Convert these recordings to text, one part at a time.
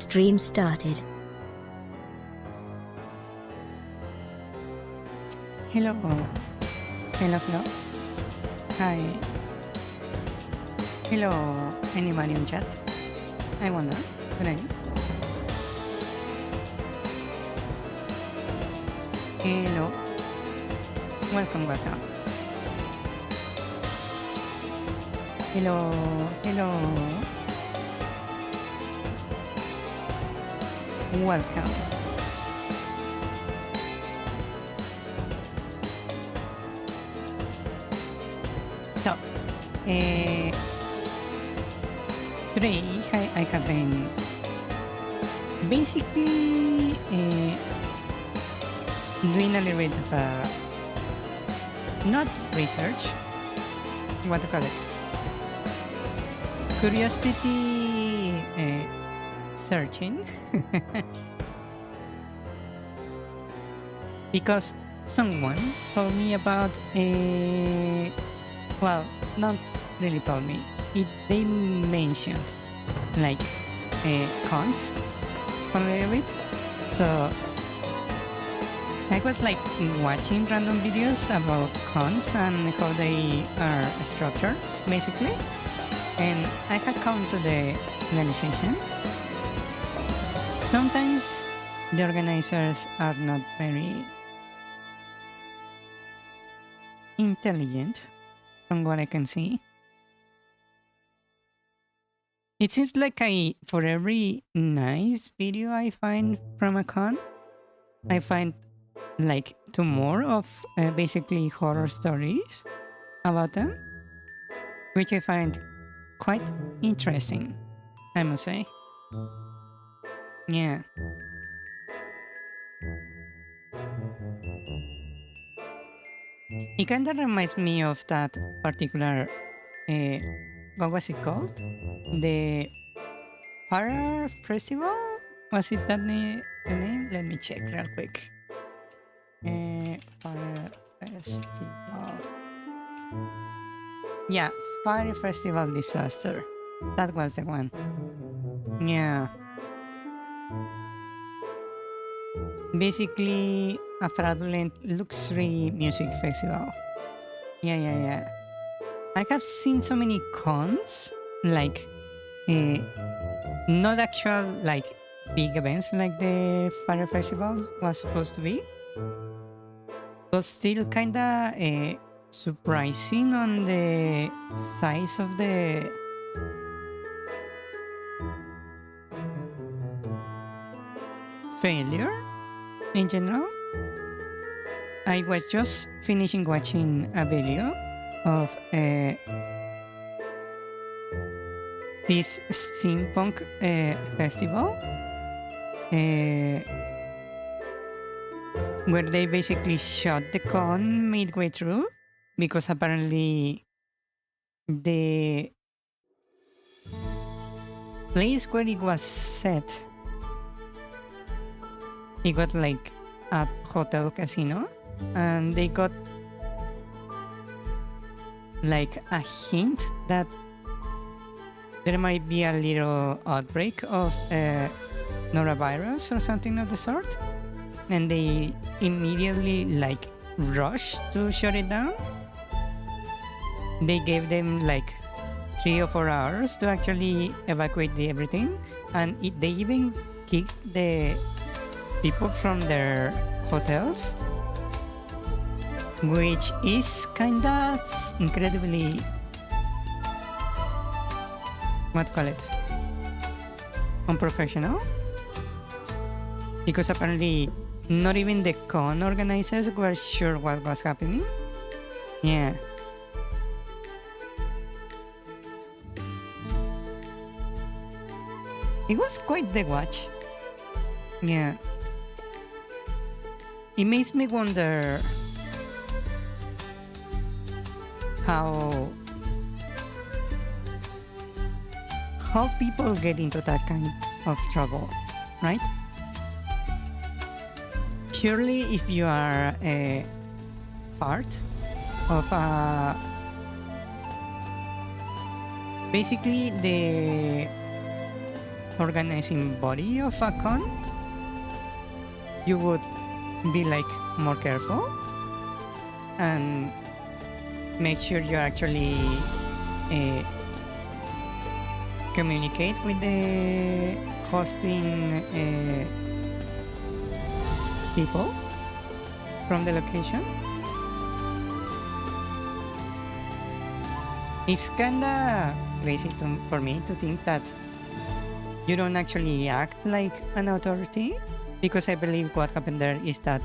stream started. Hello. Hello. Hi. Hello, anybody in chat? I wonder. Good day. Hello. Welcome. Hello. Welcome. So, today I have been basically doing a little bit of not research, what to call it? Curiosity searching. Because someone told me about well, not really told me. They mentioned like cons a little bit. So I was like watching random videos about cons and how they are structured, basically. And I had come to the realization sometimes the organizers are not very intelligent from what I can see. It seems like for every nice video I find from a con, I find like two more of basically horror stories about them, which I find quite interesting, I must say. Yeah. It kind of reminds me of that particular, what was it called? The Fire Festival? Was it that the name? Let me check real quick. Fire Festival. Yeah, Fire Festival Disaster. That was the one. Yeah. Basically, a fraudulent luxury music festival. Yeah. I have seen so many cons, like not actual like big events like the Fire Festival was supposed to be, but still kinda surprising on the size of the failure in general. I was just finishing watching a video of this steampunk festival where they basically shot the con midway through because apparently the place where it was set, it got like a hotel casino, and they got like a hint that there might be a little outbreak of norovirus or something of the sort, and they immediately like rushed to shut it down. They gave them like 3 or 4 hours to actually evacuate everything, and they even kicked the people from their hotels, which is kinda incredibly, what call it, unprofessional, because apparently not even the con organizers were sure what was happening. Yeah. It was quite the watch. Yeah. It makes me wonder how people get into that kind of trouble, right? Surely if you are a part of basically organizing body of a con, you would be like more careful and make sure you actually communicate with the hosting people from the location. It's kinda crazy for me to think that you don't actually act like an authority, because I believe what happened there is that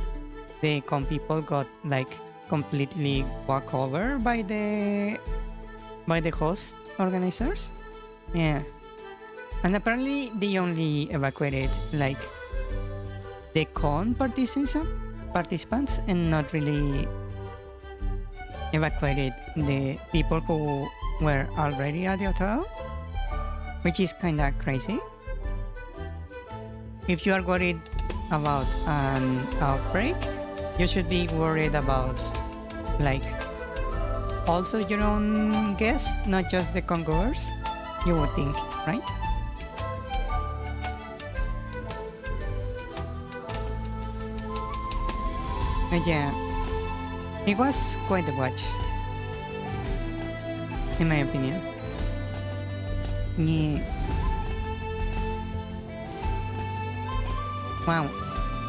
the con people got like completely walked over by the host organizers. Yeah. And apparently they only evacuated like the con participants and not really evacuated the people who were already at the hotel, which is kinda crazy. If you are worried about an outbreak, you should be worried about like also your own guests, not just the congoers, you would think, right? But yeah, it was quite a watch, in my opinion. Yeah. Wow.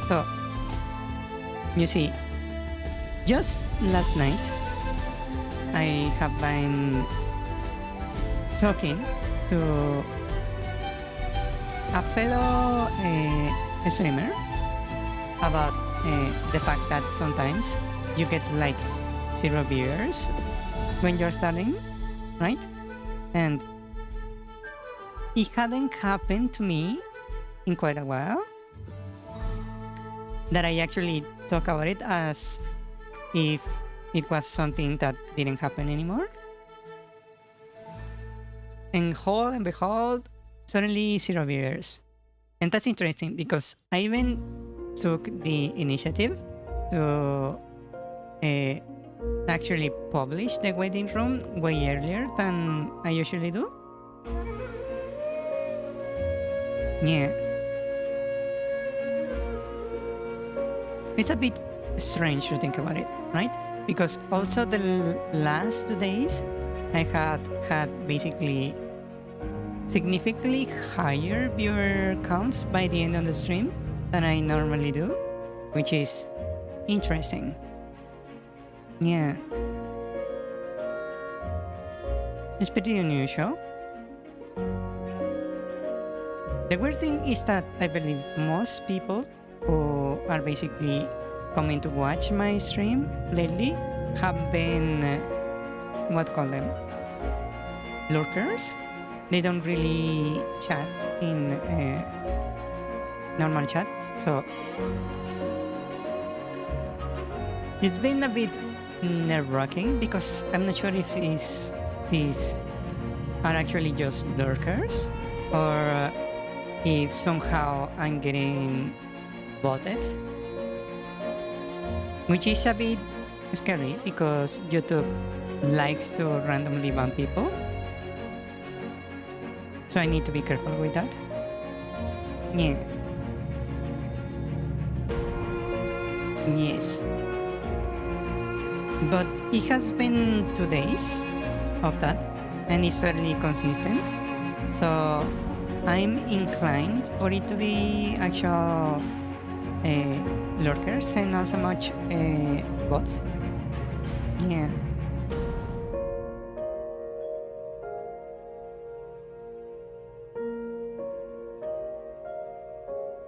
So, you see, just last night, I have been talking to a fellow streamer about the fact that sometimes you get like 0 viewers when you're starting, right? And it hadn't happened to me in quite a while, that I actually talk about it as if it was something that didn't happen anymore. And lo and behold, suddenly 0 viewers. And that's interesting because I even took the initiative to actually publish the waiting room way earlier than I usually do. Yeah. It's a bit strange to think about it, right? Because also the last 2 days I had basically significantly higher viewer counts by the end of the stream than I normally do, which is interesting. Yeah. It's pretty unusual. The weird thing is that I believe most people who are basically coming to watch my stream lately have been, what call them? Lurkers. They don't really chat in normal chat, so it's been a bit nerve-wracking because I'm not sure if these are actually just lurkers or if somehow I'm getting botted, which is a bit scary because YouTube likes to randomly ban people. So I need to be careful with that. Yeah. Yes. But it has been 2 days of that and it's fairly consistent. So I'm inclined for it to be actual lurkers and not so much bots. Yeah.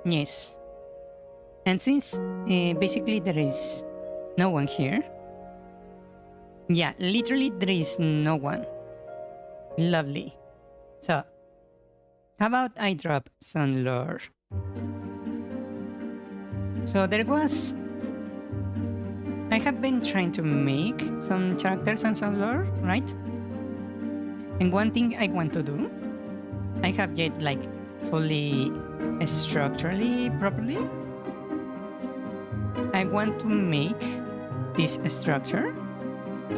Yes. And since basically there is no one here. Yeah, literally there is no one. Lovely. So, how about I drop some lore? So I have been trying to make some characters and some lore, right? And one thing I want to do, I have yet like fully structurally properly. I want to make this structure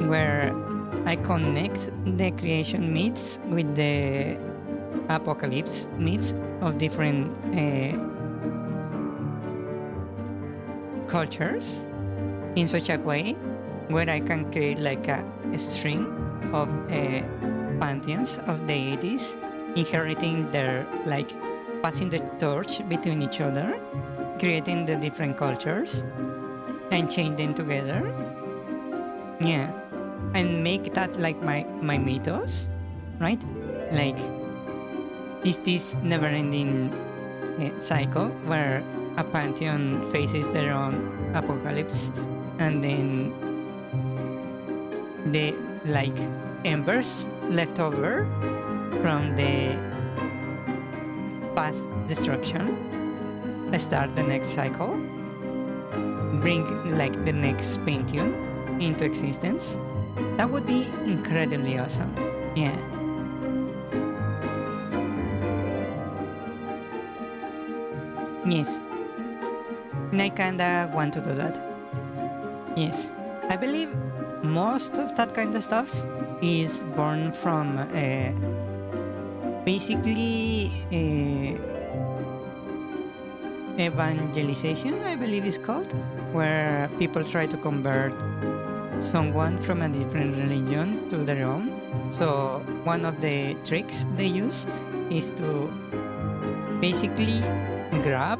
where I connect the creation myths with the apocalypse myths of different cultures in such a way where I can create like a string of pantheons of deities inheriting their, like, passing the torch between each other, creating the different cultures and chain them together. Yeah. And make that like my mythos, right? Like, it's this never-ending cycle where a pantheon faces their own apocalypse, and then the, like, embers left over from the past destruction start the next cycle, bring like the next pantheon into existence. That would be incredibly awesome. Yeah. Yes. I kinda want to do that. Yes. I believe most of that kind of stuff is born from basically evangelization, I believe it's called, where people try to convert someone from a different religion to their own. So one of the tricks they use is to basically grab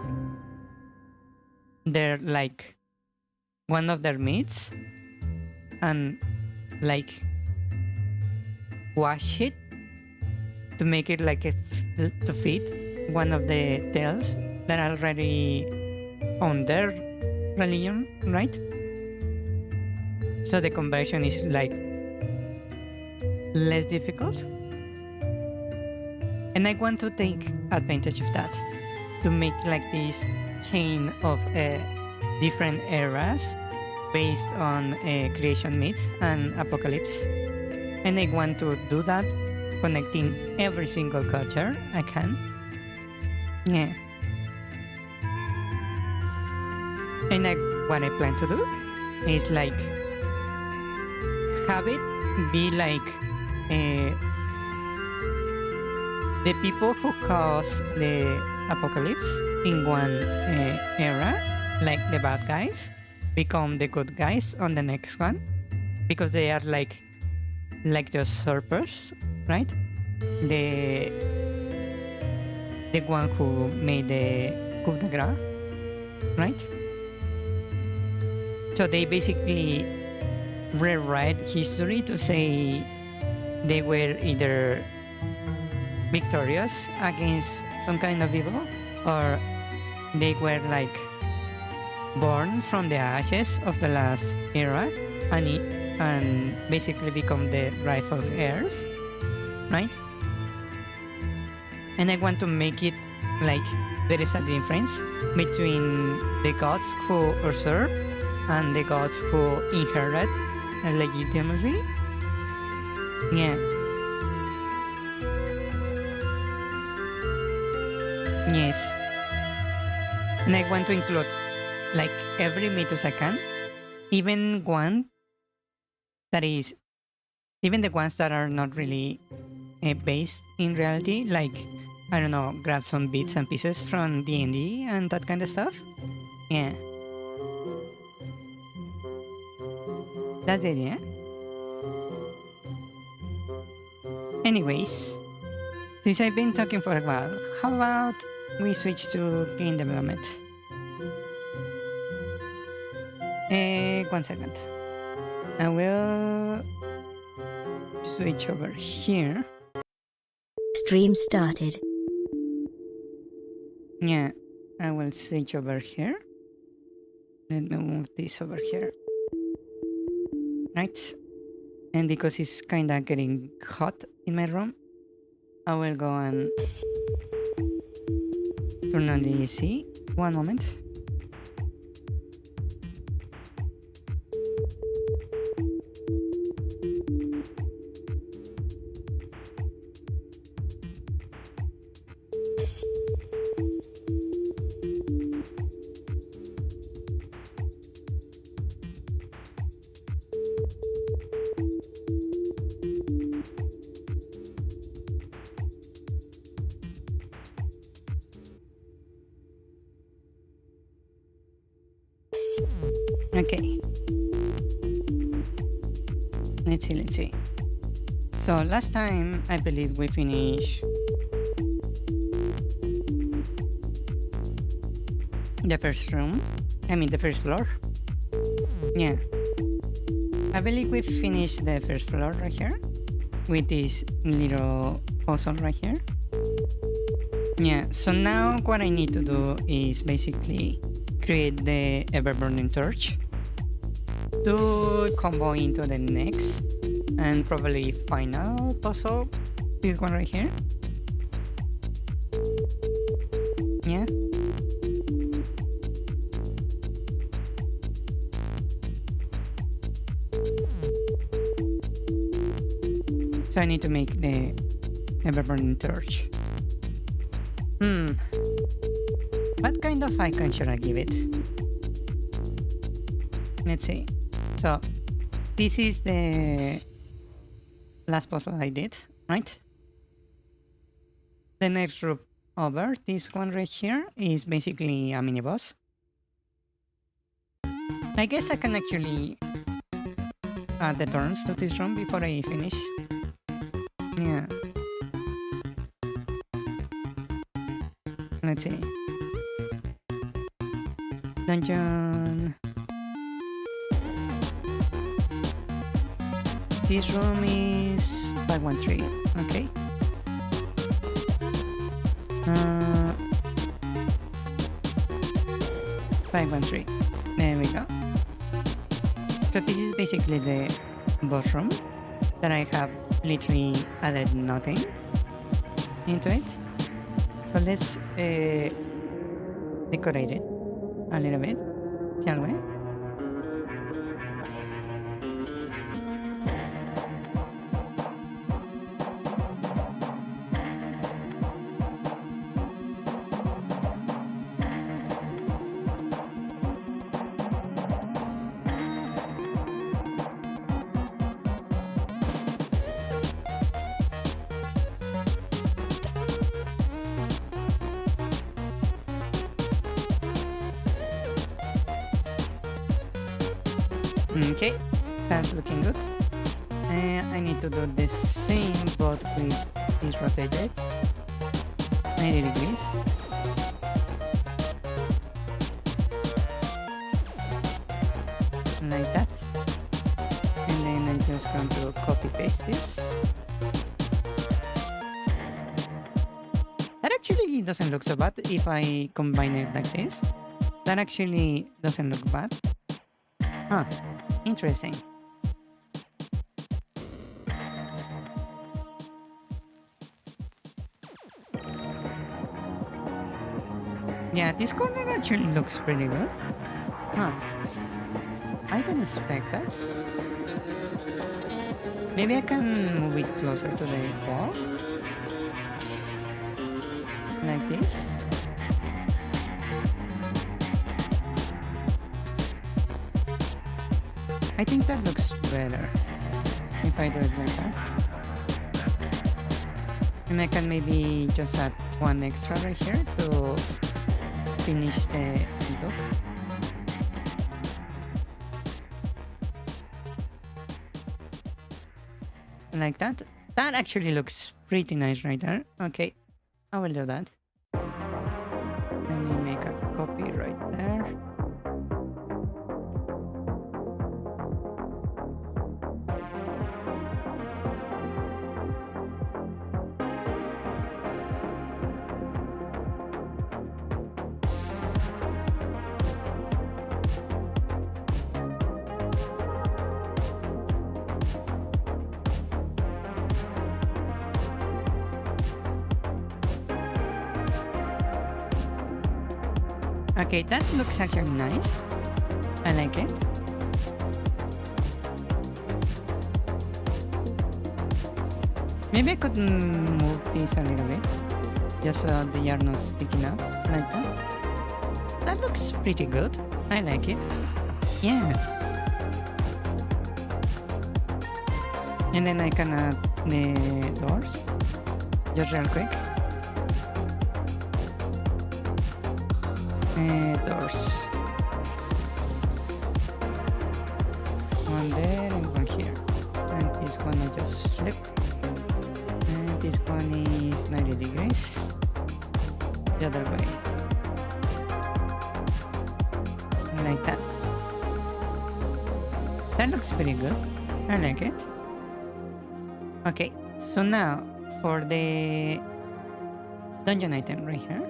their, like, one of their myths and, like, wash it to make it like to fit one of the tales that are already on their religion, right? So the conversion is like less difficult. And I want to take advantage of that to make like this chain of different eras based on creation myths and apocalypse. And I want to do that connecting every single culture I can. Yeah. And what I plan to do is like have it be like the people who cause the apocalypse in one era, like the bad guys, become the good guys on the next one, because they are like the usurpers, right? The one who made the coup de grace, right? So they basically rewrite history to say they were either victorious against some kind of evil, or they were like born from the ashes of the last era and basically become the rightful heirs, right? And I want to make it like there is a difference between the gods who usurp and the gods who inherit legitimately. Yeah. Yes. And I want to include like every mythos I can, even the ones that are not really based in reality, like, I don't know, grab some bits and pieces from D&D and that kind of stuff. Yeah. That's the idea. Anyways, since I've been talking for a while, how about we switch to game development? 1 second. I will switch over here. Stream started. Yeah, I will switch over here. Let me move this over here. Right. And because it's kind of getting hot in my room, I will go and turn on the AC. 1 moment. Okay. Let's see. So last time, I believe we finished the first room. I mean, the first floor. Yeah. I believe we finished the first floor right here with this little puzzle right here. Yeah, so now what I need to do is basically create the ever-burning torch to combo into the next and probably final puzzle, this one right here. Yeah. So I need to make the ever-burning torch. What kind of icon should I give it? Let's see. So this is the last puzzle I did, right? The next group over, this one right here, is basically a mini boss. I guess I can actually add the turns to this room before I finish. Yeah. Let's see. Dungeon. This room is 513. Okay. 513. There we go. So this is basically the boss room that I have literally added nothing into it. So let's decorate it a little bit, shall we? Okay, that's looking good. I need to do the same but with this rotated 90 degrees. Like that. And then I'm just going to copy paste this. That actually doesn't look so bad if I combine it like this. That actually doesn't look bad. Huh. Interesting. Yeah, this corner actually looks pretty good. Huh. I didn't expect that. Maybe I can move it closer to the wall. Like this. I think that looks better if I do it like that. And I can maybe just add one extra right here to finish the look. Like that. That actually looks pretty nice right there. Okay, I will do that. Let me make a copy right there. Okay, that looks actually nice. I like it. Maybe I could move this a little bit, just so they are not sticking out like that. That looks pretty good. I like it. Yeah. And then I can add the doors, just real quick. Doors. one there and one here. And this one I just flip. And this one is 90 degrees. The other way. Like that. That looks pretty good. I like it. Okay, so now for the dungeon item right here.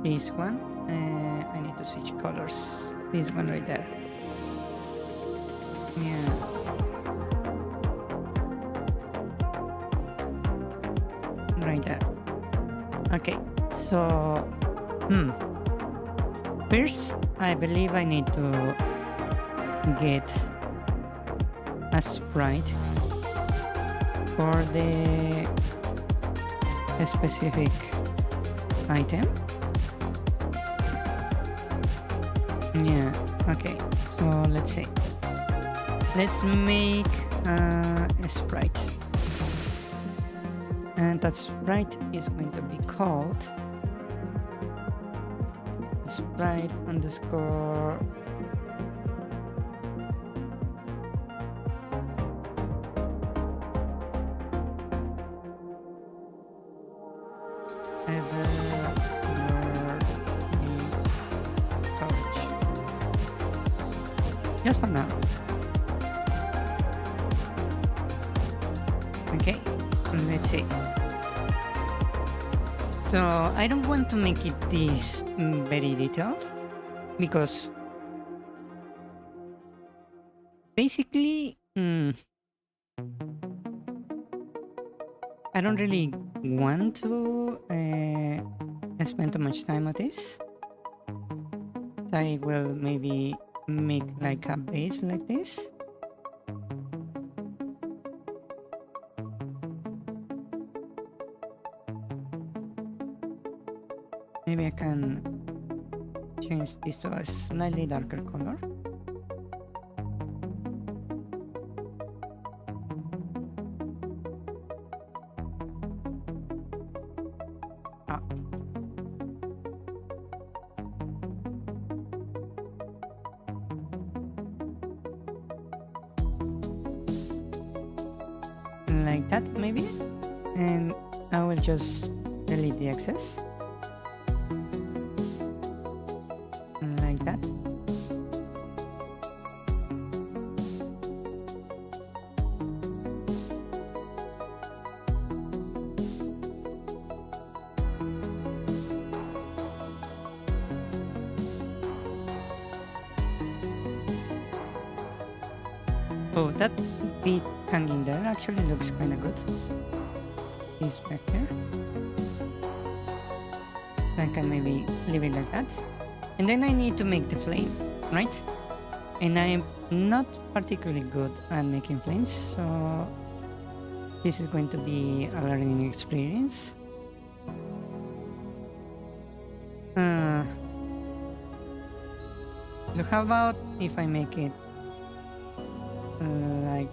This one. I need to switch colors. This one right there. Yeah. Right there. Okay, so first I believe I need to get a sprite for the specific item. Yeah, okay, so let's see. Let's make a sprite. And that sprite is going to be called sprite underscore just for now. Okay, let's see. So I don't want to make it this very detailed because basically I don't really want to spend too much time on this. So I will maybe make like a base like this. Maybe I can change this to a slightly darker color. Like that maybe, and I will just delete the excess like that. Oh, that bit hanging there actually looks kind of good. This back here. So I can maybe leave it like that. And then I need to make the flame, right? And I'm not particularly good at making flames, so this is going to be a learning experience. So how about if I make it like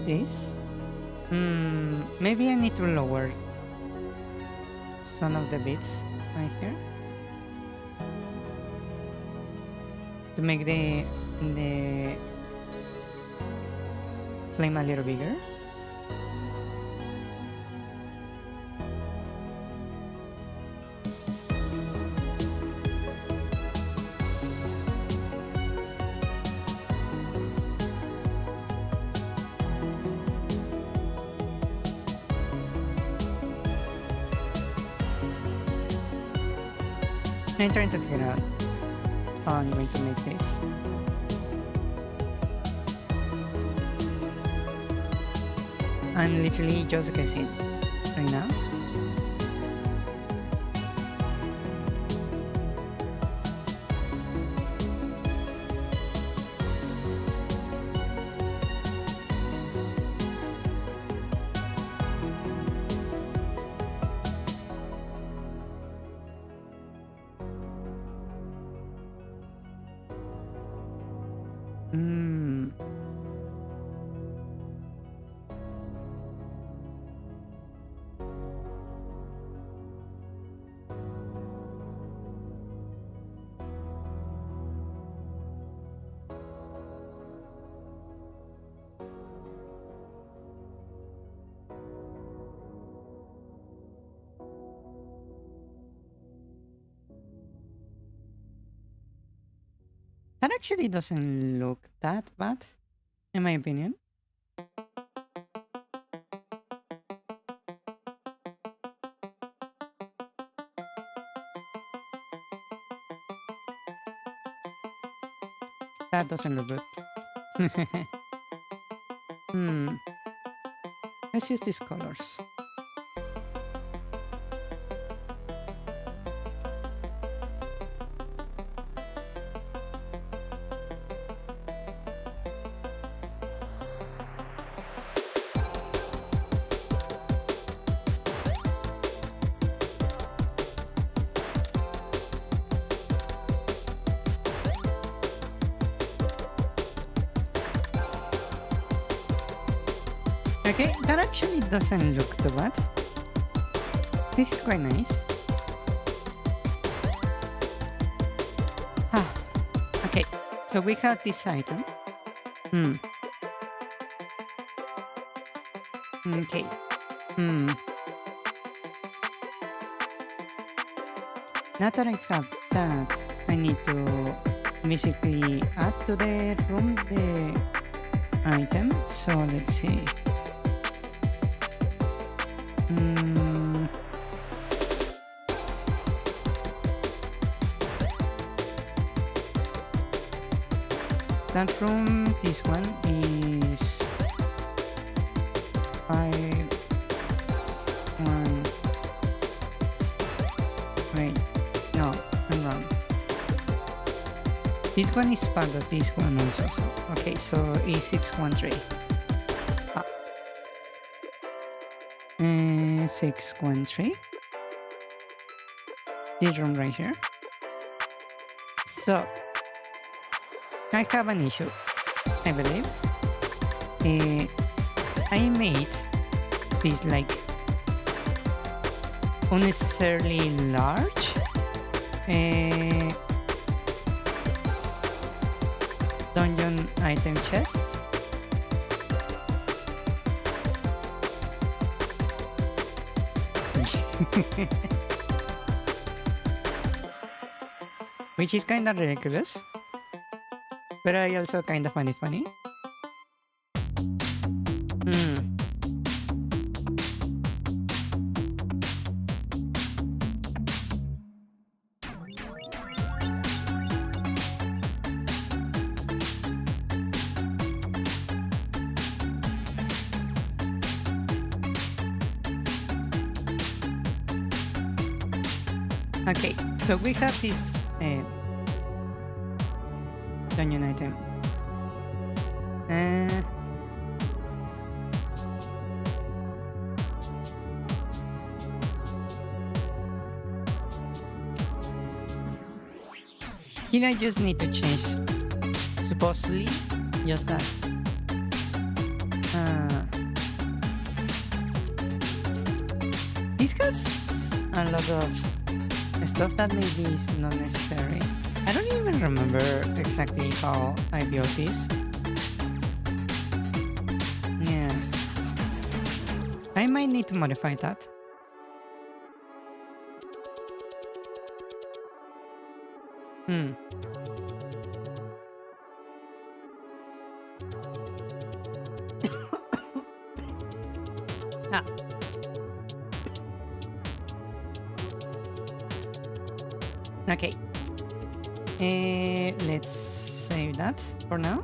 this? Maybe I need to lower some of the bits right here to make the flame a little bigger. I'm trying to figure out how I'm going to make this. I'm literally just guessing right now. That actually doesn't look that bad, in my opinion. That doesn't look good. Let's use these colors. Okay, that actually doesn't look too bad. This is quite nice. Okay, so we have this item. Okay. Now that I have that, I need to basically add to the room the item. So let's see. That room, this one is 5, 1. Wait, no, I'm wrong. This one is part of this one also. So, okay, so E613. 613. This room right here. So I have an issue, I believe. I made this like unnecessarily large dungeon item chest. Which is kinda ridiculous, but I also kinda find it funny. Okay, so we have this dungeon item. Here I just need to change, supposedly, just that. This has a lot of stuff that maybe is not necessary. I don't even remember exactly how I built this. Yeah. I might need to modify that. Okay. Let's save that for now.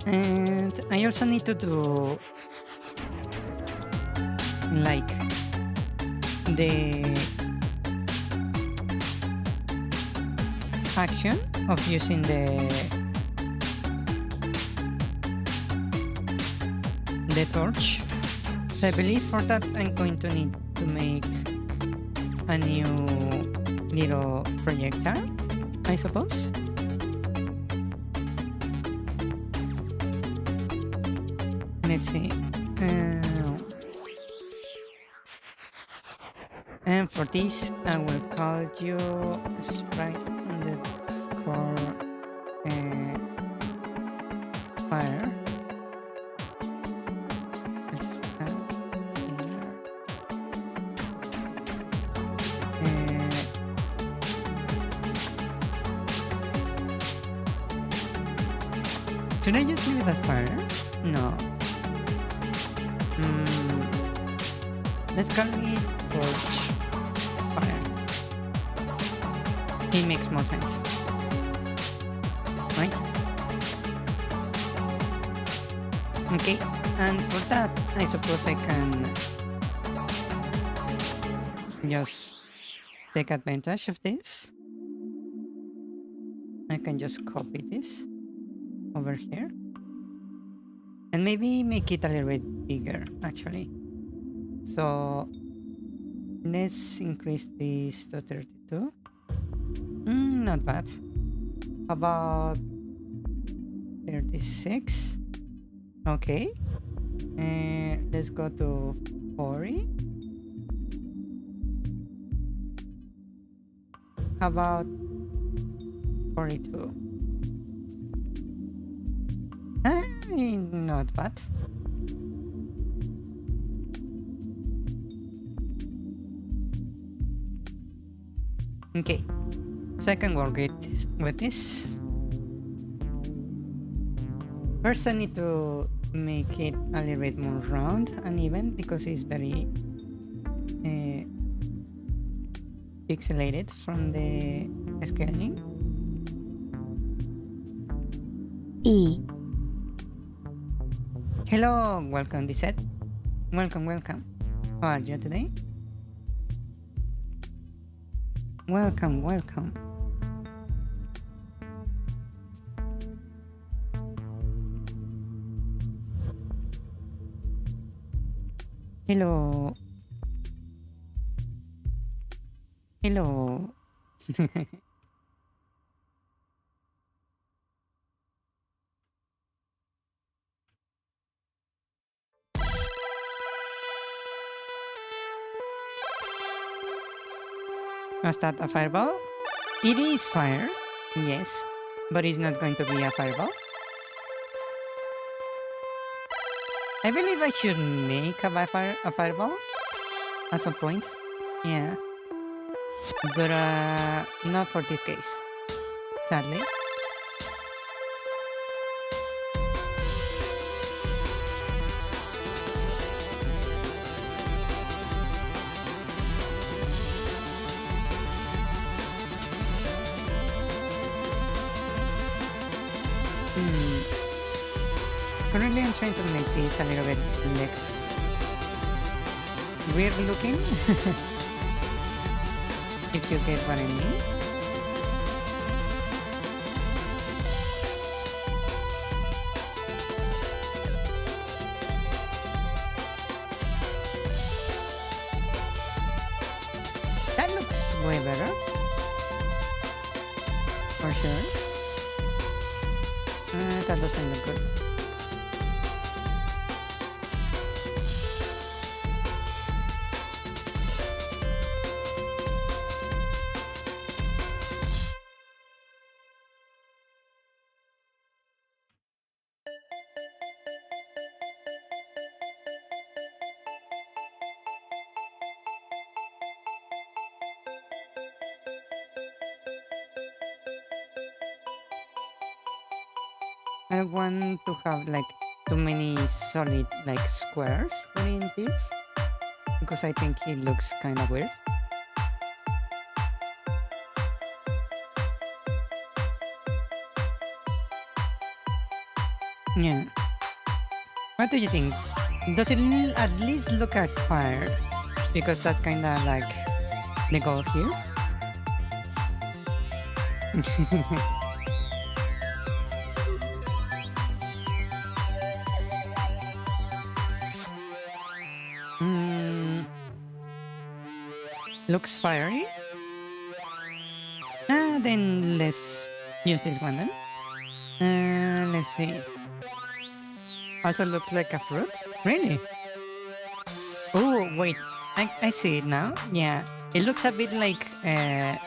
And I also need to do like the action of using the torch. So I believe for that I'm going to need to make a new little projectile, I suppose. Let's see. And for this, I will call you sprite_fire. Should I just leave it at fire? No. Let's call it torch fire. It makes more sense. Right? Okay, and for that, I suppose I can just take advantage of this. I can just copy this over here. And maybe make it a little bit bigger, actually. So let's increase this to 32. Not bad. About 36. Okay. Let's go to 40. How about 42? Not bad. Okay, so I can work with this. First, I need to make it a little bit more round and even because it's very pixelated from the scaling. E. Hello, welcome, Disette. Welcome. How are you today? Welcome. Hello. Was that a fireball? It is fire, yes, but it's not going to be a fireball. I believe I should make a fireball at some point. Yeah. But not for this case, sadly. Currently I'm trying to make this a little bit less weird looking. If you get what I mean. That looks way better. For sure. That doesn't look good. I want to have like too many solid like squares within this because I think it looks kind of weird. Yeah. What do you think? Does it at least look like fire? Because that's kind of like the goal here. Looks fiery. Then let's use this one then. Let's see. Also looks like a fruit. Really? Oh wait, I see it now. Yeah, it looks a bit like a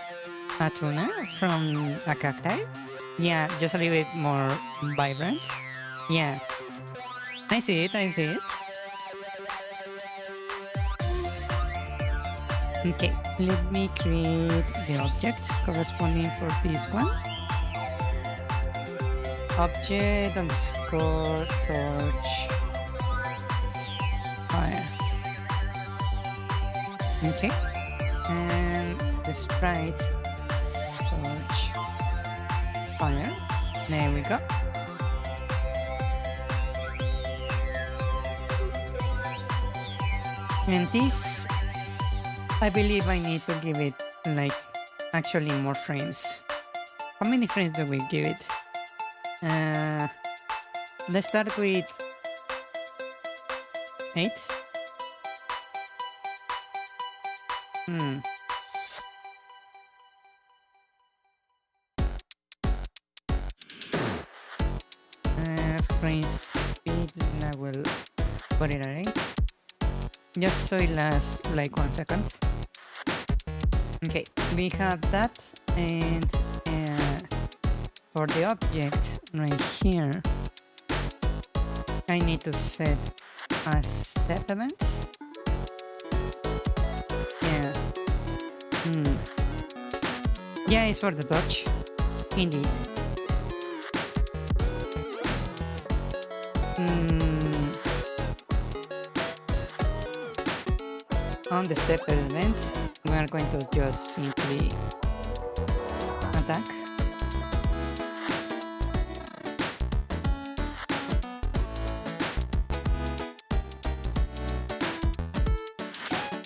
tuna from a cacti. Yeah, just a little bit more vibrant. Yeah, I see it. Okay, let me create the object corresponding for this one. object underscore torch fire. Okay, and the sprite torch fire. There we go. And this, I believe I need to give it like actually more frames. How many frames do we give it? Let's start with 8. Frame speed, I will put it at 8. Just so it lasts like 1 second. Okay, we have that, and for the object right here, I need to set a step event. Yeah. Yeah, it's for the touch. Indeed. On the step event, we are going to just simply attack.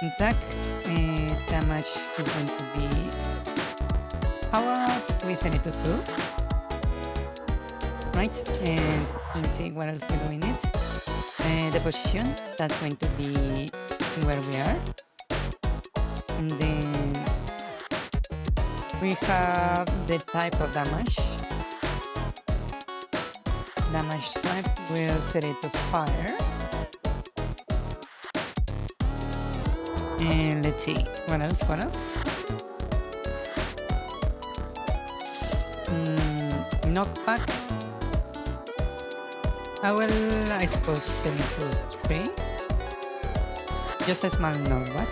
Attack, damage is going to be, how about we set it to 2, right? And let's see what else we do in it. The position, that's going to be where we are. And then we have the type of damage. Damage type, we'll set it to fire. And let's see, what else? Knockback. I will, I suppose, set it to 3. Just a small knockback.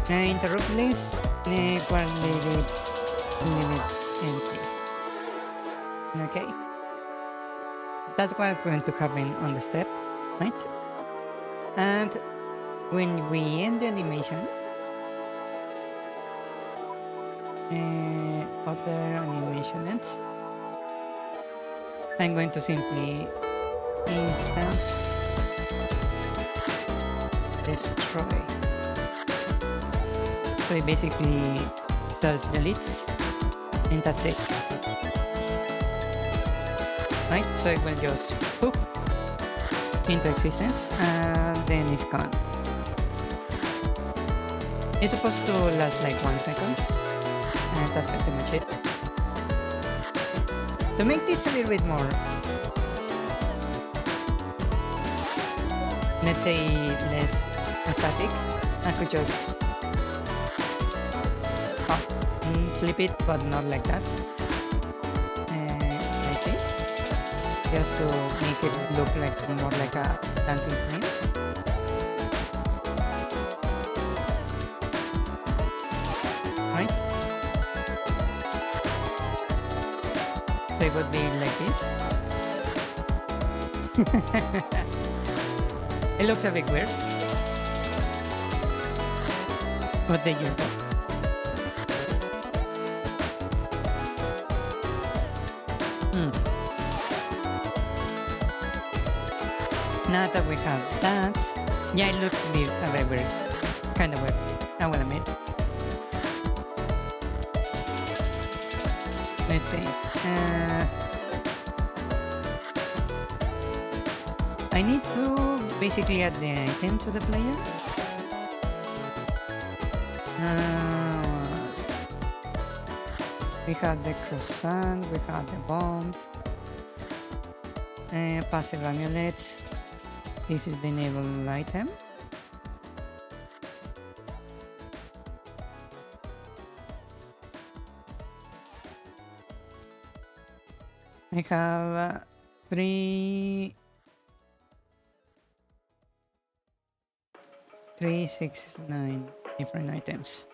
Interrupt list, leave it empty. Okay. That's what's going to happen on the step, right? And when we end the animation, other animation ends, I'm going to simply instance destroy. So it basically self-deletes, and that's it. Right? So it will just poof into existence, and then it's gone. It's supposed to last like 1 second, and that's pretty much it. To make this a little bit more, let's say less static, I could just flip it, but not like that. Like this, just to make it look like more like a dancing frame. Right? So it would be like this. It looks a bit weird, but there you go. Now that we have that, yeah, it looks a bit weird, kind of weird, I will admit. Let's see. I need to basically add the item to the player. We have the croissant, we have the bomb, passive amulets. This is the enable item. I have 3, 6, 9 different items.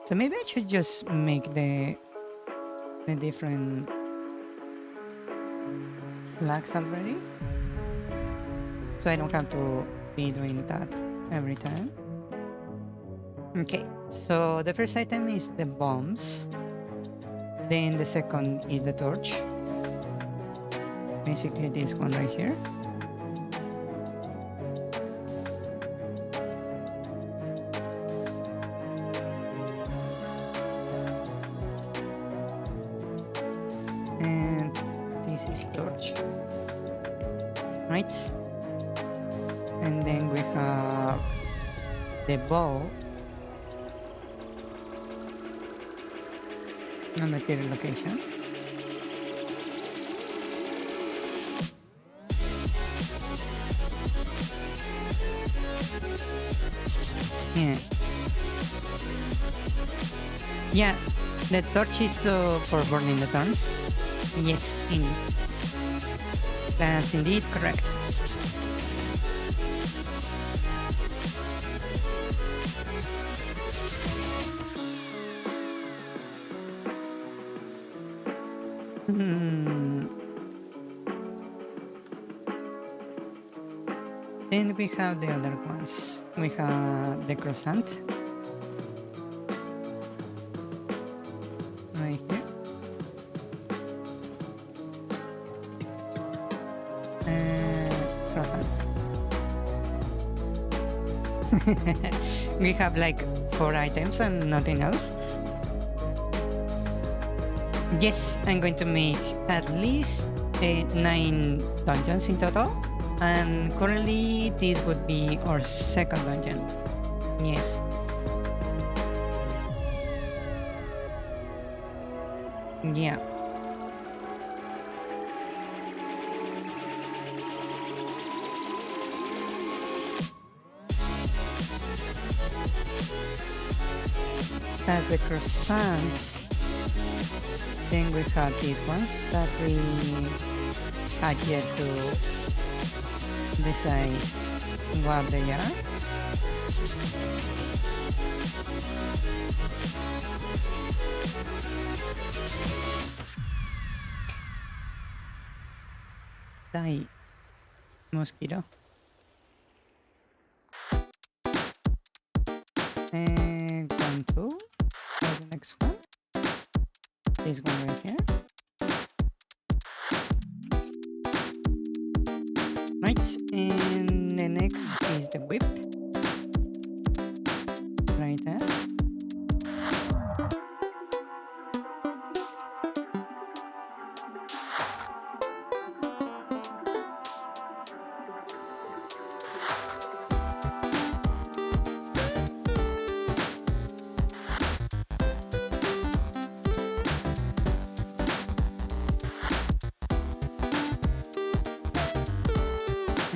So maybe I should just make the different slacks already. So I don't have to be doing that every time. Okay, so the first item is the bombs. Then the second is the torch. Basically this one right here. And this is torch. Right? And then we have the bow. No material location. Yeah. Yeah, the torch is for burning the thorns. Yes, indeed. That's indeed correct. Then we have the other ones. We have the croissant. Right here. Croissant. We have like 4 items and nothing else. Yes, I'm going to make at least 9 dungeons in total. And currently this would be our second dungeon. Yes. Yeah. That's the croissants. Then we have these ones that we had yet to decide what they are. Die, mosquito. And 1, 2. That's the next one. This one right here. Right, and the next is the whip. Right there.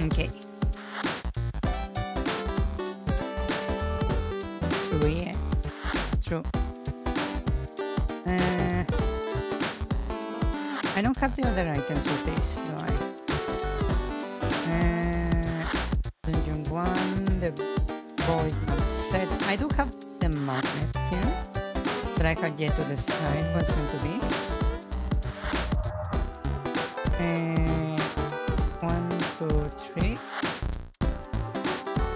Okay. True, yeah. True. I don't have the other items with this, do I? Dungeon 1, the bow is not set. I do have the magnet here, but I have yet to decide what's going to be. 1, 2, 3.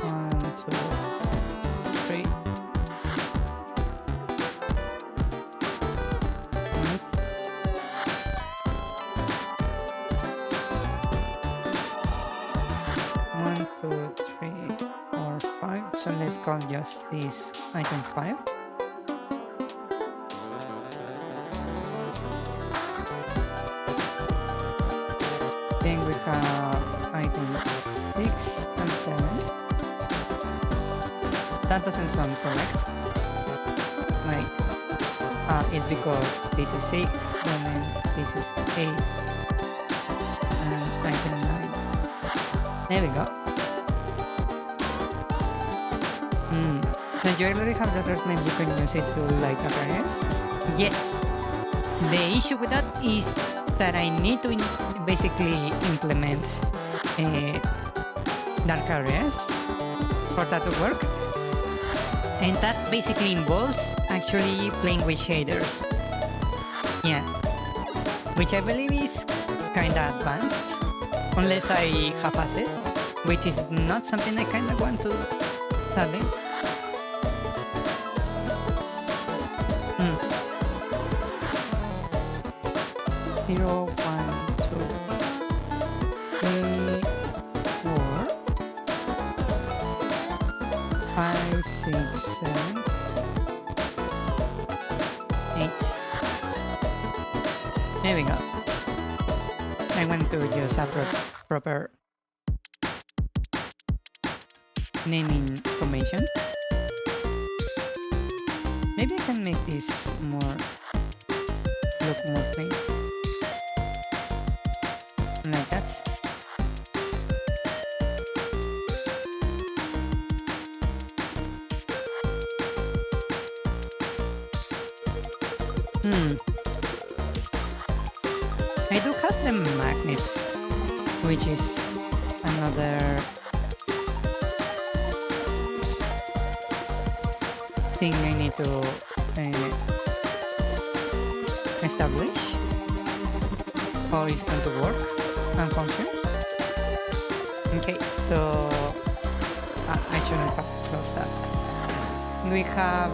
1, 2, 3. Right. 1, 2, 3, 4, 5. So let's call just this item 5. Then we have items 6 and 7. That doesn't sound correct. Wait. It's because this is 6, and then this is 8. And item 9. There we go. So you already have the attachment, you can use it to light up areas. Yes. The issue with that is that I need to basically implement dark areas for that to work. And that basically involves actually playing with shaders. Yeah. Which I believe is kinda advanced, unless I half-ass it, which is not something I kinda want to, sadly. 0, 1, 2, 3, 4, 5, 6, 7, 8. There we go. I want to use a proper naming convention. Maybe I can make this look more clean. Like that. I do have the magnets, which is another thing I need to establish how it's going to work and function. Okay, so I shouldn't have closed that. We have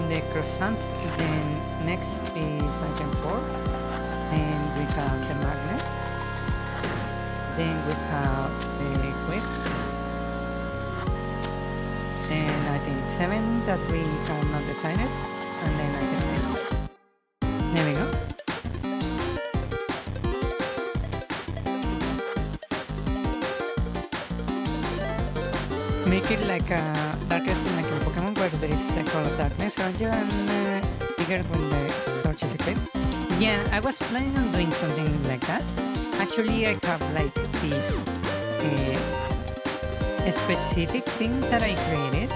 the croissant, then next is item 4, and we have the magnet, then we have the whip, and item 7 that we have not decided, and then item 8. There we go. Make it like a darkest like a Pokemon where there is a cycle of darkness around you and bigger when the torch is equipped. Yeah, I was planning on doing something like that. Actually, I have like this a specific thing that I created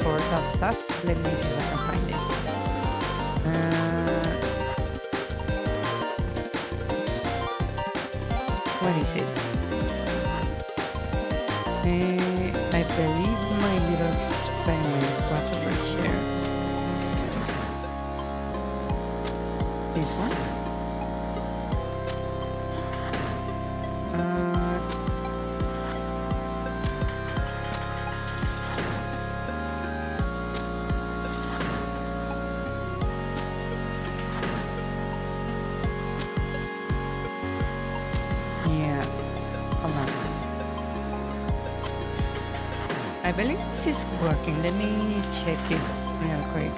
for that stuff. Let me see if I can find it. What is it? I believe my little experiment was over here. This one? Yeah, hold on. I believe this is working. Let me check it real quick.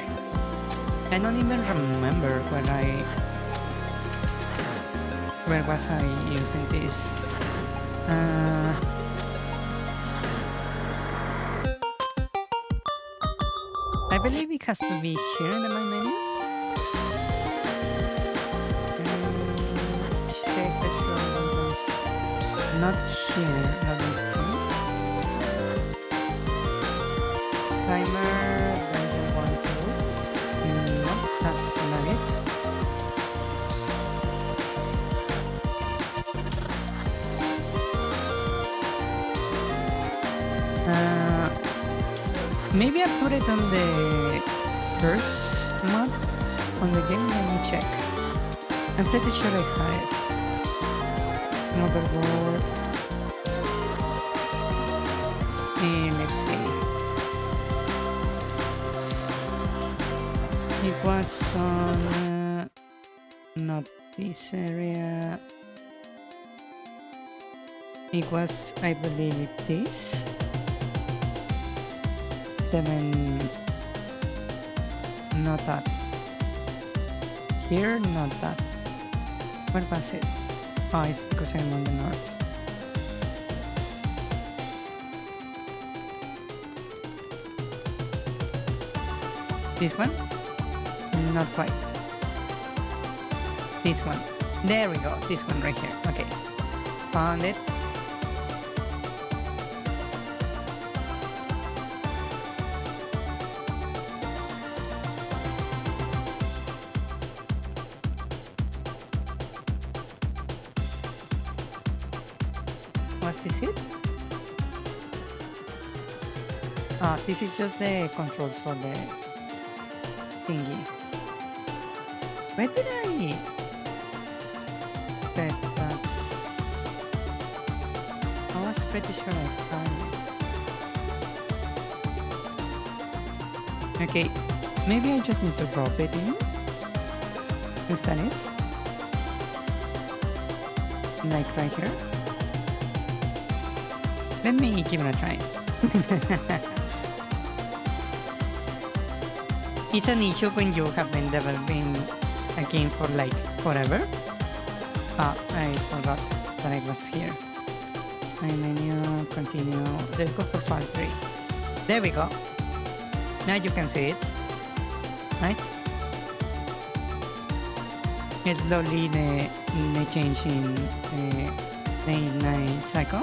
I don't even remember where was I using this. I believe it has to be here in the main menu. Check the short. Not here, not this screen. Timer, render 1, 2. No, that's not it. Maybe I put it on the first mod on the game. Let me check. I'm pretty sure I had it. Motherboard. And let's see. It was on not this area. It was, I believe, this. 7. Not that. Here, not that. Where was it? Oh, it's because I'm on the north. This one? Not quite. This one. There we go. This one right here. Okay. Found it. Was this it? Ah, this is just the controls for the thingy. Where did I set that? I was pretty sure I found it. Okay, maybe I just need to drop it in. Is that it? Like right here? Let me give it a try. It's an issue when you have been developing a game for like forever. Ah, I forgot that it was here. My menu, continue. Let's go for file 3. There we go. Now you can see it. Right? It's slowly the change in the night cycle.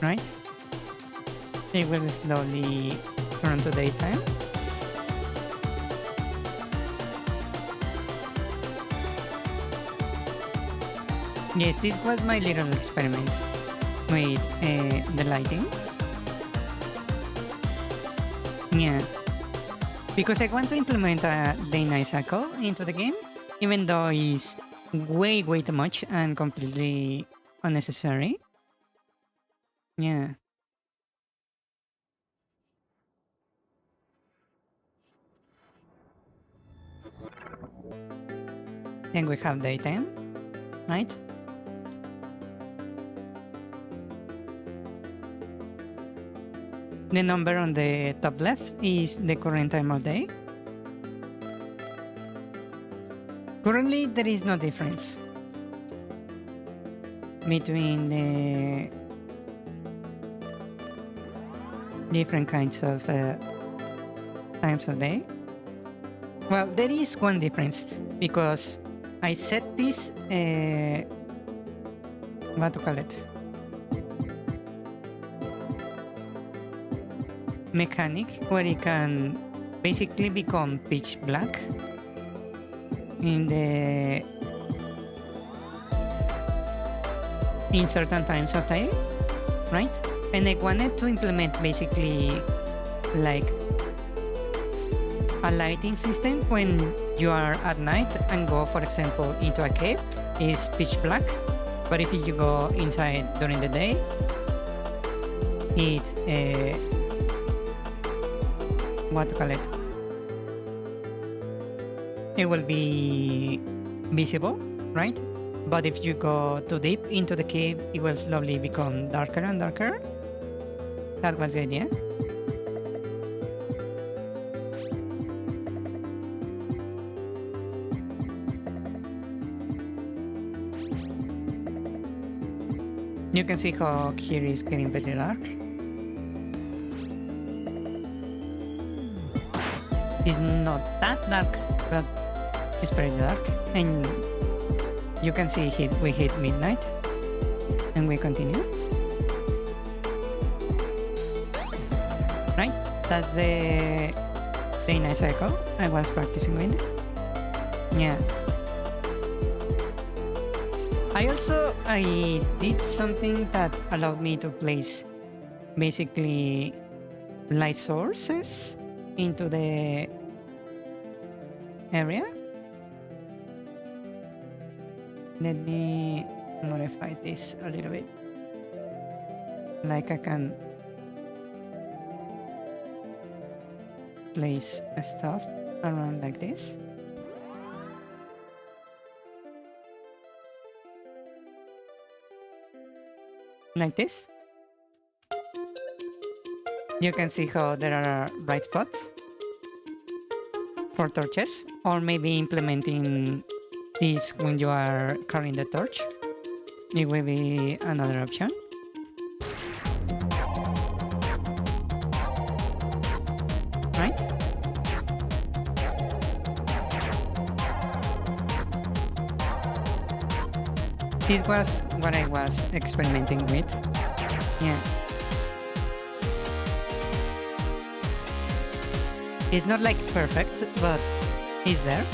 Right? It will slowly turn to daytime. Yes, this was my little experiment with the lighting. Yeah, because I want to implement a day-night cycle into the game, even though it's way too much and completely unnecessary. Yeah. Then we have daytime, right? The number on the top left is the current time of day. Currently, there is no difference between the different kinds of times of day. Well, there is one difference because I set this what to call it, mechanic, where it can basically become pitch black in certain times of day, right? And I wanted to implement basically like a lighting system when you are at night and go, for example, into a cave, is pitch black. But if you go inside during the day, it what to call it? It will be visible, right? But if you go too deep into the cave, it will slowly become darker and darker. That was the idea. You can see how here is getting pretty dark. It's not that dark, but it's pretty dark. And you can see we hit midnight. And we continue. Right? That's the day-night cycle I was practicing with. Yeah. I did something that allowed me to place basically light sources into the area. Let me modify this a little bit. Like I can place stuff around like this. Like this. You can see how there are bright spots for torches, or maybe implementing this when you are carrying the torch. It will be another option. Right? This was what I was experimenting with. Yeah. It's not like perfect, but it's there.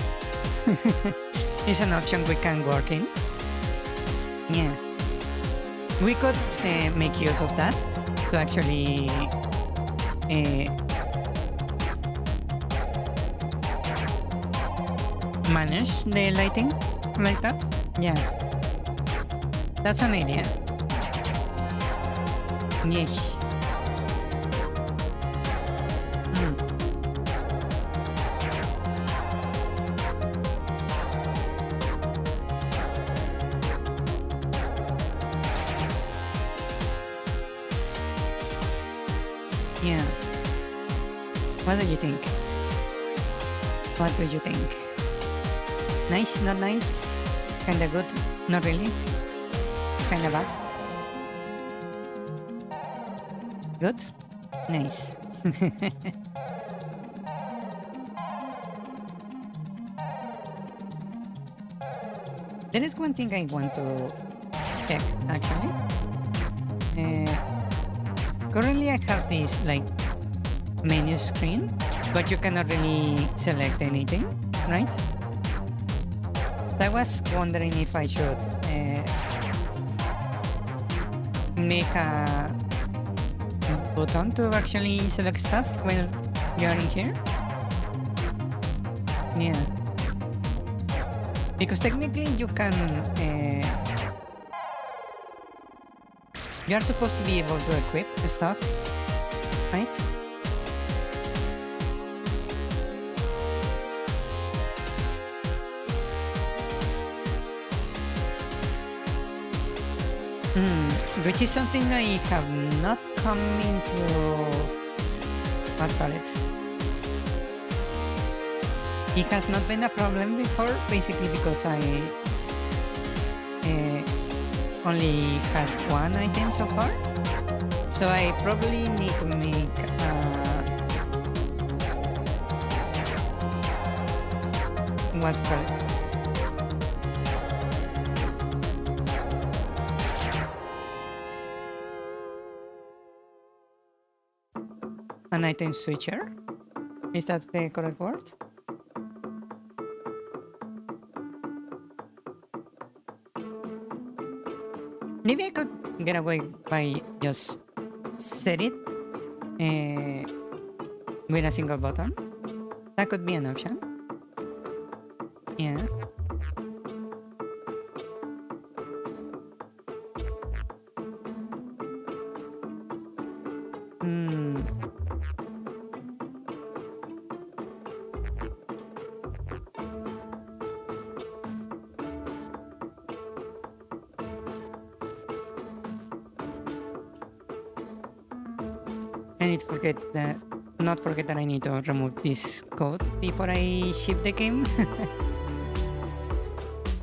It's an option we can work in. Yeah. We could make use of that to actually manage the lighting like that. Yeah. That's an idea. Yeesh. Hmm. Yeah. What do you think? What do you think? Nice, not nice? Kinda good? Not really? Kinda bad? Good? Nice. There is one thing I want to check actually. Currently I have this like menu screen, but you cannot really select anything, right? So I was wondering if I should make a button to actually select stuff when you are in here. Yeah. Because technically you can... you are supposed to be able to equip stuff, right? Which is something I have not come into... what call it? It has not been a problem before, basically because I only had one item so far. So I probably need to make what call it? An item switcher? Is that the correct word? Maybe I could get away by just set it with a single button. That could be an option. Yeah. Not forget that I need to remove this code before I ship the game.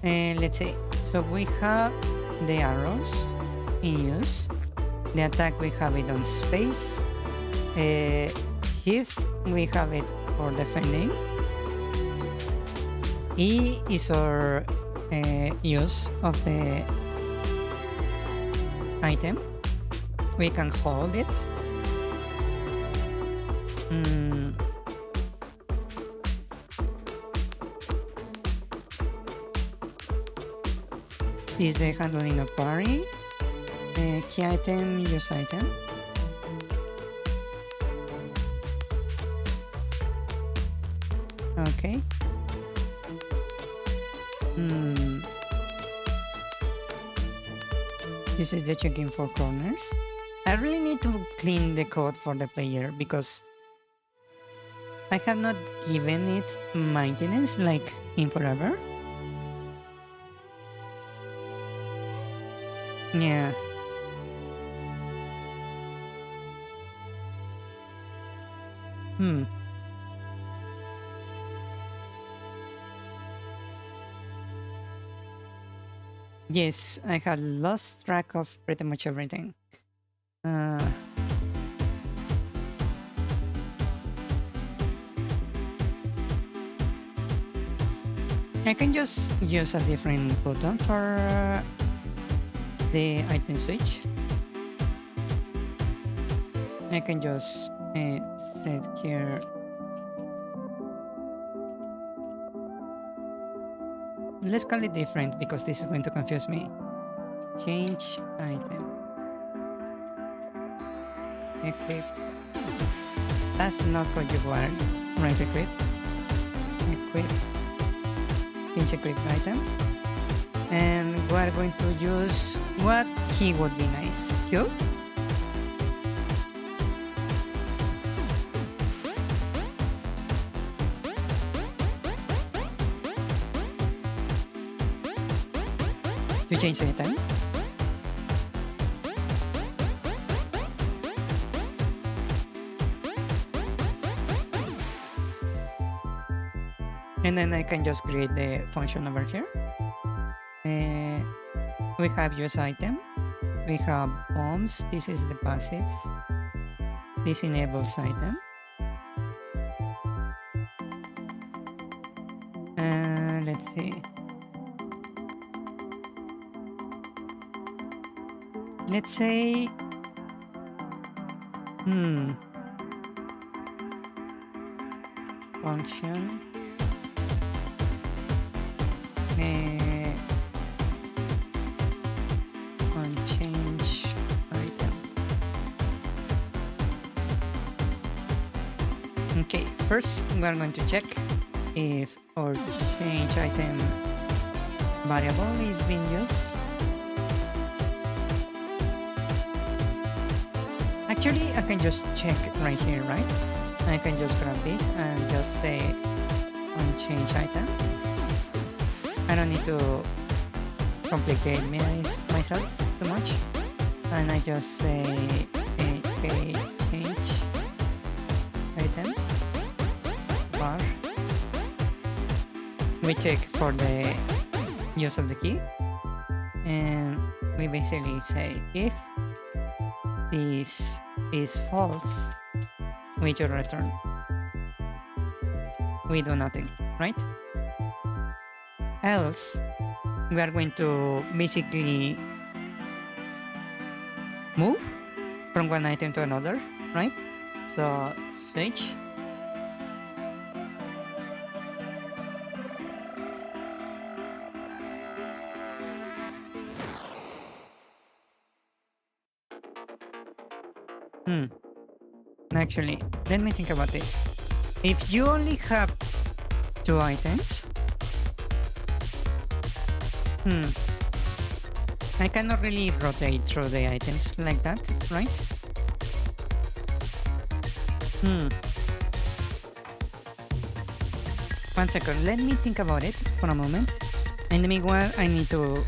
Let's see. So we have the arrows in use. The attack, we have it on space. Shift, we have it for defending. E is our use of the item. We can hold it. Is the handling of parry. Key item, use item. Okay. This is the checking for corners. I really need to clean the code for the player because I have not given it maintenance like in forever. Yeah. Yes, I had lost track of pretty much everything. I can just use a different button for the item switch. I can just set here. Let's call it different because this is going to confuse me. change item. Equip. That's not what you want. Right, equip. Equip. Change equip item. And we're going to use what key would be nice? Q? To change item. And then I can just create the function over here. We have use item. We have bombs. This is the passives. This enables item. Let's see. Let's say, function. On change item. Okay, first we're going to check if our change item variable is being used. Actually, I can just check right here, right? I can just grab this and just say on change item. I don't need to complicate myself too much. And I just say okay, change item bar. We check for the use of the key. And we basically say if this is false, we should return. We do nothing, right? Else, we are going to basically move from one item to another, right? So switch. Actually, let me think about this. If you only have 2 items, I cannot really rotate through the items like that, right? One second, let me think about it for a moment. In the meanwhile, I need to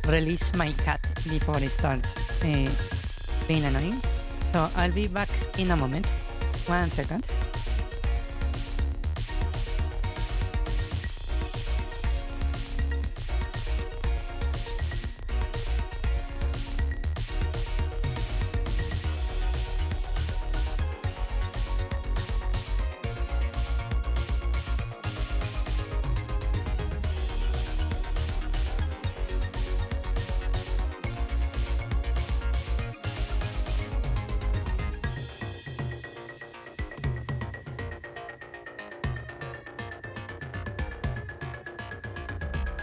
release my cat before it starts being annoying. So I'll be back in a moment. 1 second.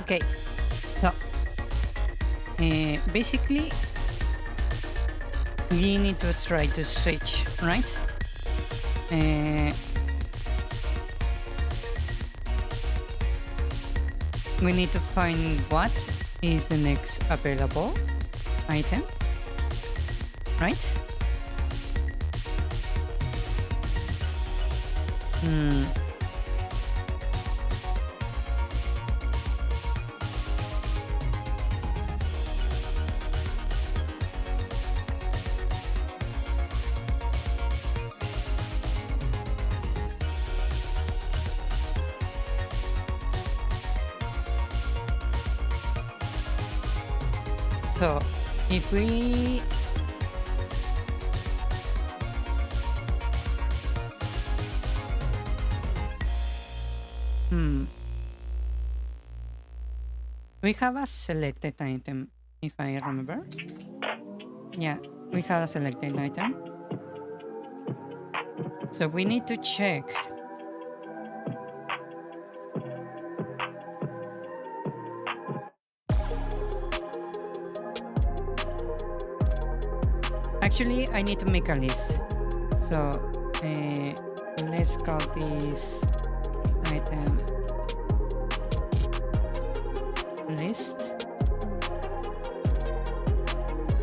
Okay, so basically we need to try to switch, right? We need to find what is the next available item, right? So if we we have a selected item, if I remember. Yeah, we have a selected item. So we need to check Actually, I need to make a list. So let's call this item list,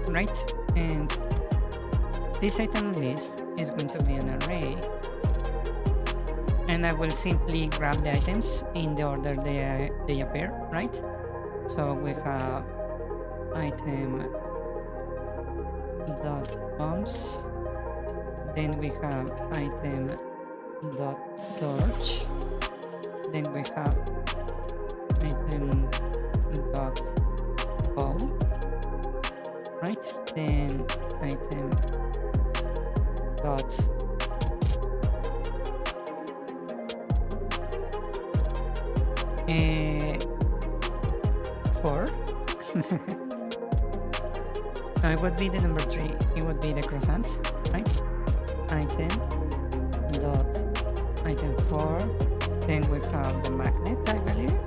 right? And this item list is going to be an array, and I will simply grab the items in the order they appear, right? So we have item dot bombs, then we have item dot torch, then we have item dot bow, right? Then item dot four. Now it would be the number 3. It would be the croissant, right? Item dot item 4. Then we have the magnet, I believe.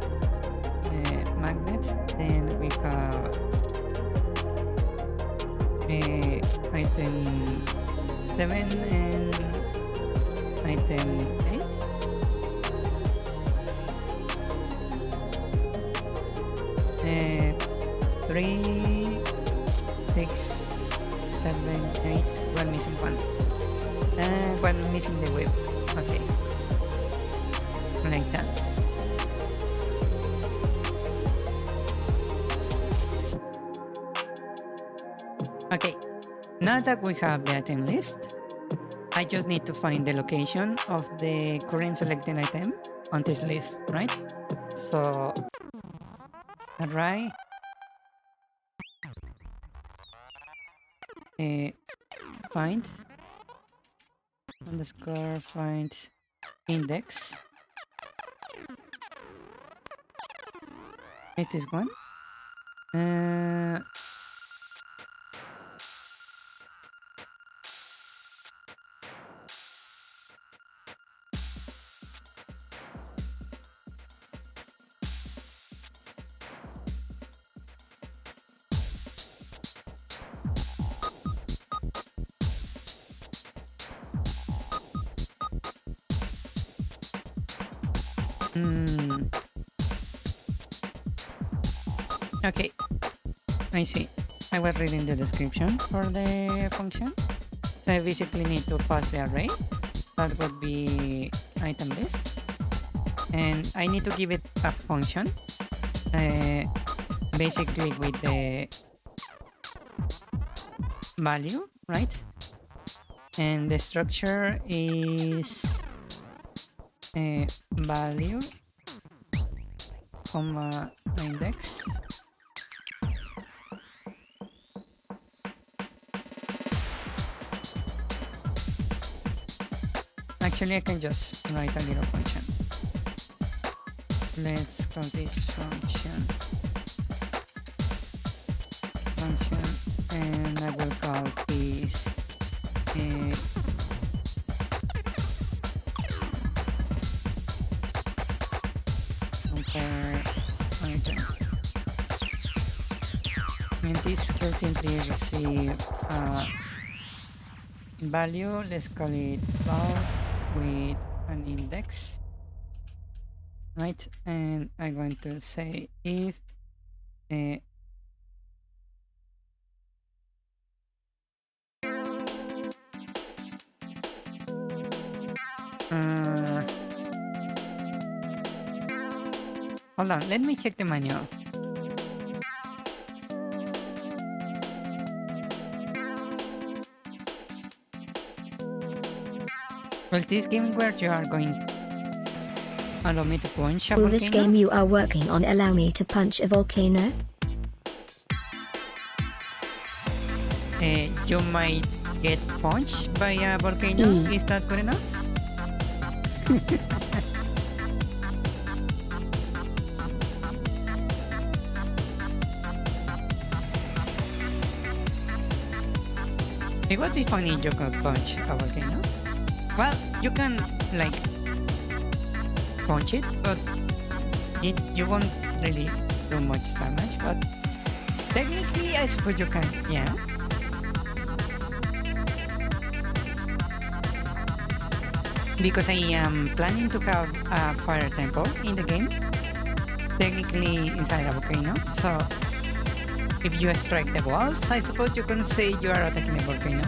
Magnet. Then we have item 7 and item 8. 3, 6, 7, 8. We're missing one. We're missing the whip. Okay. Like that. Okay. Now that we have the item list, I just need to find the location of the current selected item on this list, right? So, array find underscore find index. Is this one? Okay, I see. I was reading the description for the function. So I basically need to pass the array. That would be item list. And I need to give it a function. Basically with the value, right? And the structure is value, comma, index. Actually, I can just write a little function. Let's call this function, and I will call this compare item. And this will simply receive value. Let's call it bar with an index, right? And I'm going to say if hold on, let me check the manual. Well, this game where you are going allow me to punch a Will volcano? this game you are working on allow me to punch a volcano? You might get punched by a volcano. Is that good enough? It would be funny if you could punch a volcano. Well, you can like punch it, but you won't really do much damage. But technically, I suppose you can. Yeah. because I am planning to have a fire temple in the game, technically inside a volcano. So if you strike the walls, I suppose you can say you are attacking a volcano.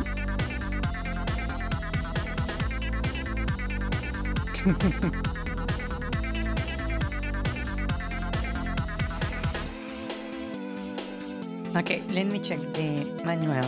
Okay, let me check the manual.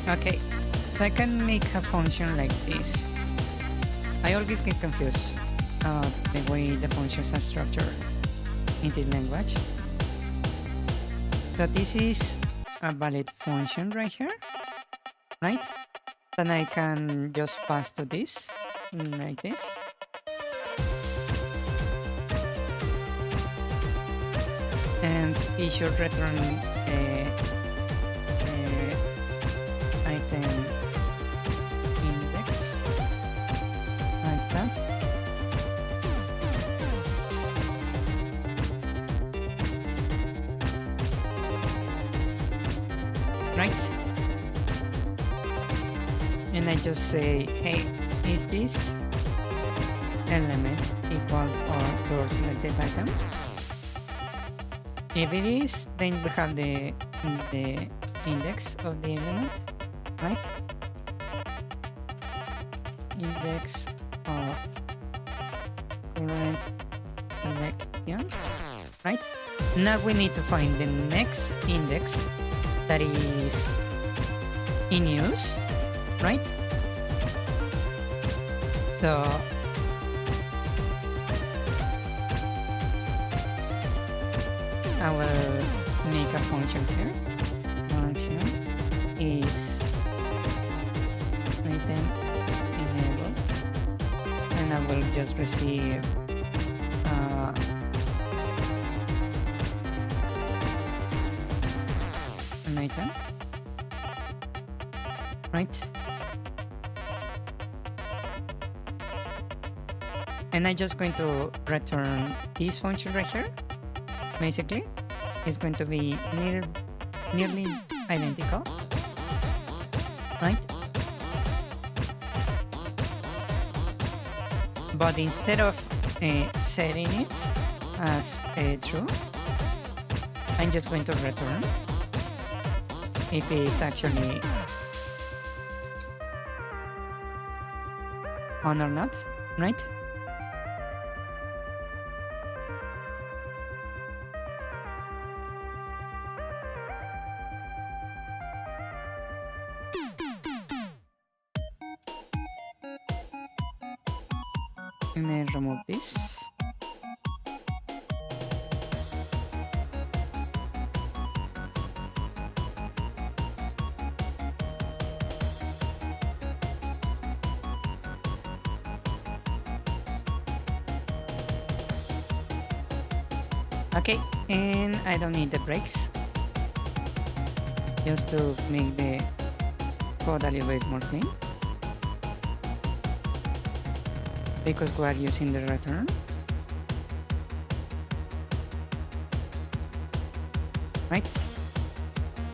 Okay, so I can make a function like this. I always get confused about the way the functions are structured in this language. So this is a valid function right here, right? Then I can just pass to this, like this. And it should return item index like that. Right? And I just say, hey, is this element equal or to selected item? If it is, then we have the index of the element, right? Index of current selection, right? Now we need to find the next index that is in use, right? So I will make a function here. Function is item enable, and I will just receive an item, right? And I'm just going to return this function right here. Basically, it's going to be nearly identical, right? But instead of setting it as true, I'm just going to return if it's actually on or not, right? And then remove this. Okay, and I don't need the brakes, just to make the code a little bit more clean, because we are using the return. Right?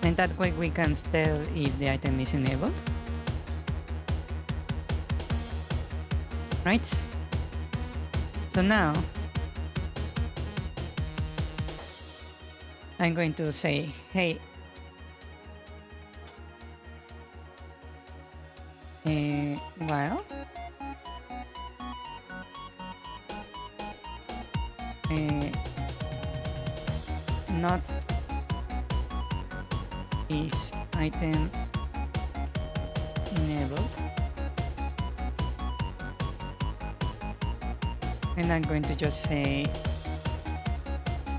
And that way we can tell if the item is enabled. Right? So now I'm going to say, hey, while not is item enabled, and I'm going to just say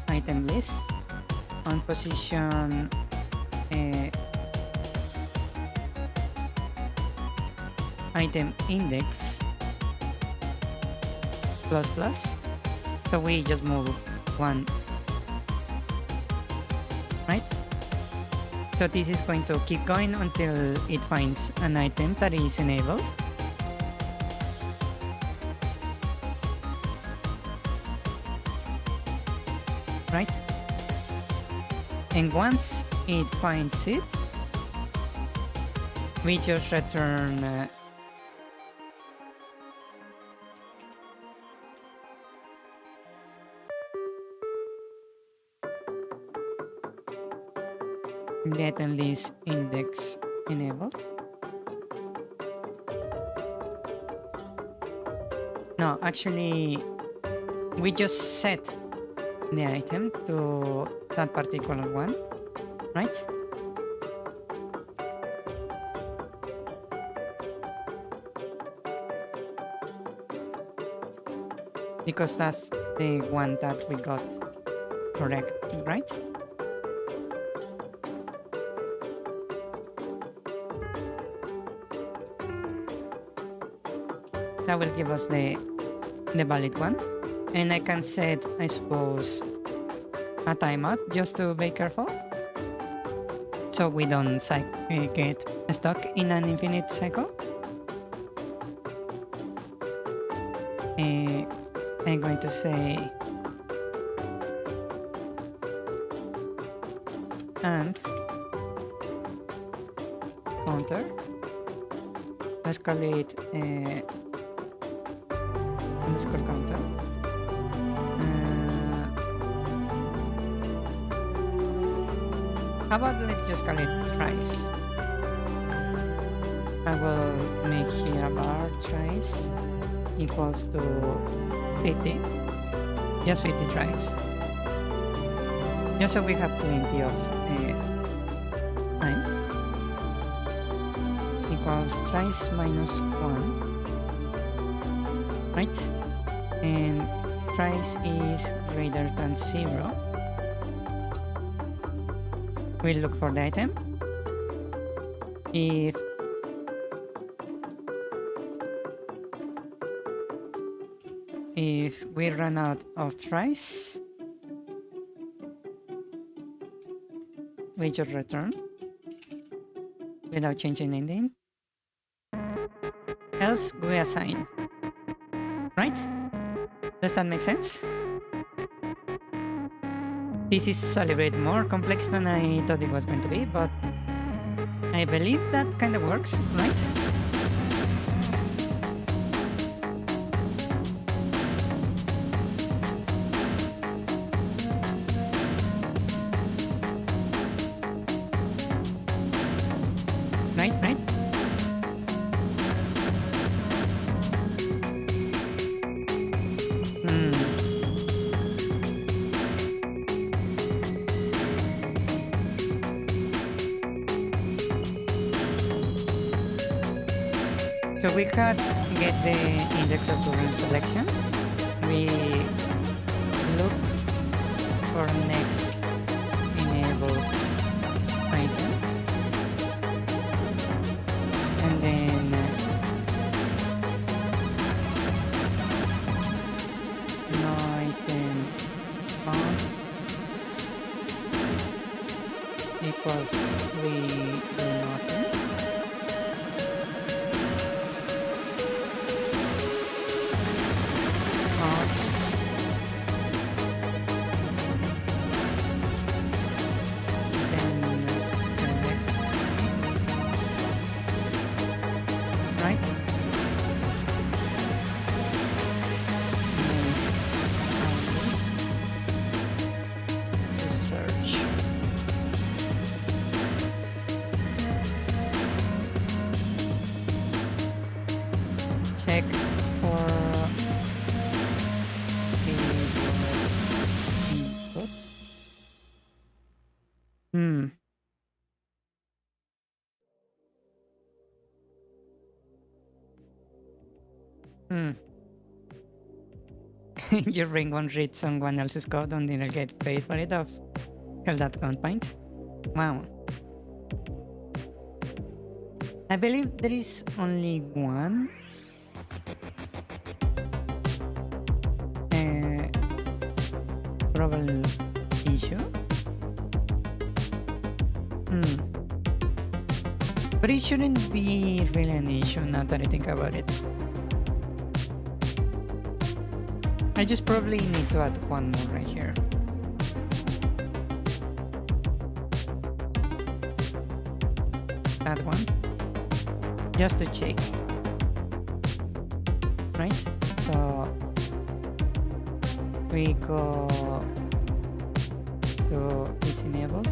item list on position item index plus plus. So we just move one right? So this is going to keep going until it finds an item that is enabled. Right? And once it finds it, we just return the item list index enabled. No, actually, we just set the item to that particular one, right? Because that's the one that we got correct, right? That will give us the valid one. And I can set, I suppose, a timeout just to be careful. So we don't get stuck in an infinite cycle. I'm going to say and counter. Let's call it underscore counter. How about let's just call it tries. I will make here a bar tries equals to 50. Just 50 tries. Just so we have plenty of time. Equals tries minus 1. Right? And tries is greater than 0. We'll look for the item. If we run out of tries, we just return without changing anything. Else we assign. Right? Does that make sense? This is a little bit more complex than I thought it was going to be, but I believe that kind of works, right? Right? So we could get the index of current selection. We look for next enable item. And then no item found equals we do nothing. Check for the input. Your ring won't read someone else's code and they'll get paid for it off. Hell, that count point. Wow. I believe there is only one probable issue. But it shouldn't be really an issue now that I think about it. I just probably need to add one more right here. Add one. Just to check. Right? So we go to is enabled.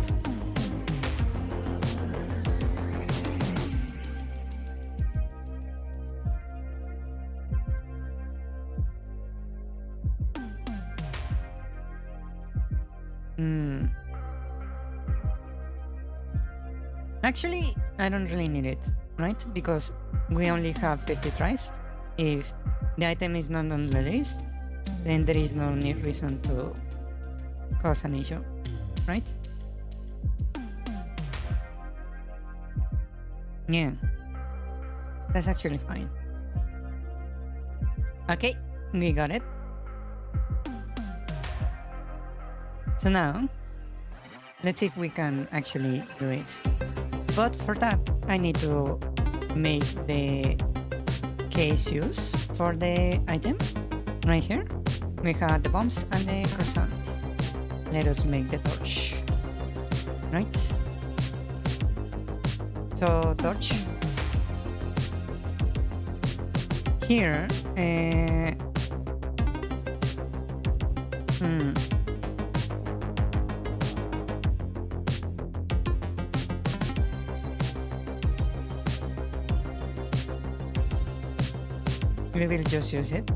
Actually, I don't really need it, right? Because we only have 50 tries. If the item is not on the list, then there is no reason to cause an issue, right? Yeah, that's actually fine. Okay, we got it. So now, let's see if we can actually do it. But for that, I need to make the case use for the item. Right here, we have the bombs and the croissant. Let us make the torch. Right? So, torch. Here, we will just use it.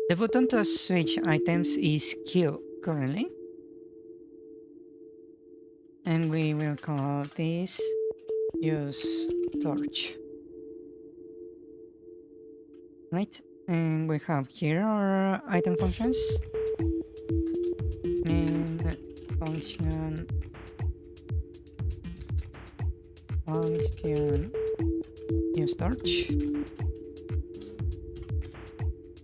The button to switch items is Q currently. And we will call this use torch. Right? And we have here our item functions. And function use torch.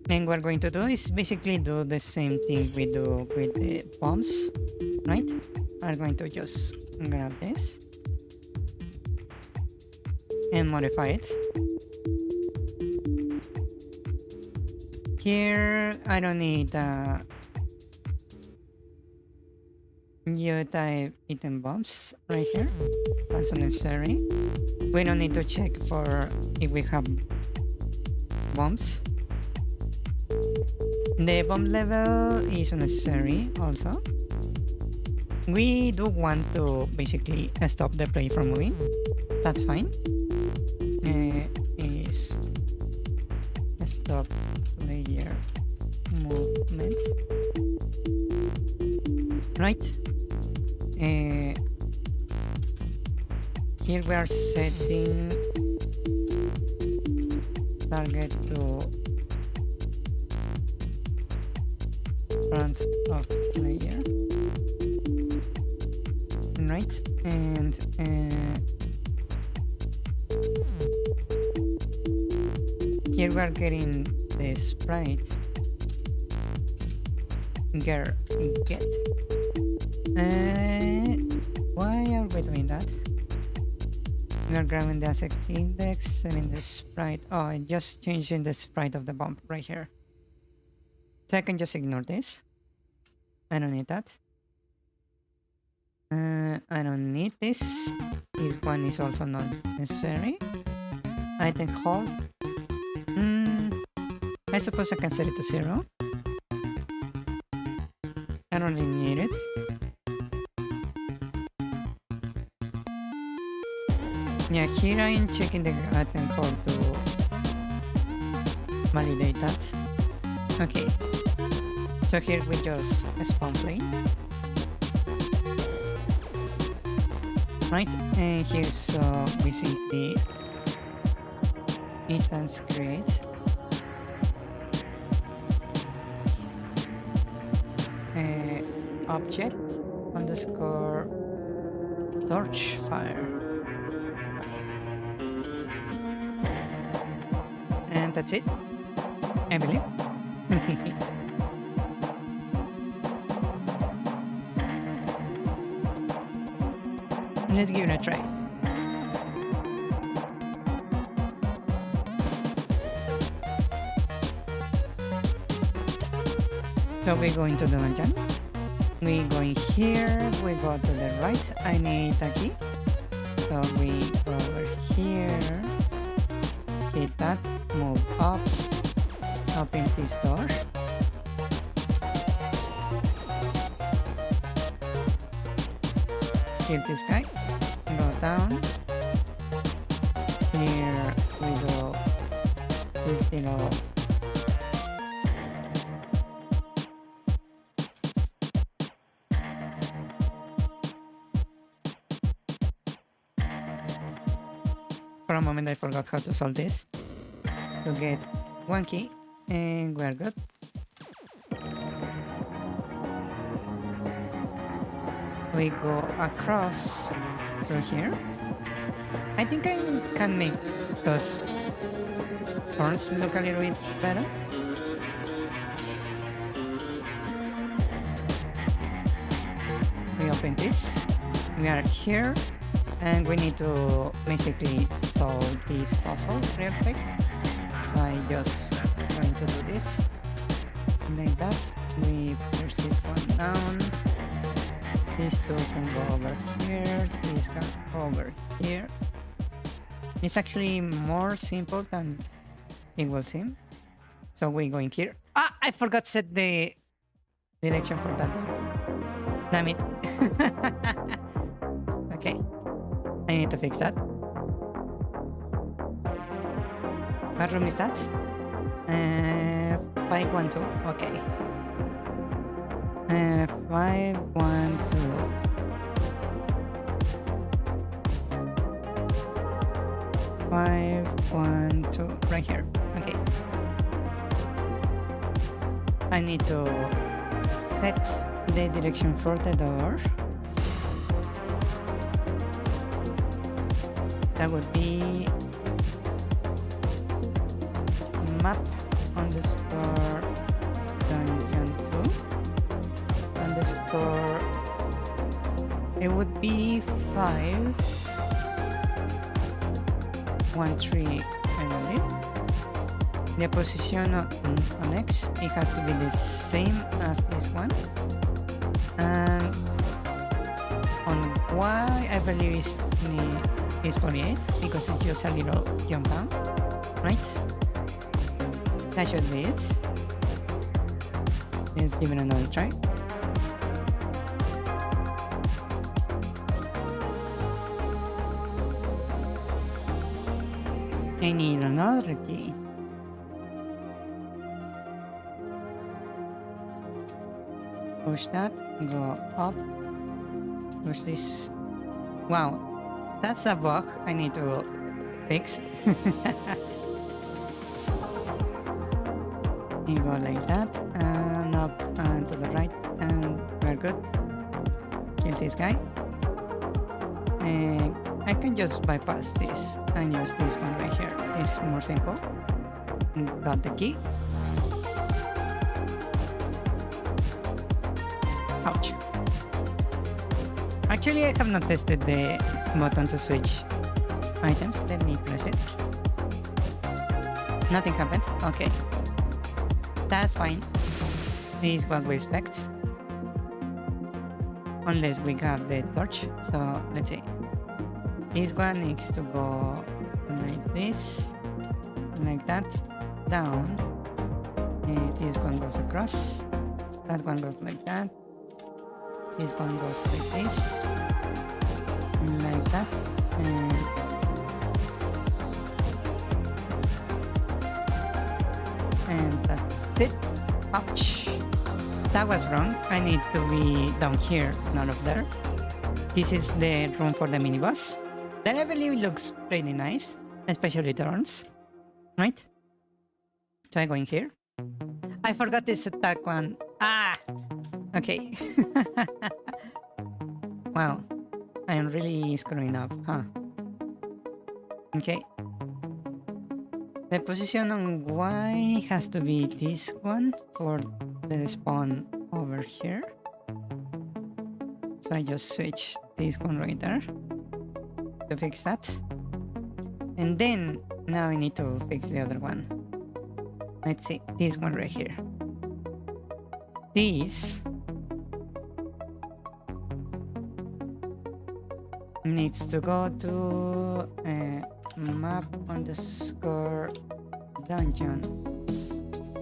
And what we're going to do is basically do the same thing we do with the bombs, right? I'm going to just grab this and modify it. Here, I don't need new type item bombs right here. That's unnecessary. We don't need to check for if we have bombs. The bomb level is unnecessary also. We do want to basically stop the play from moving. That's fine. Is stop player movement. Right. Here we are setting target to front of player. Right, and here we are getting the sprite get. Why are we doing that? We are grabbing the asset index, setting the sprite. Oh, I just changing the sprite of the bomb right here. So I can just ignore this. I don't need that. I don't need this. This one is also not necessary. Item hold. I suppose I can set it to 0. I don't really need it. Yeah, here I am checking the item hold to validate that. Okay. So here we just spawn plane. Right, and here's we simply instance create object underscore torch fire, and that's it. I believe. Let's give it a try. So we go into the dungeon. We go in here. We go to the right. I need a key. So we go over here. Hit that. Move up. Open this door. Kill this guy. Go down. Here we go. This below. For a moment I forgot how to solve this. To get one key and we're good. We go across through here. I think I can make those horns look a little bit better. We open this. We are here. And we need to basically solve this puzzle real quick. So I just going to do this. Like that. We push this one down. These two can go over here. These can go over here. It's actually more simple than it will seem. So we go in here. Ah, I forgot to set the direction for that door. Damn it. Okay. I need to fix that. What room is that? 512. Okay. 512. 512. Right here. Okay. I need to set the direction for the door. That would be map underscore dungeon 2 underscore. It would be 513, I believe. The position on X, it has to be the same as this one. And on Y, I believe is 48 because it's just a little jump down, right? That should be it. Let's give it another try. I need another key. Push that, go up, push this. Wow. That's a bug I need to fix. You go like that, and up and to the right, and we're good. Kill this guy. And I can just bypass this and use this one right here. It's more simple. Got the key. Ouch. Actually, I have not tested the button to switch items. Let me press it. Nothing happened. Okay. That's fine. This is what we expect. Unless we have the torch. So, let's see. This one needs to go like this. Like that. Down. This one goes across. That one goes like that. This one goes like this. Like that. And that's it. Ouch. That was wrong. I need to be down here, not up there. This is the room for the mini boss. That I believe looks pretty nice, especially turns, right? So I go in here. I forgot this attack one. Ah! Okay. Wow. I am really screwing up, huh? Okay. The position on Y has to be this one for the spawn over here. So I just switch this one right there to fix that. And then now I need to fix the other one. Let's see, this one right here. This needs to go to map underscore dungeon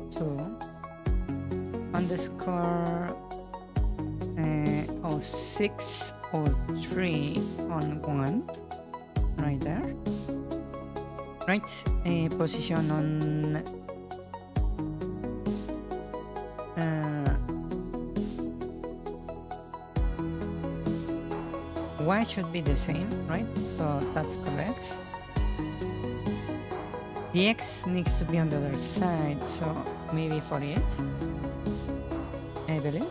2 underscore 0603 on 1 right there. Right, position on Y should be the same, right? So that's correct. The X needs to be on the other side, so maybe 48, I believe.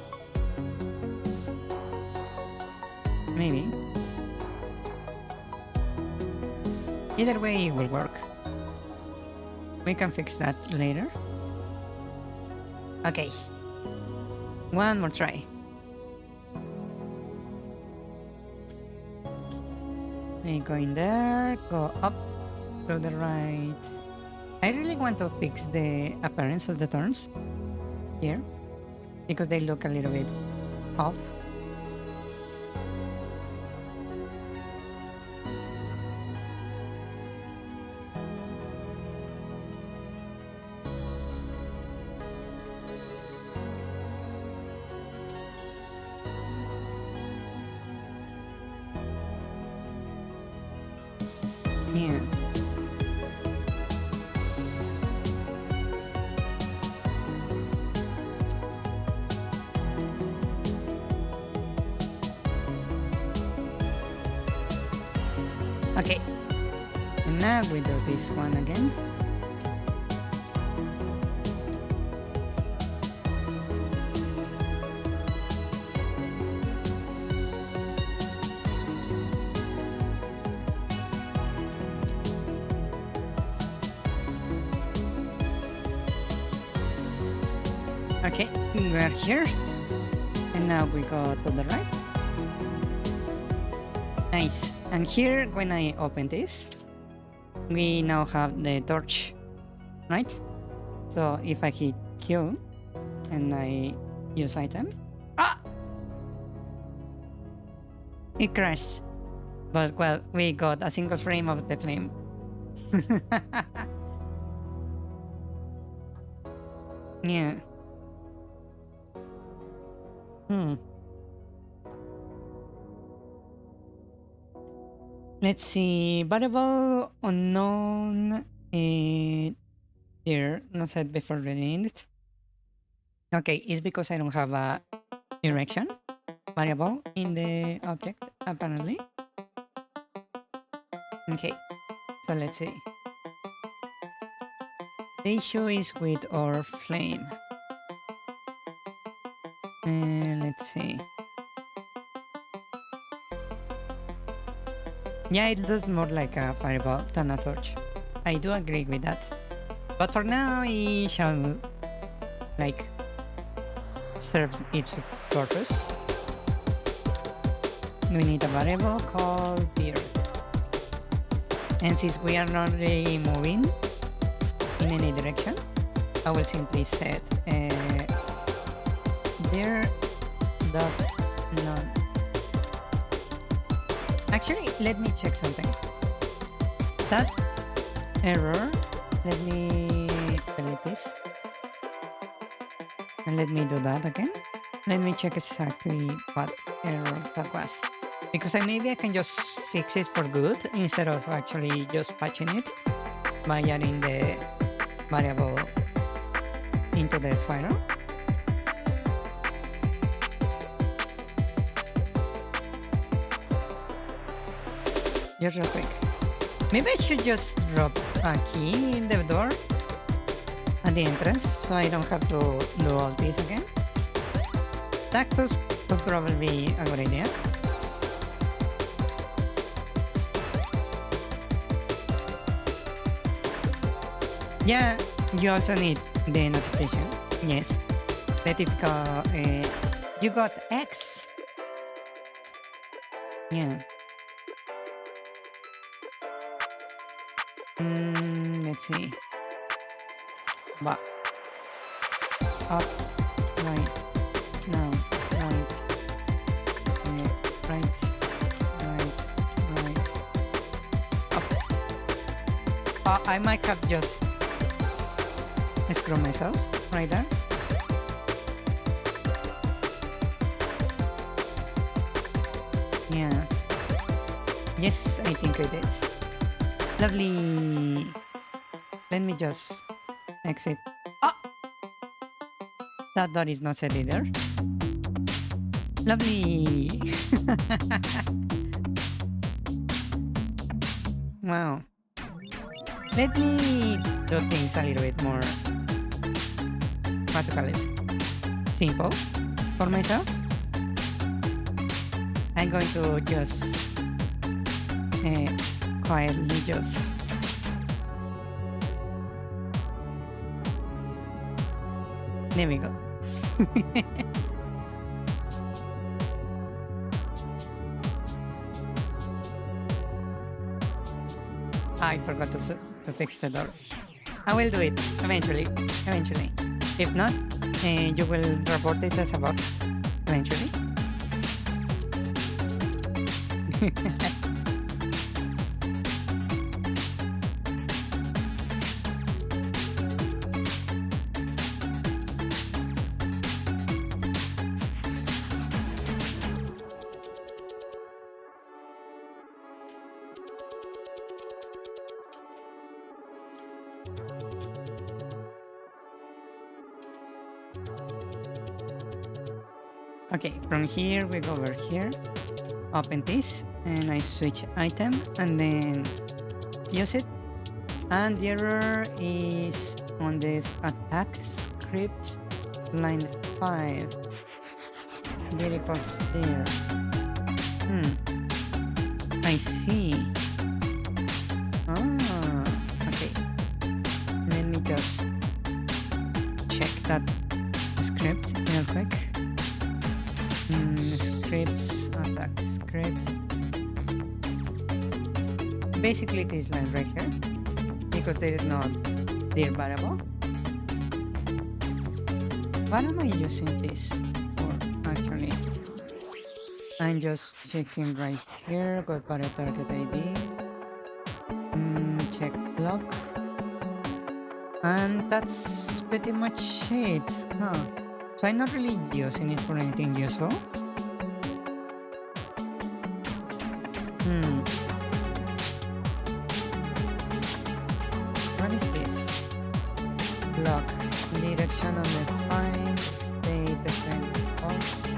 Maybe. Either way, it will work. We can fix that later. Okay. One more try. We go in there, go up to the right. I really want to fix the appearance of the turns here because they look a little bit off. Yeah. Okay. And now we do this one again. Okay, we are here. And now we go to the right. Nice. And here, when I open this, we now have the torch, right? So if I hit Q and I use item, it crashed. But well, we got a single frame of the flame. Yeah. Let's see. Variable unknown here, not set before reading it. Okay, it's because I don't have a direction variable in the object, apparently. Okay, so let's see. The issue is with our flame. Let's see. Yeah, it looks more like a fireball than a torch. I do agree with that. But for now, it shall, like, serve its purpose. We need a variable called beer. And since we are not really moving in any direction, I will simply set beer dot none. Actually, let me check something. That error, let me delete this. And let me do that again. Let me check exactly what error that was. Because maybe I can just fix it for good instead of actually just patching it by adding the variable into the file. Just real quick. Maybe I should just drop a key in the door at the entrance so I don't have to do all this again. That could probably be a good idea. Yeah, you also need the notification. Yes. The typical, you got X. Yeah. Let's see. Back. Up. Right. Now. Right. Right. Right. Right. Up. I might have just screw myself right there. Yeah. Yes, I think I did. Lovely. Let me just exit. Ah! That door is not set either. Lovely. Wow. Let me do things a little bit more, what to call it, simple for myself. I'm going to just quietly just there we go. I forgot to fix the door. I will do it eventually. If not, you will report it as a bug eventually. Okay, from here we go over here, open this, and I switch item and then use it. And the error is on this attack script line 5. Variables there. I see. Ah, okay. Let me just check that script real quick. Scripts, attack script. Basically this line right here, because there is not their variable. What am I using this for actually? I'm just checking right here, got para target ID, check block, and that's pretty much it, huh? So I'm not really using it for anything useful. What is this? Block. Direction undefined. State defined false.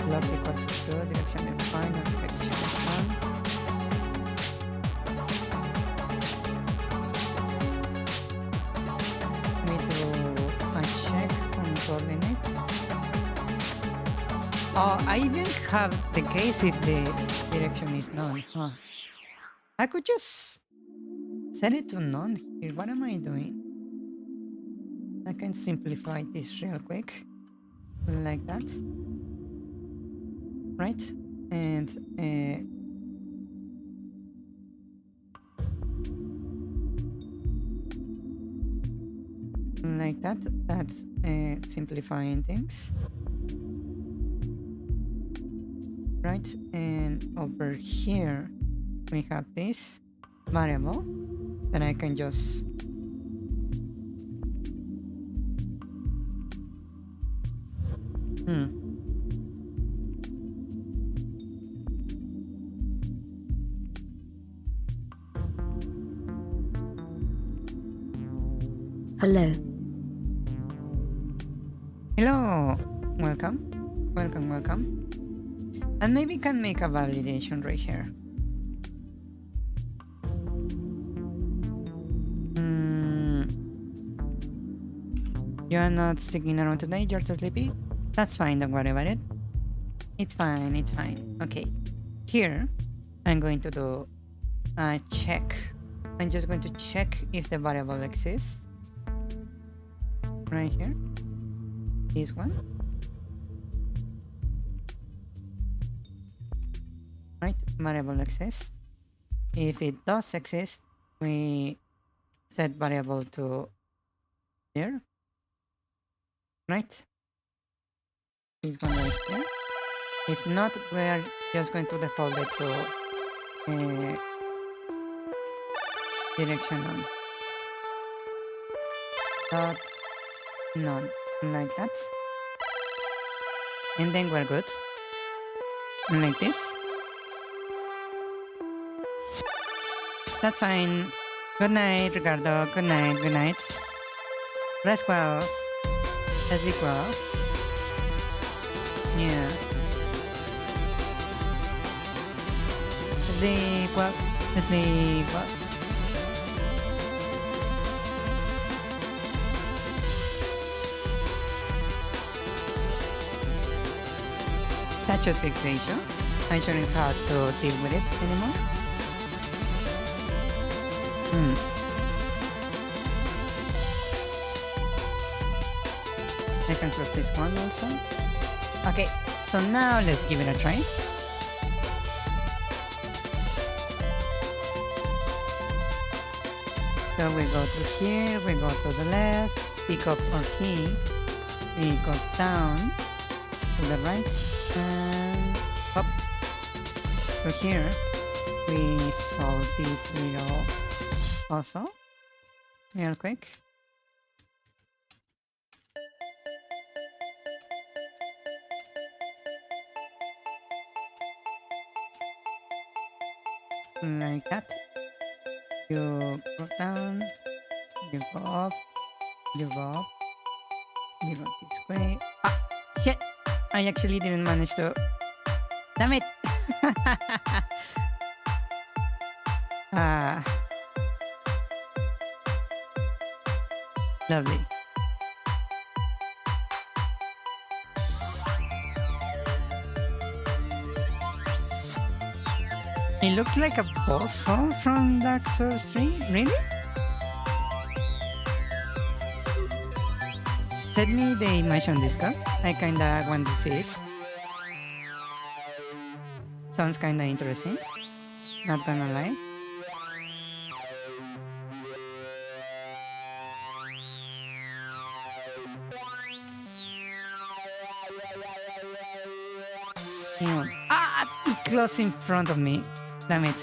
Block equals true. Direction defined. Direction defined. We do a check on coordinates. Oh, I even have the case if the direction is none. Huh. I could just set it to none here. What am I doing? I can simplify this real quick. Like that. Right? And like that. That's simplifying things. Right? And over here we have this variable that I can just Hello. Hello. Welcome. And maybe can make a validation right here. You are not sticking around today, you're too sleepy? That's fine, don't worry about it. It's fine. Okay. Here, I'm going to do a check I'm just going to check if the variable exists. Right here. This one. Right, variable exists. If it does exist, we set variable to here. Right? This one right here. If not, we're just going to default it to direction on. Dot none, like that. And then we're good. Like this. That's fine. Good night, Ricardo. Good night, good night. Rest well. Sleep well. Yeah. Sleep well. Sleep well. That should fix the issue. I shouldn't have to deal with it anymore. I can close this one also. Okay, so now let's give it a try. So we go to here, we go to the left, pick up our key, we go down to the right, and up to here. We solve this little puzzle real quick. Like that. You go down, you go up, you go up, you go this way. Ah, shit! I actually didn't manage to. Damn it! Ah. Lovely. It looks like a boss hall from Dark Souls 3? Really? Send me the image on Discord. I kinda want to see it. Sounds kinda interesting. Not gonna lie. Ah! Close in front of me. Damn it.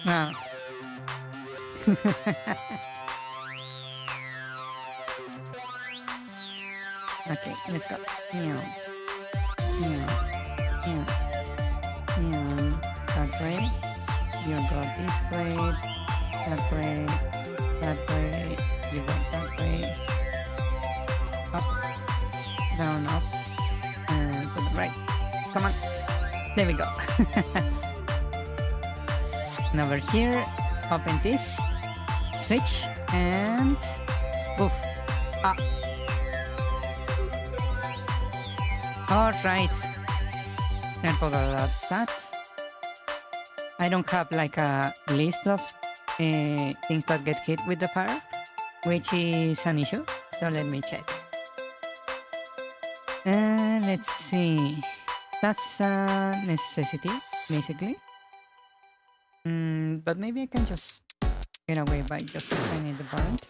Wow. Okay, let's go. That way. You go this way. That way. That way. You go that way. Up. Down, up. And to the right. Come on. There we go. And over here, open this, switch, and oof. Ah. Alright. I forgot about that. I don't have like a list of things that get hit with the fire, which is an issue. So let me check. Let's see. That's a necessity, basically. But maybe I can just get away by just assigning the parent.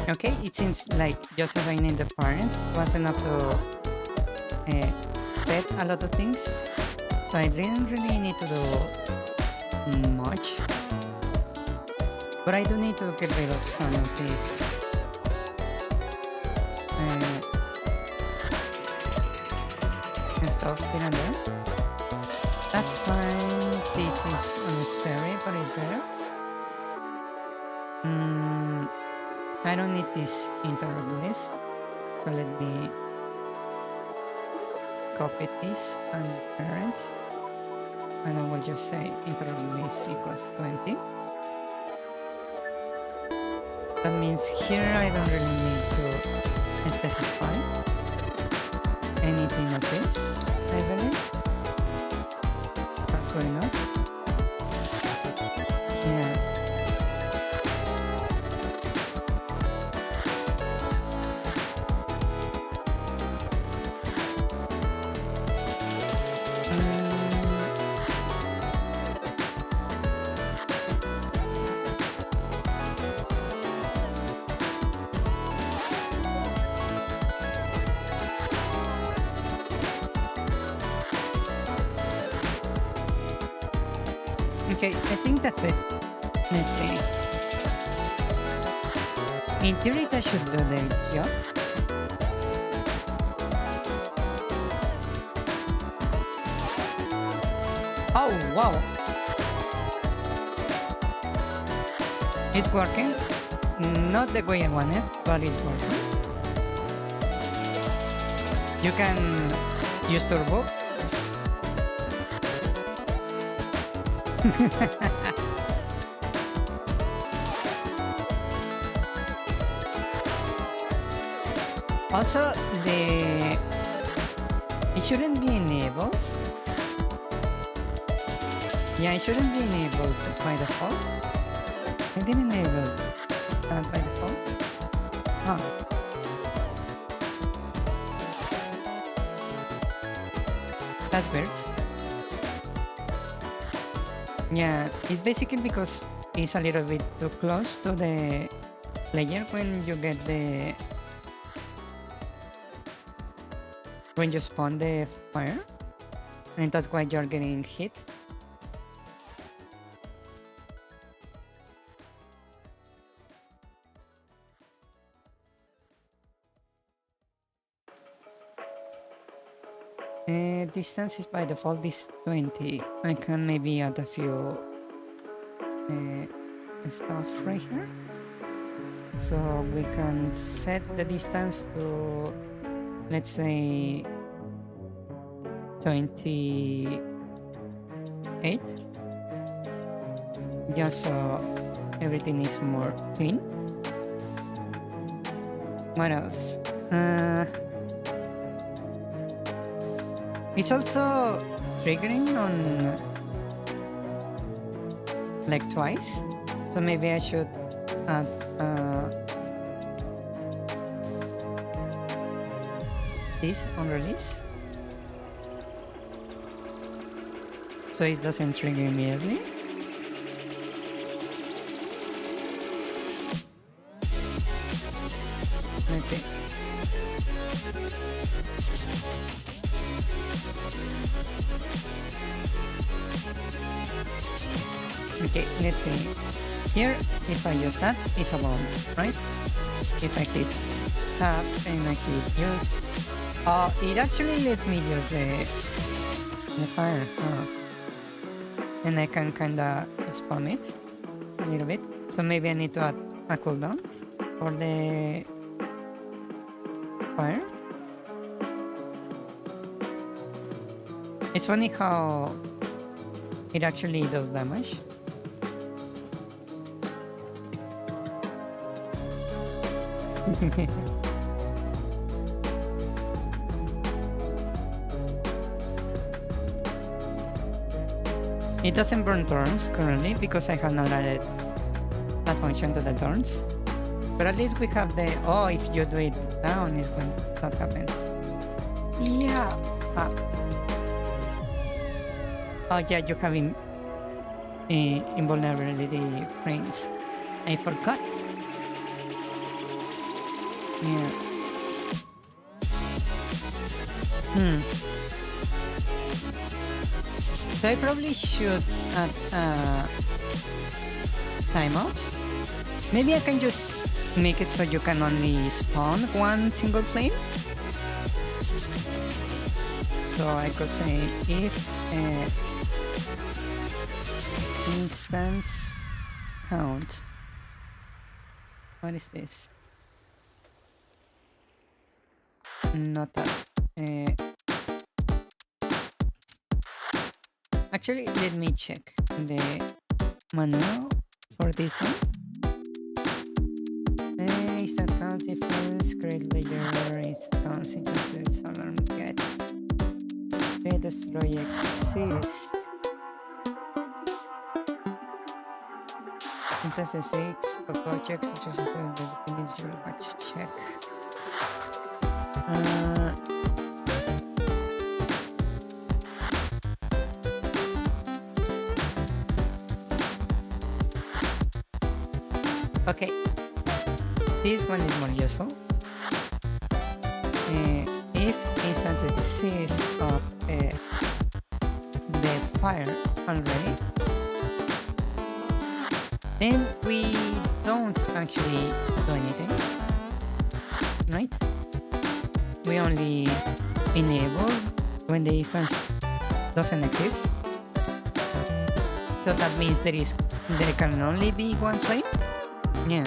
Okay, it seems like just assigning the parent was enough to set a lot of things. So I didn't really need to do much. But I do need to get rid of some of these stuff here and there. That's fine. This is unnecessary, but it's there. I don't need this interrupt list. So let me copy this and parents. And I will just say interrupt list equals 20. That means here I don't really need to specify anything of this, I believe. That's good enough. Yeah. Okay, I think that's it. Let's see. In theory, that should do the job. Oh, wow. It's working. Not the way I want it, but it's working. You can use turbo. Also, it shouldn't be enabled. Yeah, it shouldn't be enabled by default. I didn't enable that by default. Huh. That's weird. Yeah, it's basically because it's a little bit too close to the player when you get when you spawn the fire, and that's why you're getting hit. Distance is by default is 20. I can maybe add a few stuff right here. So we can set the distance to, let's say, 28. Just so everything is more clean. What else? It's also triggering on like twice, so maybe I should add this on release so it doesn't trigger immediately. Let's see. Okay, let's see. Here, if I use that, it's a bomb, right? If I click tab and I click use, it actually lets me use the fire. And I can kinda spam it a little bit. So maybe I need to add a cooldown for the fire. It's funny how it actually does damage. It doesn't burn thorns currently because I have not added that function to the thorns. But at least we have the, if you do it down is when that happens. Yeah. Oh yeah, you have invulnerability frames. I forgot. Yeah. So I probably should add a timeout. Maybe I can just make it so you can only spawn one single flame. So I could say if instance count. What is this? Not that. Actually, let me check the manual for this one. Instance count difference, create layer, instance count sequences, alarm get, create destroy exist. Instance 6 of project, which is the individual batch check. Okay, this one is more useful. If instance exists of the fire already, then we don't actually do anything, right? We only enable when the instance doesn't exist. So that means there can only be one flame. Yeah.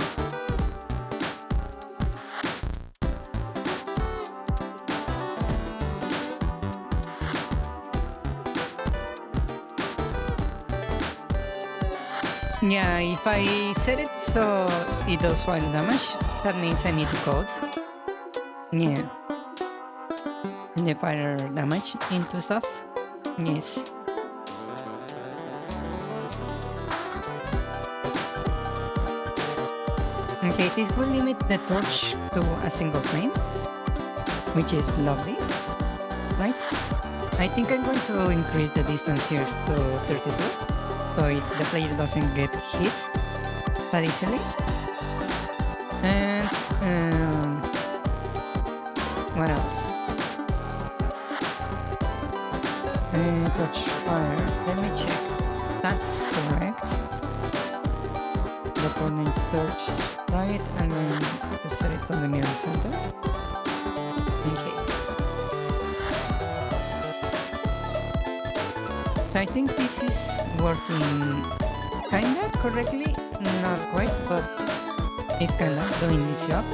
Yeah, if I set it so it does fire damage, that means I need to code. Yeah. The fire damage into stuff. Yes. Okay, this will limit the torch to a single flame, which is lovely, right? I think I'm going to increase the distance here to 32, so the player doesn't get hit that easily. And what else? Touch fire. Let me check. That's correct. The opponent torch right, and then to set it on the middle center. Okay. So I think this is working kinda correctly, not quite, but it's kinda doing this job.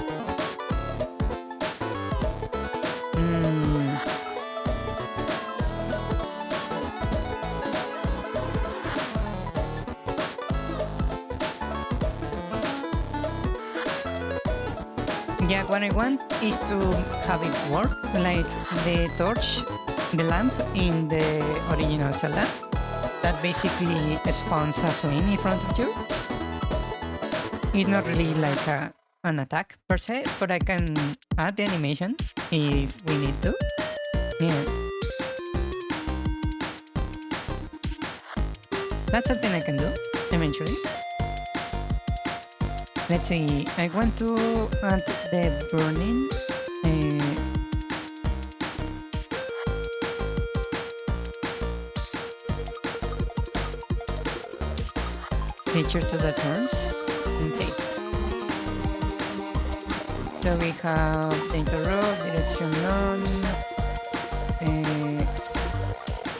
Yeah, what I want is to have it work like the torch, the lamp in the original Zelda, that basically spawns a flame in front of you. It's not really like an attack per se, but I can add the animation if we need to. Yeah. That's something I can do eventually. Let's see, I want to add the burning feature to the turns. Okay. So we have the interrupt, direction on,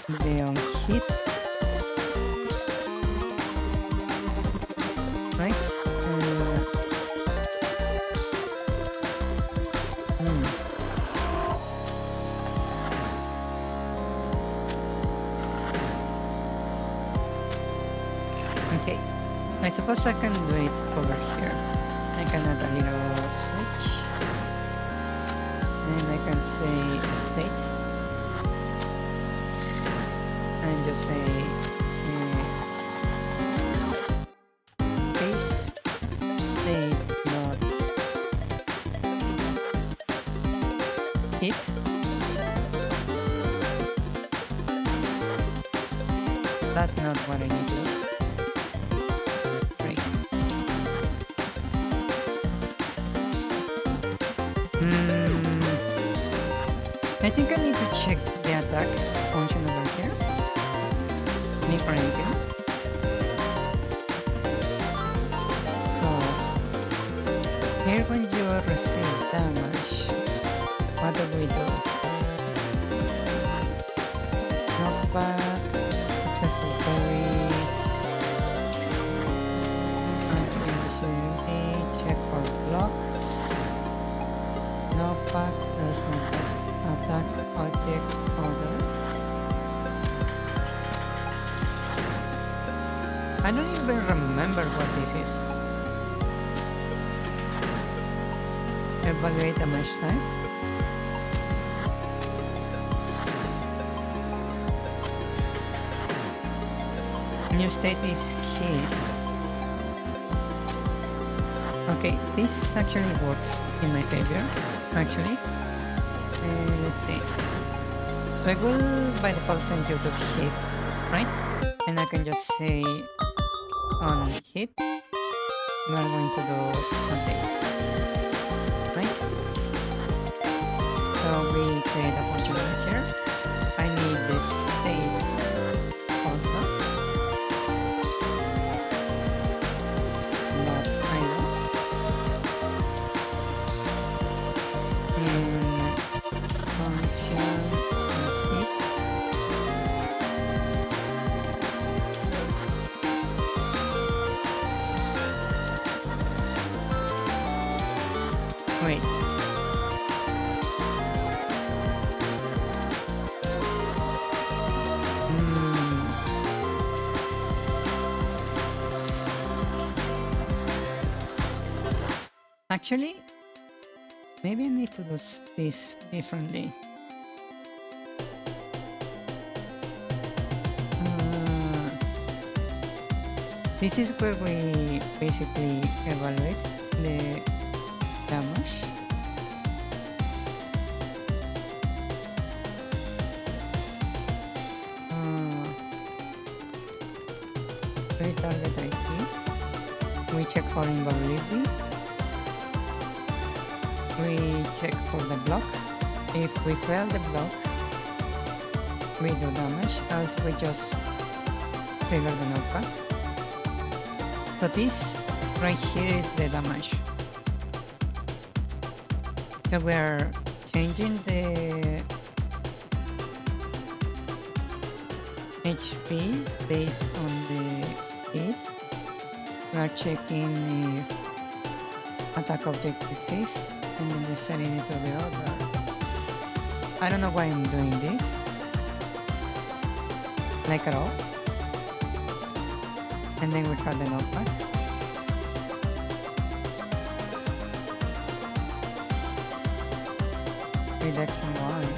the on hit. Right? Okay, I suppose I can do it over here. I can add a little switch, and I can say state, and just say base state not hit. That's not what I need to do. I think I need to check the attack function over here. Animating. So here when you receive damage, what do we do? Knockback, successful parry, invisibility, check for block. Knockback does not attack object order. I don't even remember what this is. Evaluate damage type. New state is hits. Okay, this actually works in my favor, actually. Let's see. So I will by default send you to hit, right? And I can just say on hit, we are going to do something, right? So we create a function right here. I need this state also. Not idle. And function hit. Wait. Actually, maybe I need to do this differently. This is where we basically evaluate the damage. Target IP. We check for invulnerability. We check for the block. If we fail the block, we do damage, else we just trigger the knockback. So this right here is the damage. So we're changing the HP based on the hit. We are checking if attack object disease and then we're setting it to the other. I don't know why I'm doing this. Like at all. And then we cut the knockback. With X and Y.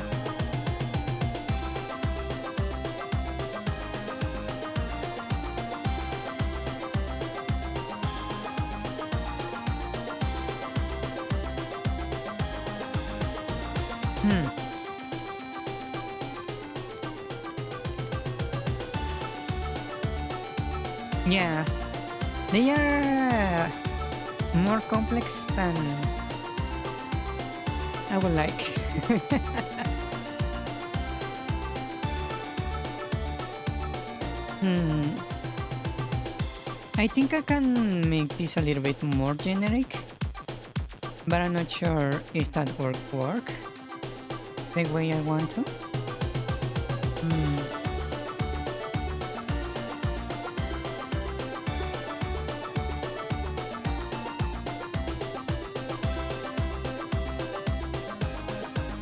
Yeah, they are more complex than I would like. I think I can make this a little bit more generic, but I'm not sure if that will work the way I want to.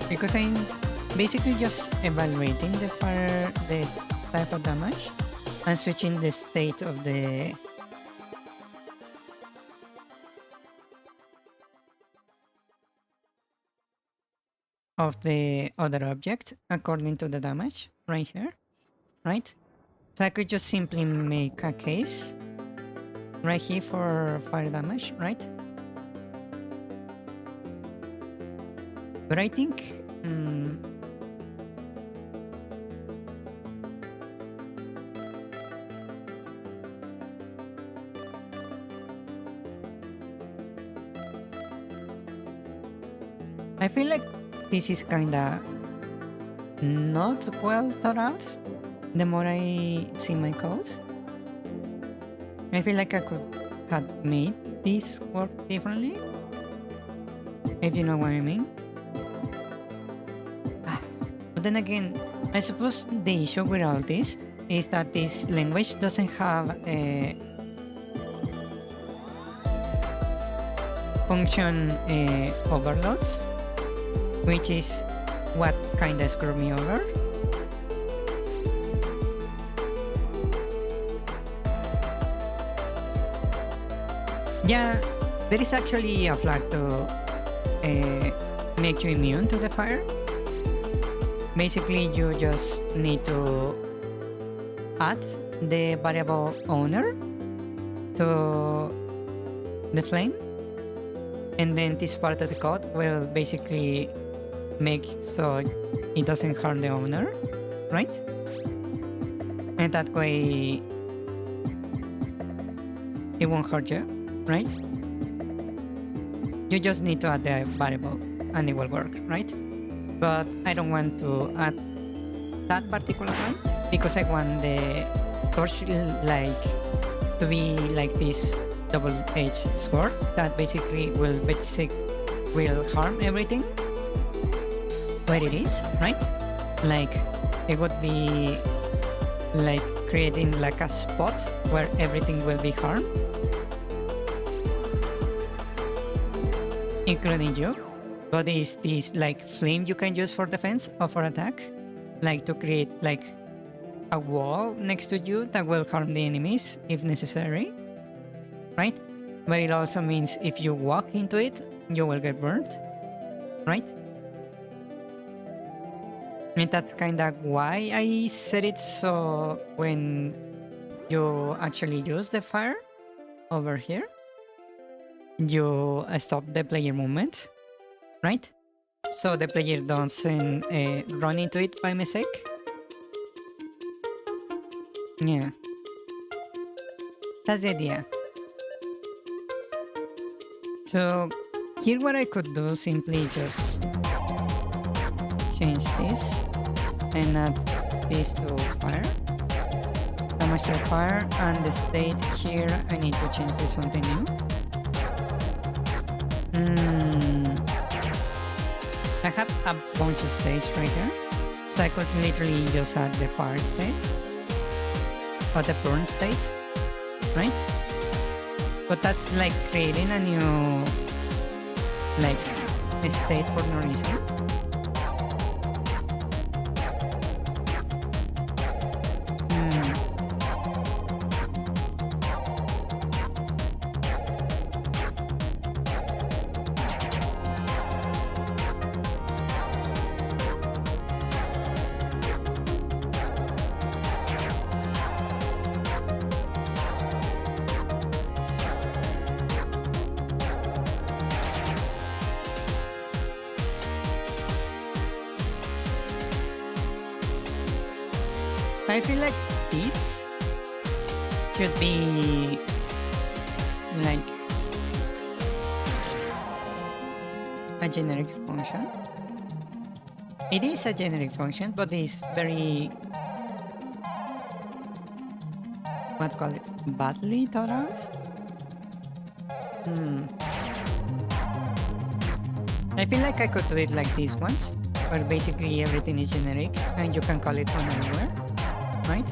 Because I'm basically just evaluating the type of damage and switching the state of the other object according to the damage right here, right? So I could just simply make a case right here for fire damage, right? But I think I feel like this is kinda not well thought out the more I see my code. I feel like I could have made this work differently, if you know what I mean. But then again, I suppose the issue with all this is that this language doesn't have a function overloads, which is what kinda screwed me over. Yeah, there is actually a flag to make you immune to the fire. Basically, you just need to add the variable owner to the flame, and then this part of the code will basically make so it doesn't harm the owner, right? And that way it won't hurt you, right? You just need to add the variable and it will work, right? But I don't want to add that particular one because I want the torch like to be like this double-edged sword that basically will harm everything where it is, right? Like it would be like creating like a spot where everything will be harmed, including you. But is this like flame you can use for defense or for attack? Like to create like a wall next to you that will harm the enemies if necessary, right? But it also means if you walk into it, you will get burned, right? And that's kind of why I said it, so when you actually use the fire over here, you stop the player movement, right? So the player doesn't run into it by mistake. Yeah. That's the idea. So here what I could do simply just change this and add this to fire. Damage to fire, and the state here I need to change to something new. I have a bunch of states right here, so I could literally just add the fire state or the burn state, right? But that's like creating a new like a state for no reason. I feel like this should be like a generic function. It is a generic function, but it's very, what call it, badly thought out? I feel like I could do it like this once, where basically everything is generic and you can call it from anywhere, right?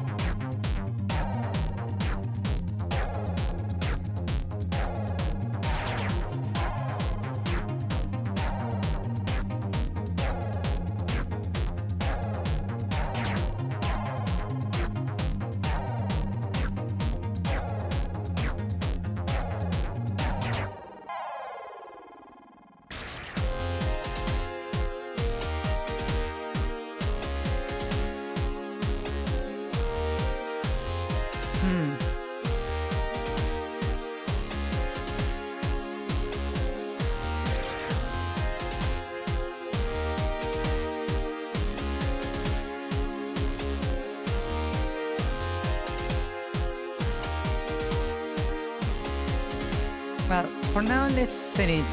Well, for now, let's set it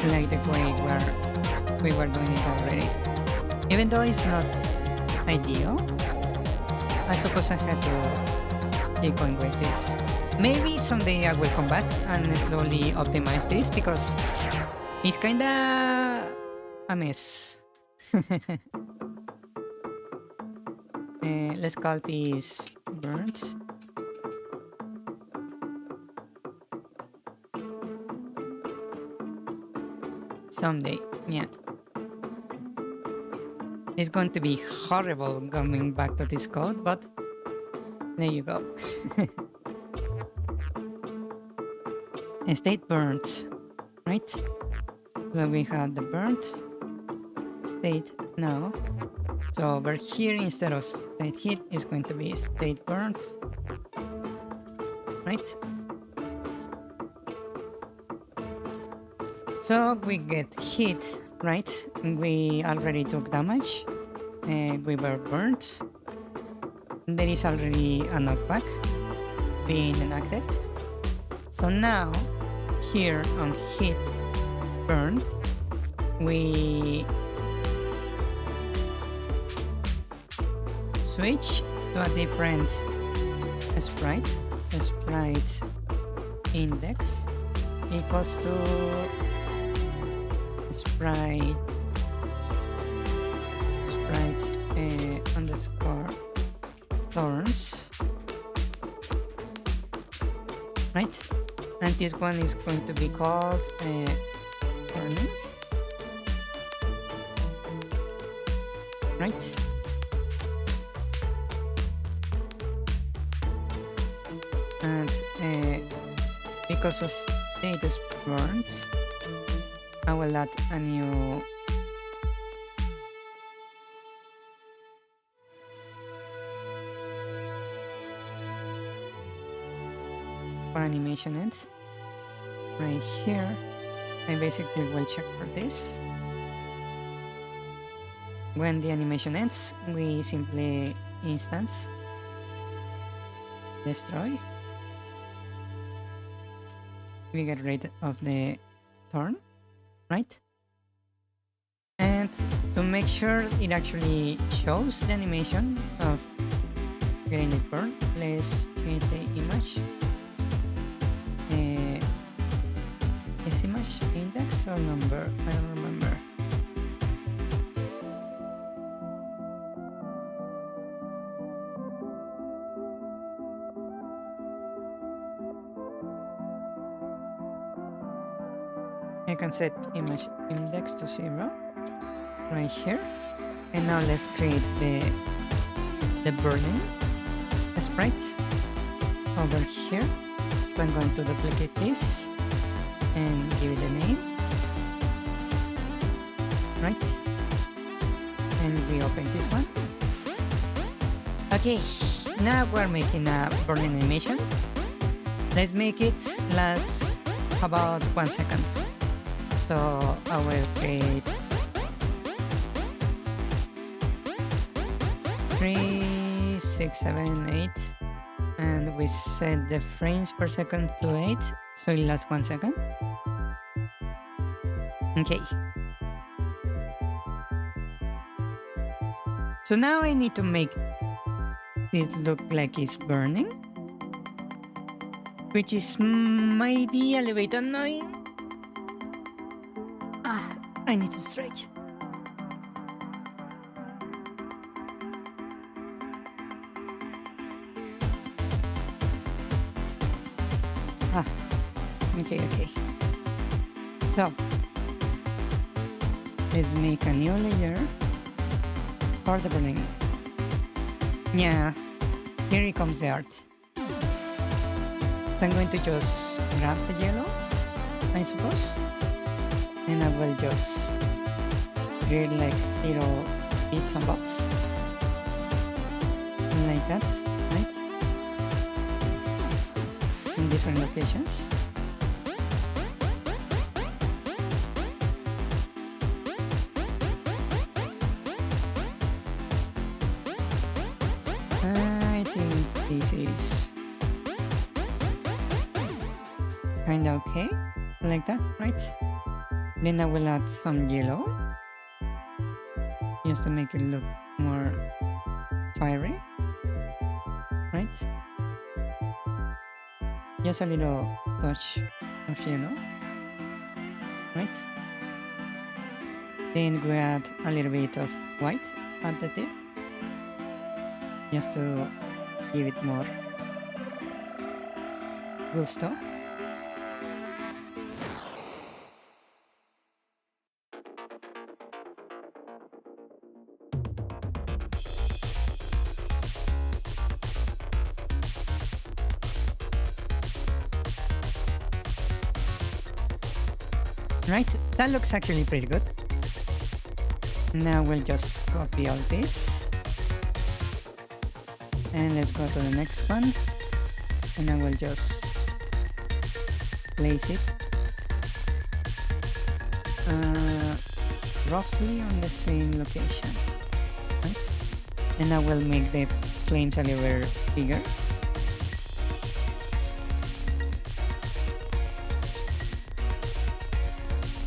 like the way where we were doing it already. Even though it's not ideal. I suppose I had to keep going with this. Maybe someday I will come back and slowly optimize this because it's kinda a mess. Let's call this burnt. Someday, yeah. It's going to be horrible coming back to this code, but there you go. State burnt, right? So we have the burnt state now. So over here, instead of state heat, it's going to be state burnt, right? So we get hit, right? We already took damage. We were burnt. There is already a knockback being enacted. So now, here on hit burnt, we switch to a different sprite. Sprite index equals to sprite underscore thorns, right? And this one is going to be called burning, right? And because of state is burnt, I will add a new for animation ends. Right here, I basically will check for this. When the animation ends, we simply instance destroy. We get rid of the thorn, right? And to make sure it actually shows the animation of getting it burned, let's change the image. Is image index or number? I don't remember. I can set image index to 0 right here. And now let's create the burning sprite over here. So I'm going to duplicate this and give it a name, right? And we open this one. Okay, now we're making a burning animation. Let's make it last about 1 second. So I will create 3, 6, 7, 8, and we set the frames per second to 8, so it lasts 1 second. Okay. So now I need to make this look like it's burning, which is maybe a little bit annoying. I need to stretch. Okay. So, let's make a new layer for the burning. Yeah, here comes the art. So I'm going to just grab the yellow, I suppose. And I will just create like little bits and bobs. Like that, right? In different locations. I think this is kinda okay. Like that, right? Then I will add some yellow just to make it look more fiery, right? Just a little touch of yellow, right? Then we add a little bit of white at the tip, just to give it more gusto. Right, that looks actually pretty good. Now we'll just copy all this. And let's go to the next one. And I will just place it roughly on the same location. Right? And I will make the flames a little bigger.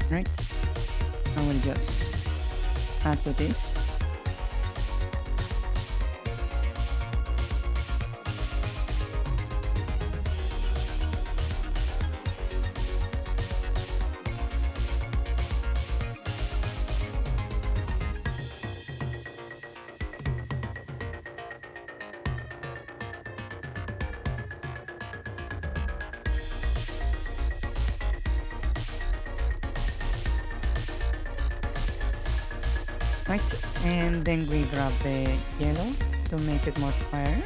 Right? I will just add to this. Right, and then we grab the yellow to make it more fiery.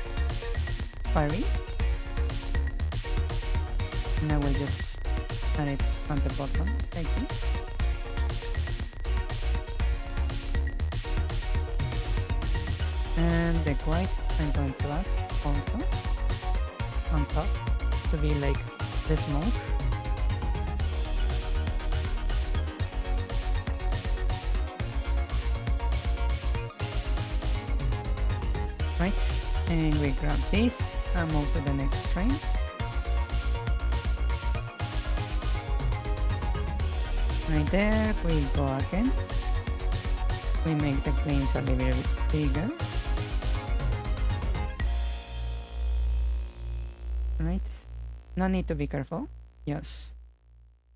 And I will just add it on the bottom like this. And the white I'm going to add also on top to be like the smoke. Right, and we grab this and move to the next frame. Right there, we go again. We make the flames a little bit bigger. Right, no need to be careful, just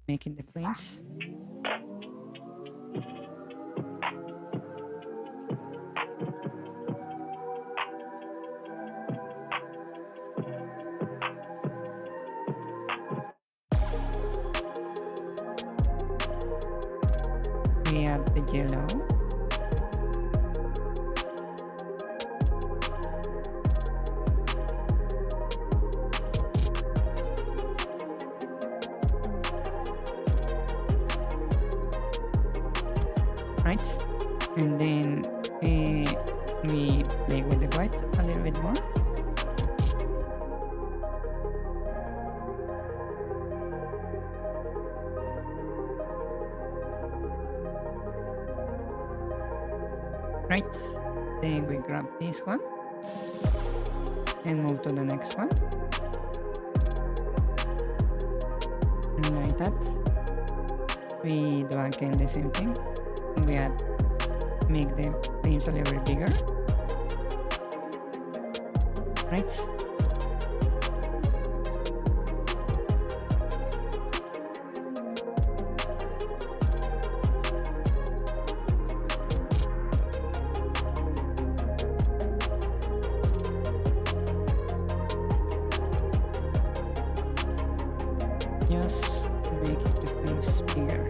making the flames. We add the yellow. Right, and then we play with the white a little bit more. Right, then we grab this one and move to the next one. And like that, we do again the same thing. We add, make the flames a little bit bigger. Right. Just make the flames bigger.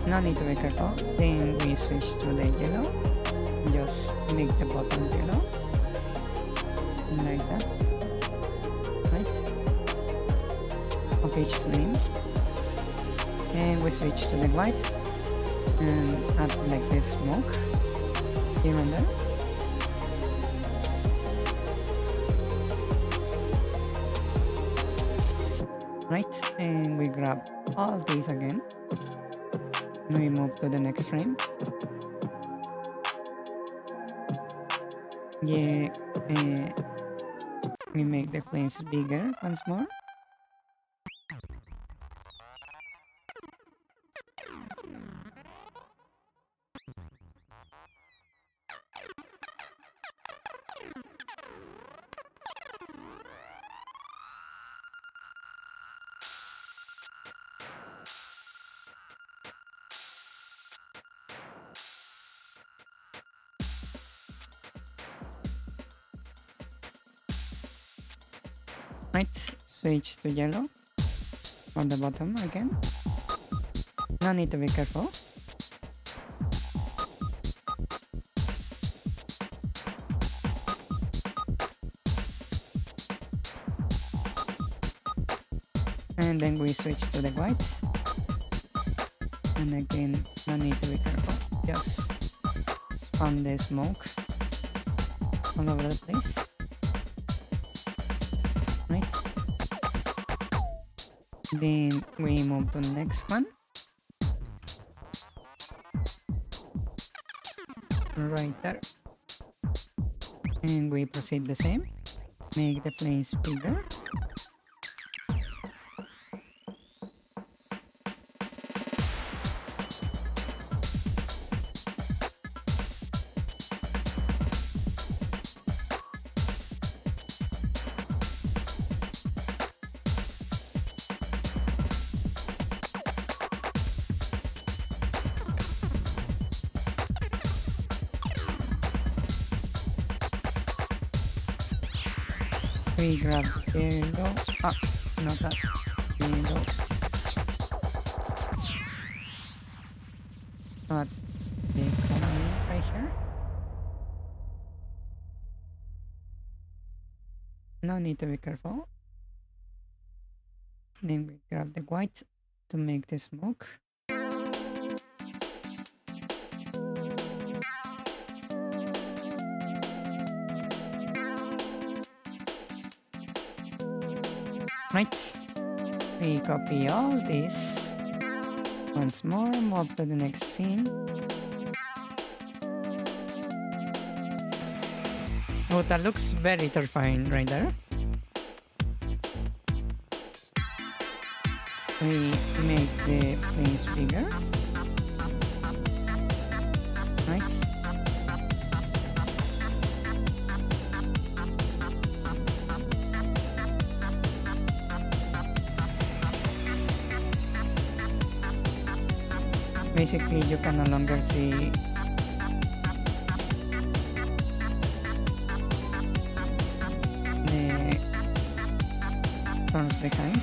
No need to be careful. Then we switch to the yellow. Just make the bottom yellow. Like that. Right? Of each flame. And we switch to the white. And add like this smoke here and there. Right, and we grab all these again. And we move to the next frame. Yeah, we make the flames bigger once more. Right, switch to yellow on the bottom again. No need to be careful. And then we switch to the white. And again, no need to be careful. Just spam the smoke all over the place. Right. Then we move to the next one. Right there. And we proceed the same. Make the flames bigger. We grab yellow. Ah, not that. Yellow. But the color right here. No need to be careful. Then we grab the white to make the smoke. Right, we copy all this once more, move to the next scene. Oh, that looks very terrifying right there. We make the flames bigger. Right. Basically, you can no longer see the thorns behind.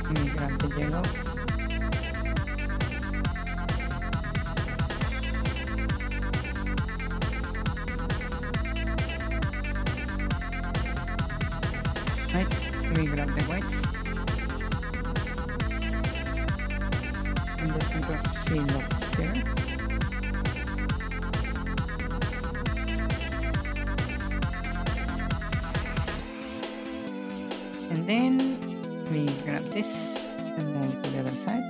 Let me grab the yellow. Right, we grab the whites. I'm just going to fill up here. And then we grab this and move to the other side.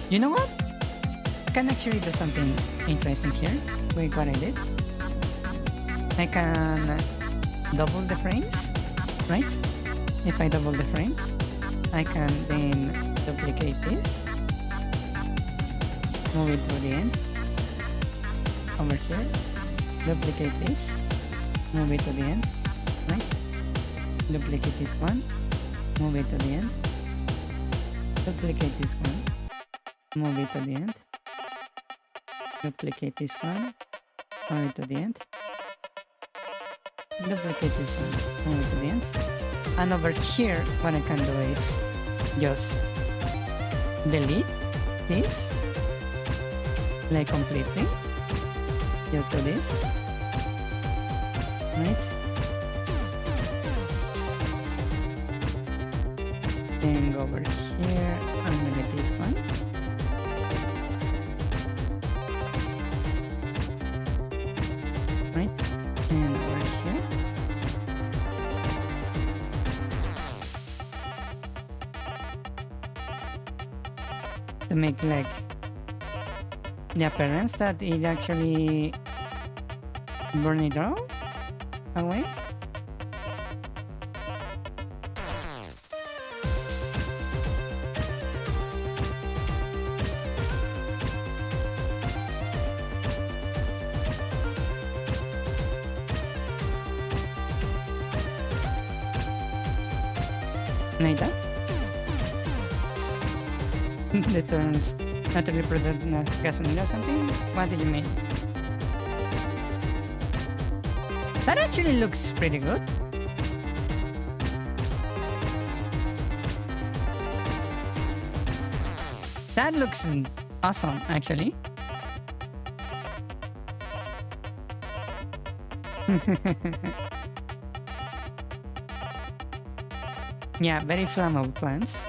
You know what? I can actually do something interesting here with what I did. I can double the frames. Right? If I double the frames, I can then duplicate this, move it to the end, over here, duplicate this, move it to the end, right? Duplicate this one, move it to the end, duplicate this one, move it to the end, duplicate this one, move it to the end, duplicate this one, move it to the end. And over here, what I can do is just delete this, like completely. Just do this, right? Then go over here and delete this one. Right? And over here. To make like the appearance that it actually burned it all away. Like that. The turns Not to reproduce gasoline or something? What do you mean? That actually looks pretty good. That looks awesome, actually. Yeah, very flammable plants.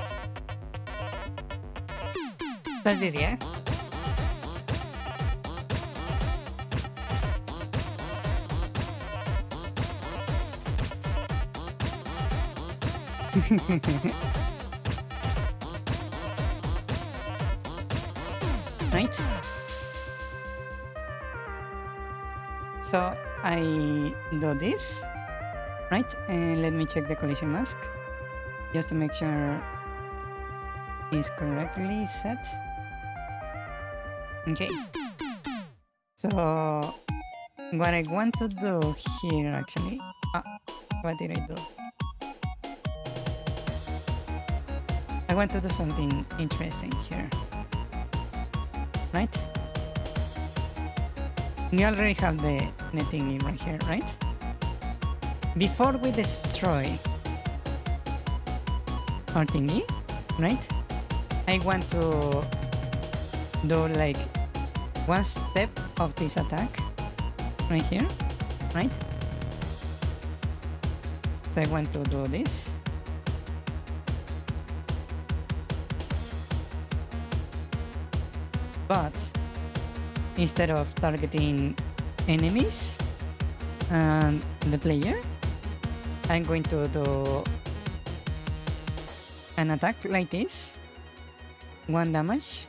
That's it, yeah? Right? So I do this, right? And let me check the collision mask just to make sure it's correctly set. Okay. So what I want to do here actually, what did I do? I want to do something interesting here, right? We already have the thing right here, right? Before we destroy our thingy, right? I want to do like one step of this attack right here, right? So I want to do this. But instead of targeting enemies and the player, I'm going to do an attack like this, 1 damage.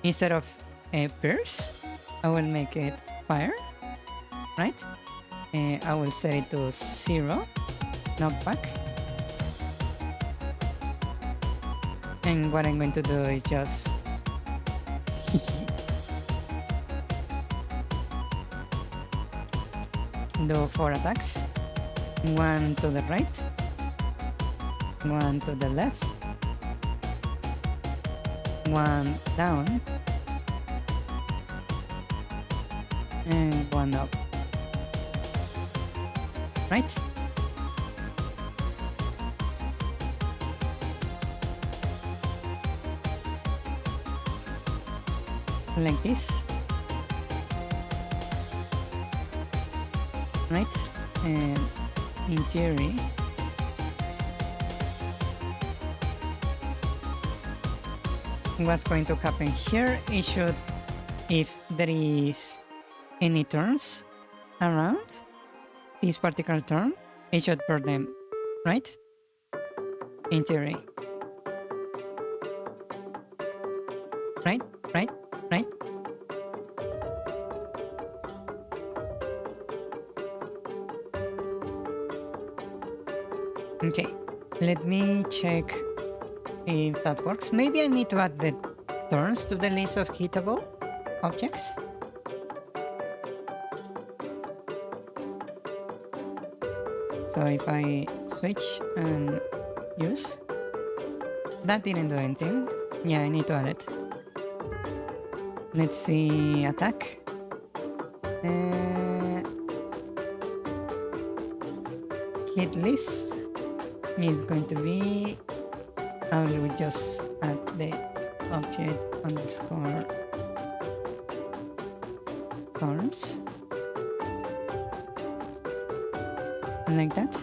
Instead of a pierce, I will make it fire, right? I will set it to 0 knockback. And what I'm going to do is just do 4 attacks. 1 to the right, 1 to the left, 1 down, and 1 up. Right? Like this. Right? And in theory, what's going to happen here, it should, if there is any turns around this particular turn, it should burn them, right? In theory. Right? Right? Right? Okay, let me check if that works. Maybe I need to add the turns to the list of hittable objects. So if I switch and use, that didn't do anything. Yeah, I need to add it. Let's see, attack. Hit list is going to be, I will just add the object underscore thorns, like that,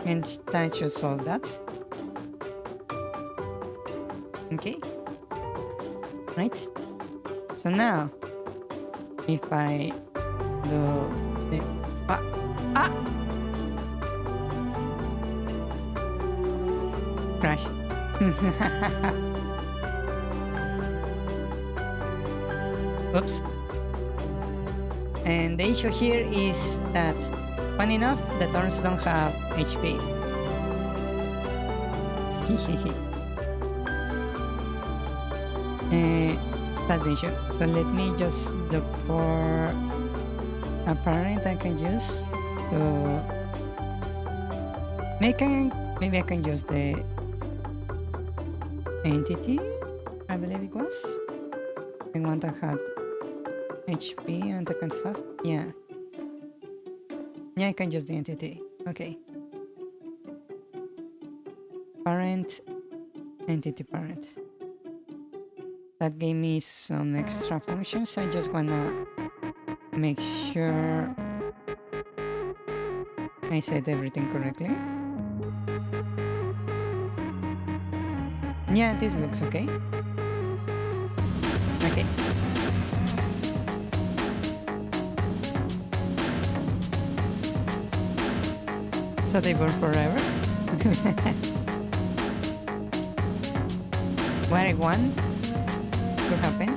and that should solve that. Okay, right? So now if I do the crash. Oops. And the issue here is that, funny enough, the turns don't have HP. That's the issue. So let me just look for a parent I can use to maybe I can use the entity, I believe it was. The one that had HP and that kind of stuff. Yeah. Yeah, I can use the entity. Okay. Parent, entity parent. That gave me some extra functions. I just wanna make sure I said everything correctly. Yeah, this looks okay. Okay. So they burn forever? What I want to happen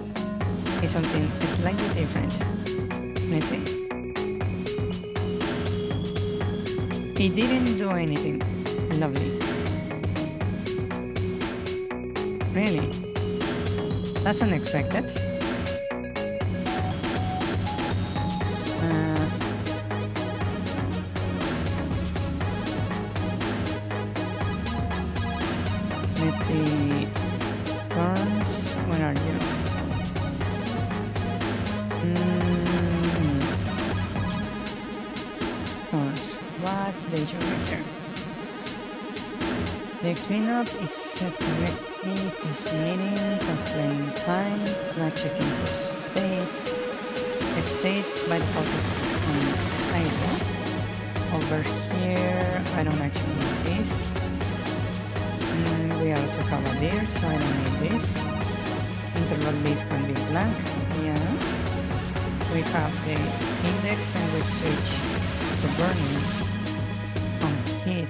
is something slightly different. Let's see. It didn't do anything. Lovely. Really? That's unexpected. Let's see. Turns, where are you? Turns. What's the issue right there? The cleanup is set correctly. This meeting, translating time, not checking for state. State by default is idle. Over here, I don't actually need this. We also have a there, so I don't need this. Interval list can be blank. Yeah. We have the index and we switch to burning on heat.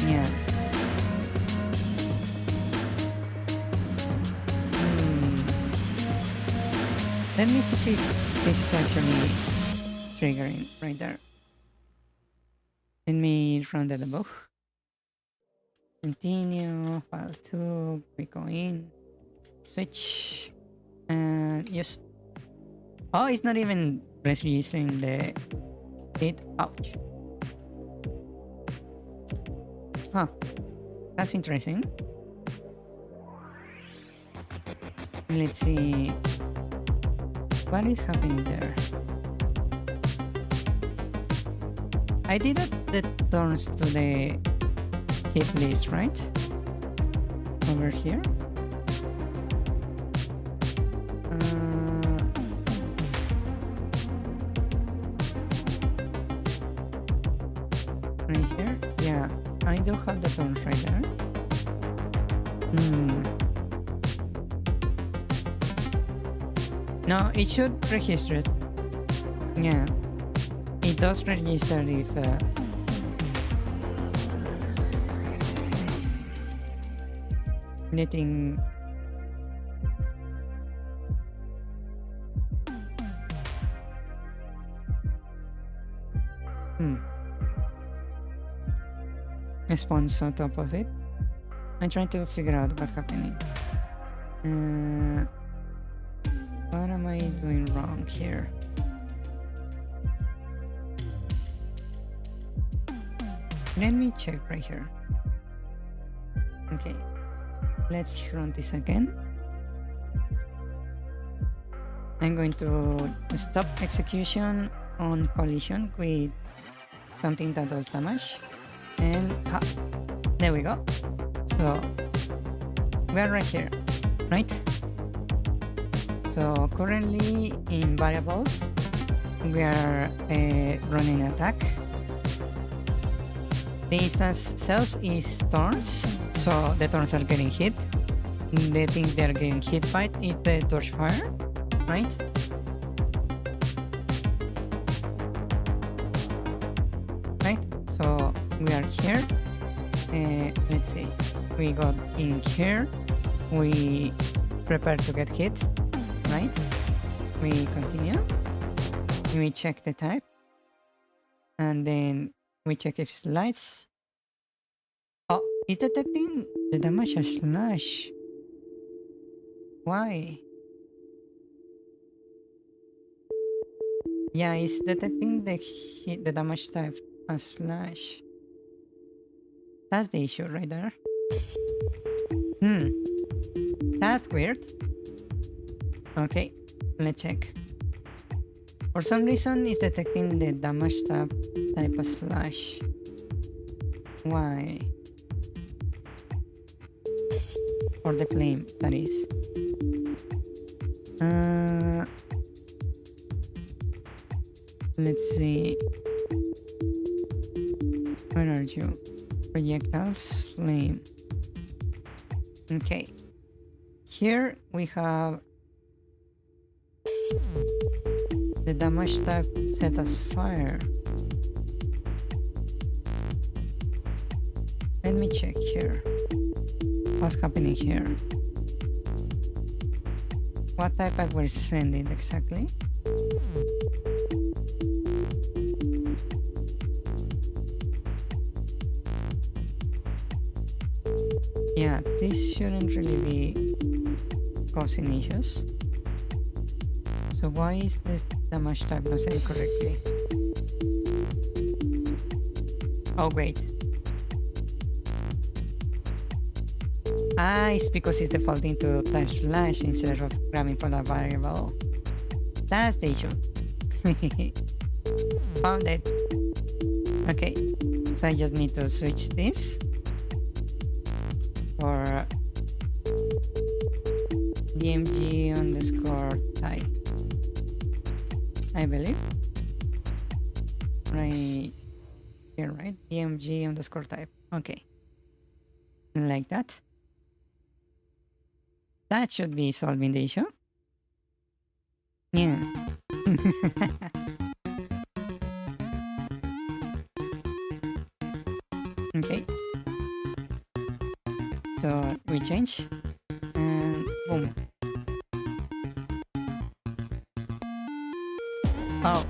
Yeah. Let me see if this is actually triggering right there. Let me run the debug. Continue, file 2, we go in, switch, and yes. Oh, it's not even registering the hit. Ouch. Huh. That's interesting. Let's see. What is happening there? I did the turns to the hit list, right? Over here. Right here? Yeah, I do have the turns right there. No, it should register it. Yeah. It does register if letting response on top of it. I'm trying to figure out what's happening. What am I doing wrong here? Let me check right here. Okay, let's run this again. I'm going to stop execution on collision with something that does damage. And there we go. So we're right here, right? So currently in variables, we are running an attack. The instance self is turns, so the turns are getting hit. The thing they're getting hit by is the torch fire, right? Right, so we are here. Let's see, we got in here. We prepare to get hit, right? We continue. We check the type. And then we check if it's lights. Oh, it's detecting the damage as slash. Why? Yeah, it's detecting the damage type as slash. That's the issue right there. That's weird. Okay, let's check. For some reason, it's detecting the damage tab type of slash. Why? For the flame, that is. Let's see. Where are you? Projectiles, flame. Okay. Here we have the damage type set as fire. Let me check here. What's happening here? What type I was sending exactly? Yeah, this shouldn't really be causing issues. So why is this damage type not set correctly? Oh wait. It's because it's defaulting to type slash instead of grabbing for the variable. That's the issue. Found it. Okay, so I just need to switch this for dmg underscore type, I believe. Right here, right? dmg underscore type. Okay. Like that. That should be solving the issue. Yeah. Okay. So we change and boom. Oh,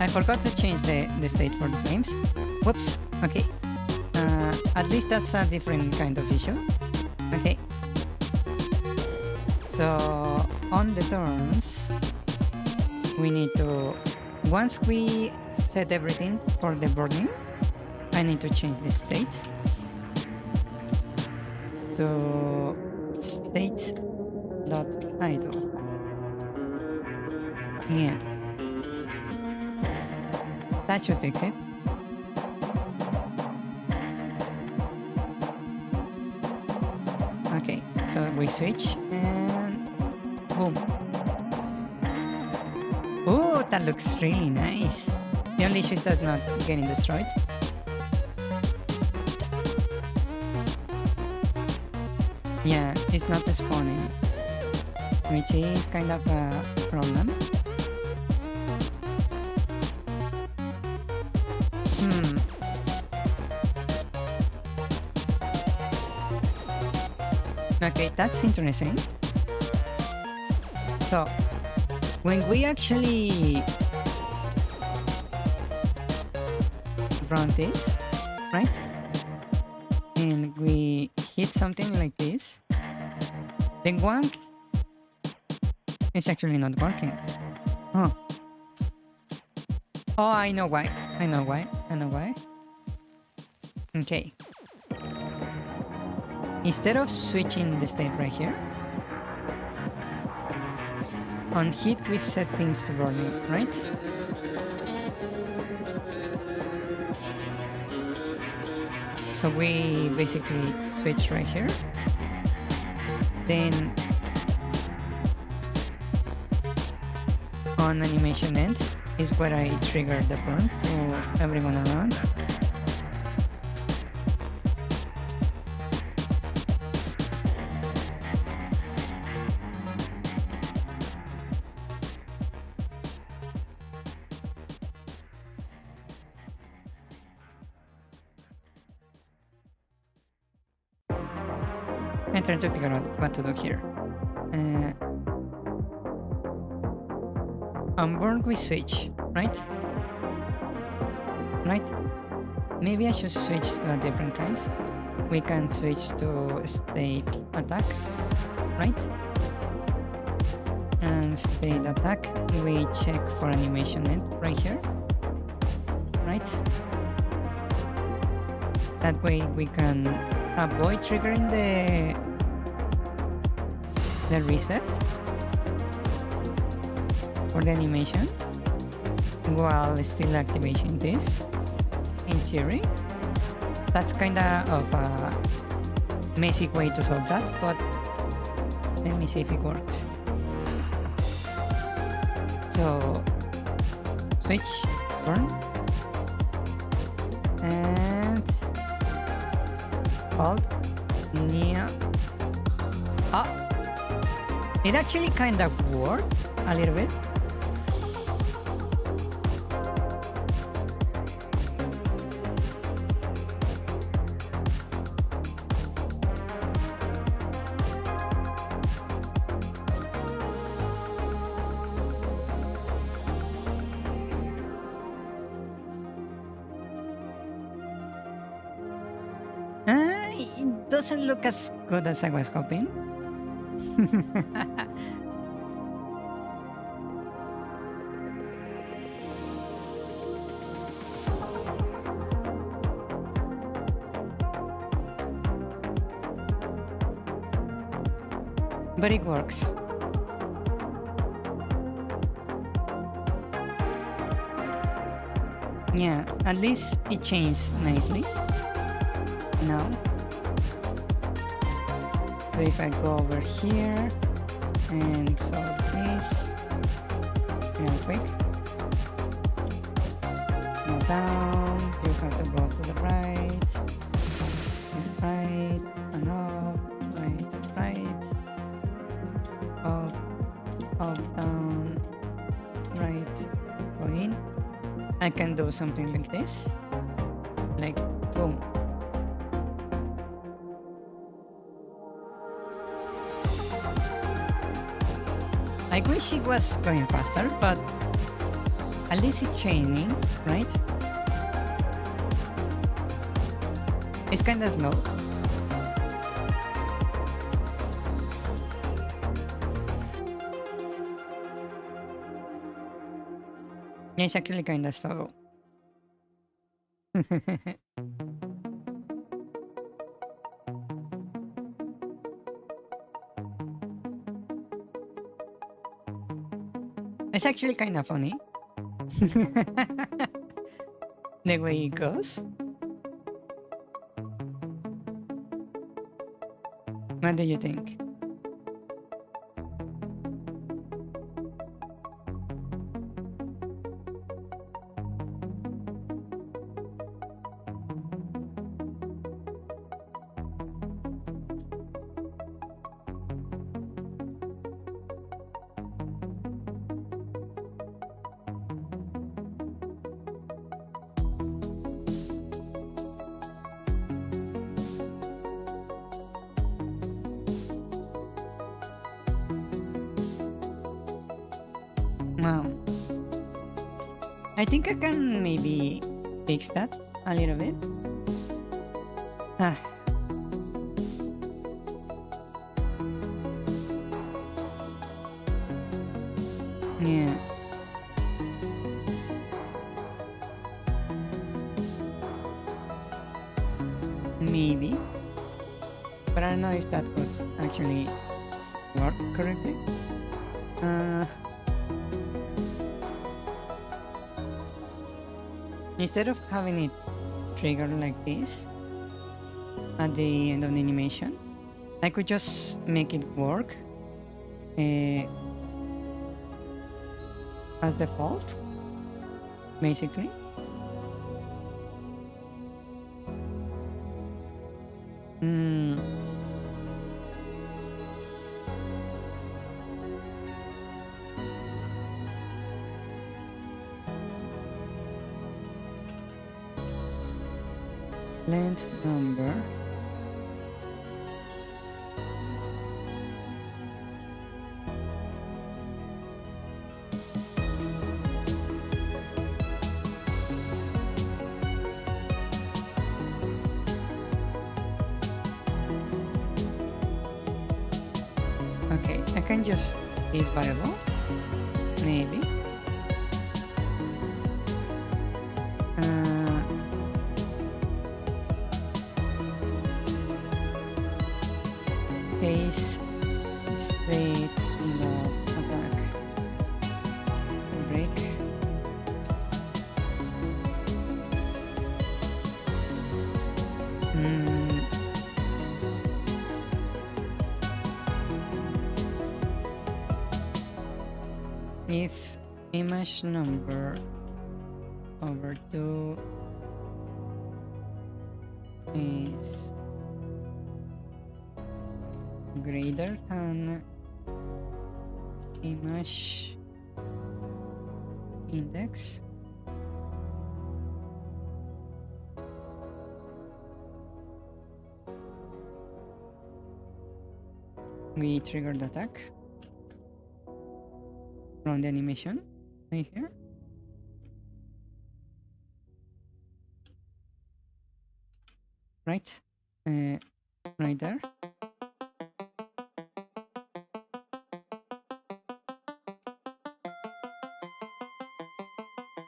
I forgot to change the state for the flames. Whoops. Okay. At least that's a different kind of issue. Okay. So on the turns, we need to, once we set everything for the burning, I need to change the state to state.idle. Yeah. That should fix it. Okay, so we switch and boom. Oh, that looks really nice. The only issue is that's not getting destroyed. Yeah, it's not spawning, which is kind of a problem. Okay, that's interesting. So, when we actually run this, right? And we hit something like this, the one is actually not working. Oh. Oh, I know why. I know why. Okay. Instead of switching the state right here, on hit we set things to burning, right? So we basically switch right here. Then on animation ends is where I trigger the burn to everyone around. I'm trying to figure out what to do here. On burn we switch, right? Right? Maybe I should switch to a different kind. We can switch to state attack, right? And state attack, we check for animation end right here, right? That way we can avoid triggering the reset for the animation while still activating this. In theory, that's kinda of a messy way to solve that, but let me see if it works. So switch, burn, and hold, near. It actually kind of worked a little bit. It doesn't look as good as I was hoping. But it works. Yeah, at least it changed nicely. Now, so if I go over here and solve this real quick, go down, you have to go to the right, and up, right, up, down, right, go in. I can do something like this, like boom. I wish it was going faster, but at least it's chaining, right? It's kinda slow. It's actually kinda slow. It's actually kind of funny. The way it goes. What do you think? Wow. I think I can maybe fix that a little bit. Yeah. Maybe. But I don't know if that would actually work correctly. Instead of having it trigger like this at the end of the animation, I could just make it work as default, basically. Length number. Okay, I can use this variable, maybe. if image number over 2 is greater than image index, we trigger the attack from the animation right here. Right, right there.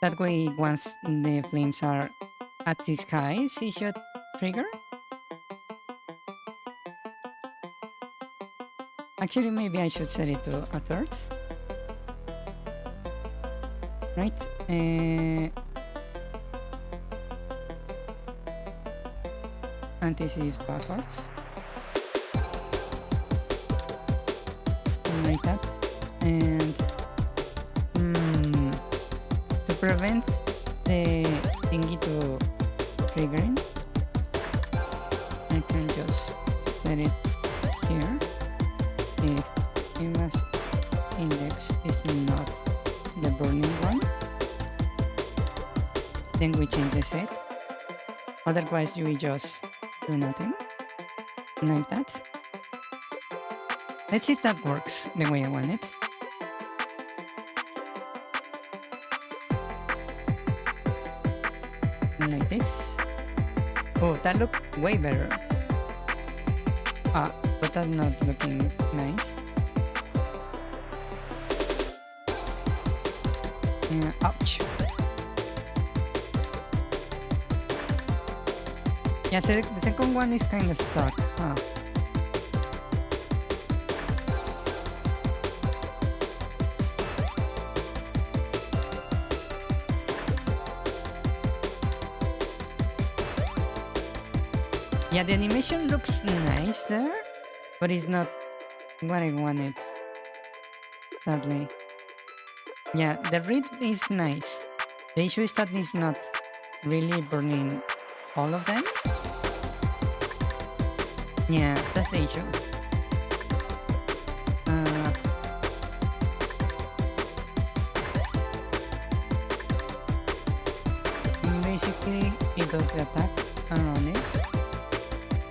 That way, once the flames are at the skies, it should trigger. Actually, maybe I should set it to a third. Right? And this is backwards. Like that. And to prevent the thingy to triggering, I can just set it here. If image index is not the burning one, then we change the set. Otherwise, we just do nothing like that. Let's see if that works the way I want it. Like this. Oh, that looked way better. But that's not looking nice. Ouch. Yeah, so the second one is kind of stuck. Yeah, the animation looks nice there, but it's not what I wanted, sadly. Yeah, the rhythm is nice. The issue is that it's not really burning all of them. Yeah, that's the issue. Basically, it does the attack around it,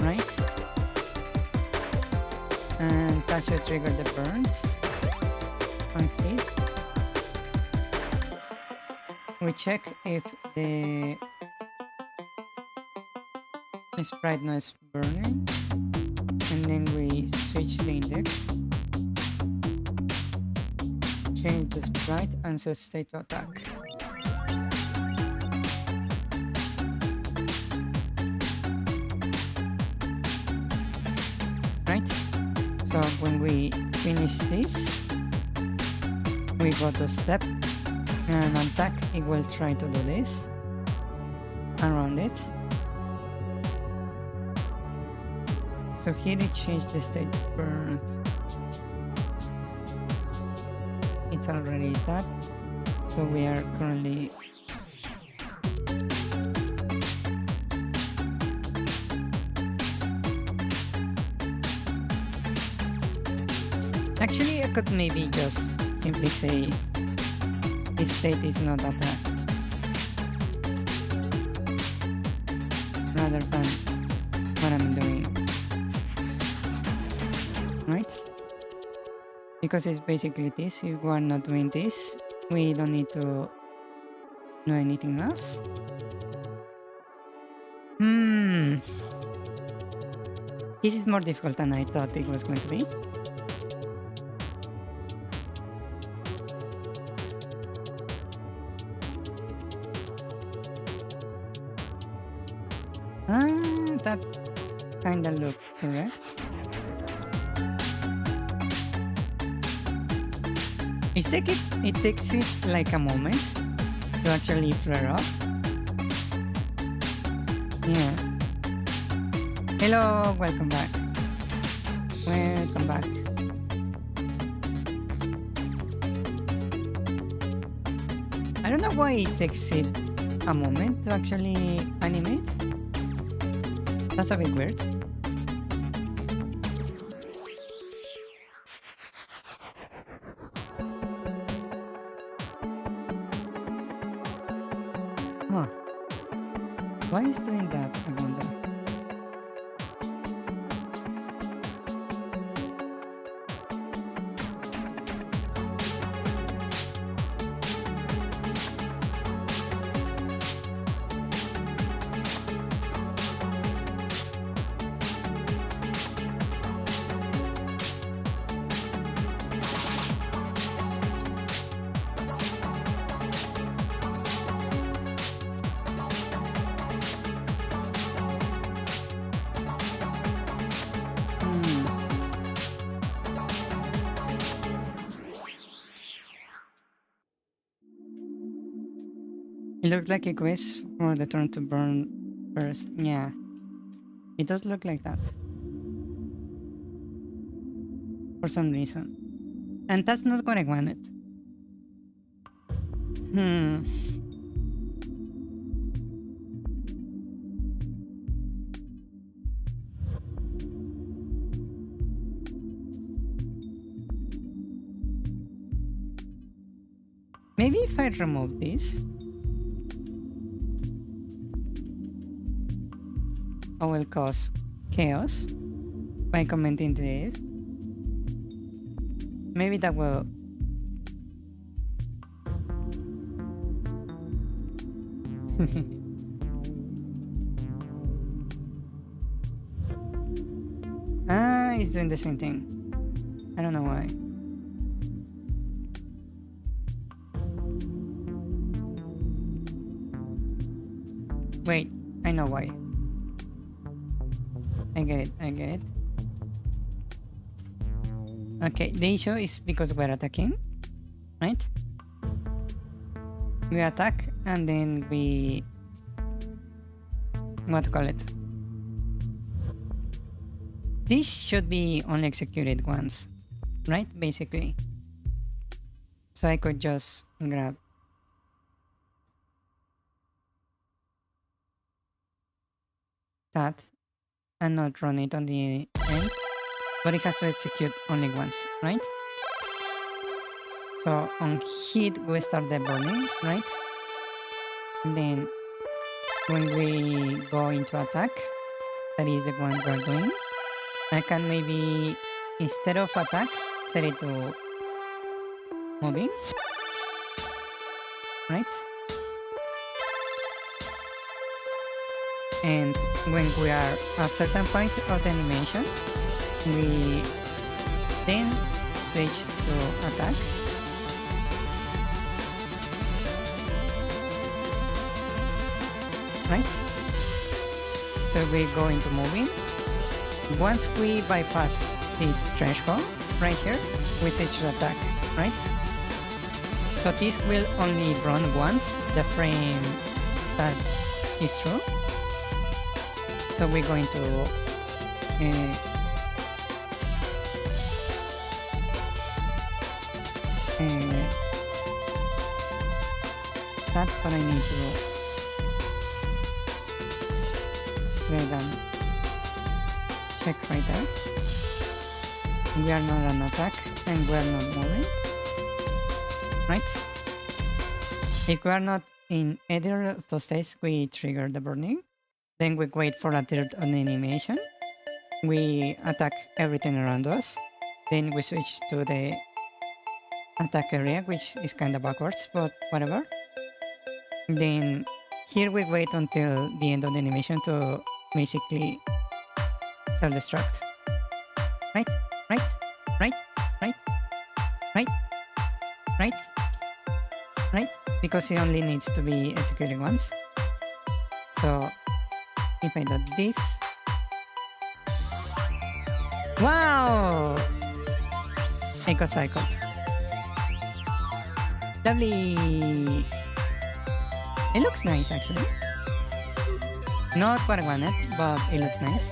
right? And that should trigger the burns. Okay. We check if the sprite now is burning, and then we switch the index, change the sprite, and set state to attack. Right? So when we finish this, we go to step and attack. It will try to do this around it. So here it changed the state to burnt. It's already that. So we are currently actually I could maybe just simply say this state is not attack rather than what I'm doing. Right? Because it's basically this. If we're not doing this, we don't need to do anything else. This is more difficult than I thought it was going to be. That kinda looks correct. It takes it like a moment to actually flare up. Yeah. Hello, welcome back. Welcome back. I don't know why it takes it a moment to actually animate. That's a bit weird. Huh. Why is doing that, I wonder? It looks like a quest for the turn to burn first. Yeah. It does look like that. For some reason. And that's not what I wanted. Maybe if I remove this, I will cause chaos by commenting this. Maybe that will... it's doing the same thing. I don't know why. Wait, I know why. I get it. Okay, the issue is because we're attacking, right? We attack and then we... what to call it? This should be only executed once, right? Basically. So I could just grab that and not run it on the end, but it has to execute only once, right? So on hit we start the burning, right? And then when we go into attack, that is the one we're doing, I can maybe, instead of attack, set it to moving, right? And when we are at a certain point of the animation, we then switch to attack. Right? So we go into moving. Once we bypass this threshold right here, we switch to attack, right? So this will only run once, the frame that is true. So we're going to that's what I need to set and check right there. We are not an attack and we are not moving, right? If we are not in either of those states, we trigger the burning. Then we wait for a third animation. We attack everything around us. Then we switch to the attack area, which is kind of backwards, but whatever. Then here we wait until the end of the animation to basically self-destruct. Right? Right? Right? Right? Right? Right? Right? Because it only needs to be executed once. So if I do this... Wow! I got cycled. Lovely! It looks nice actually. Not what I wanted, but it looks nice.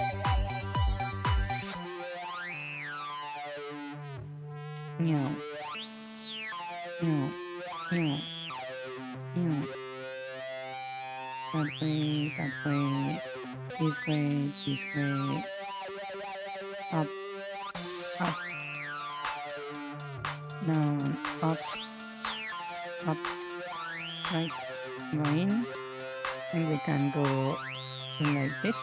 No. No. No. that way, this way, this way, up, up, down, up, up, right, go in, and we can go like this.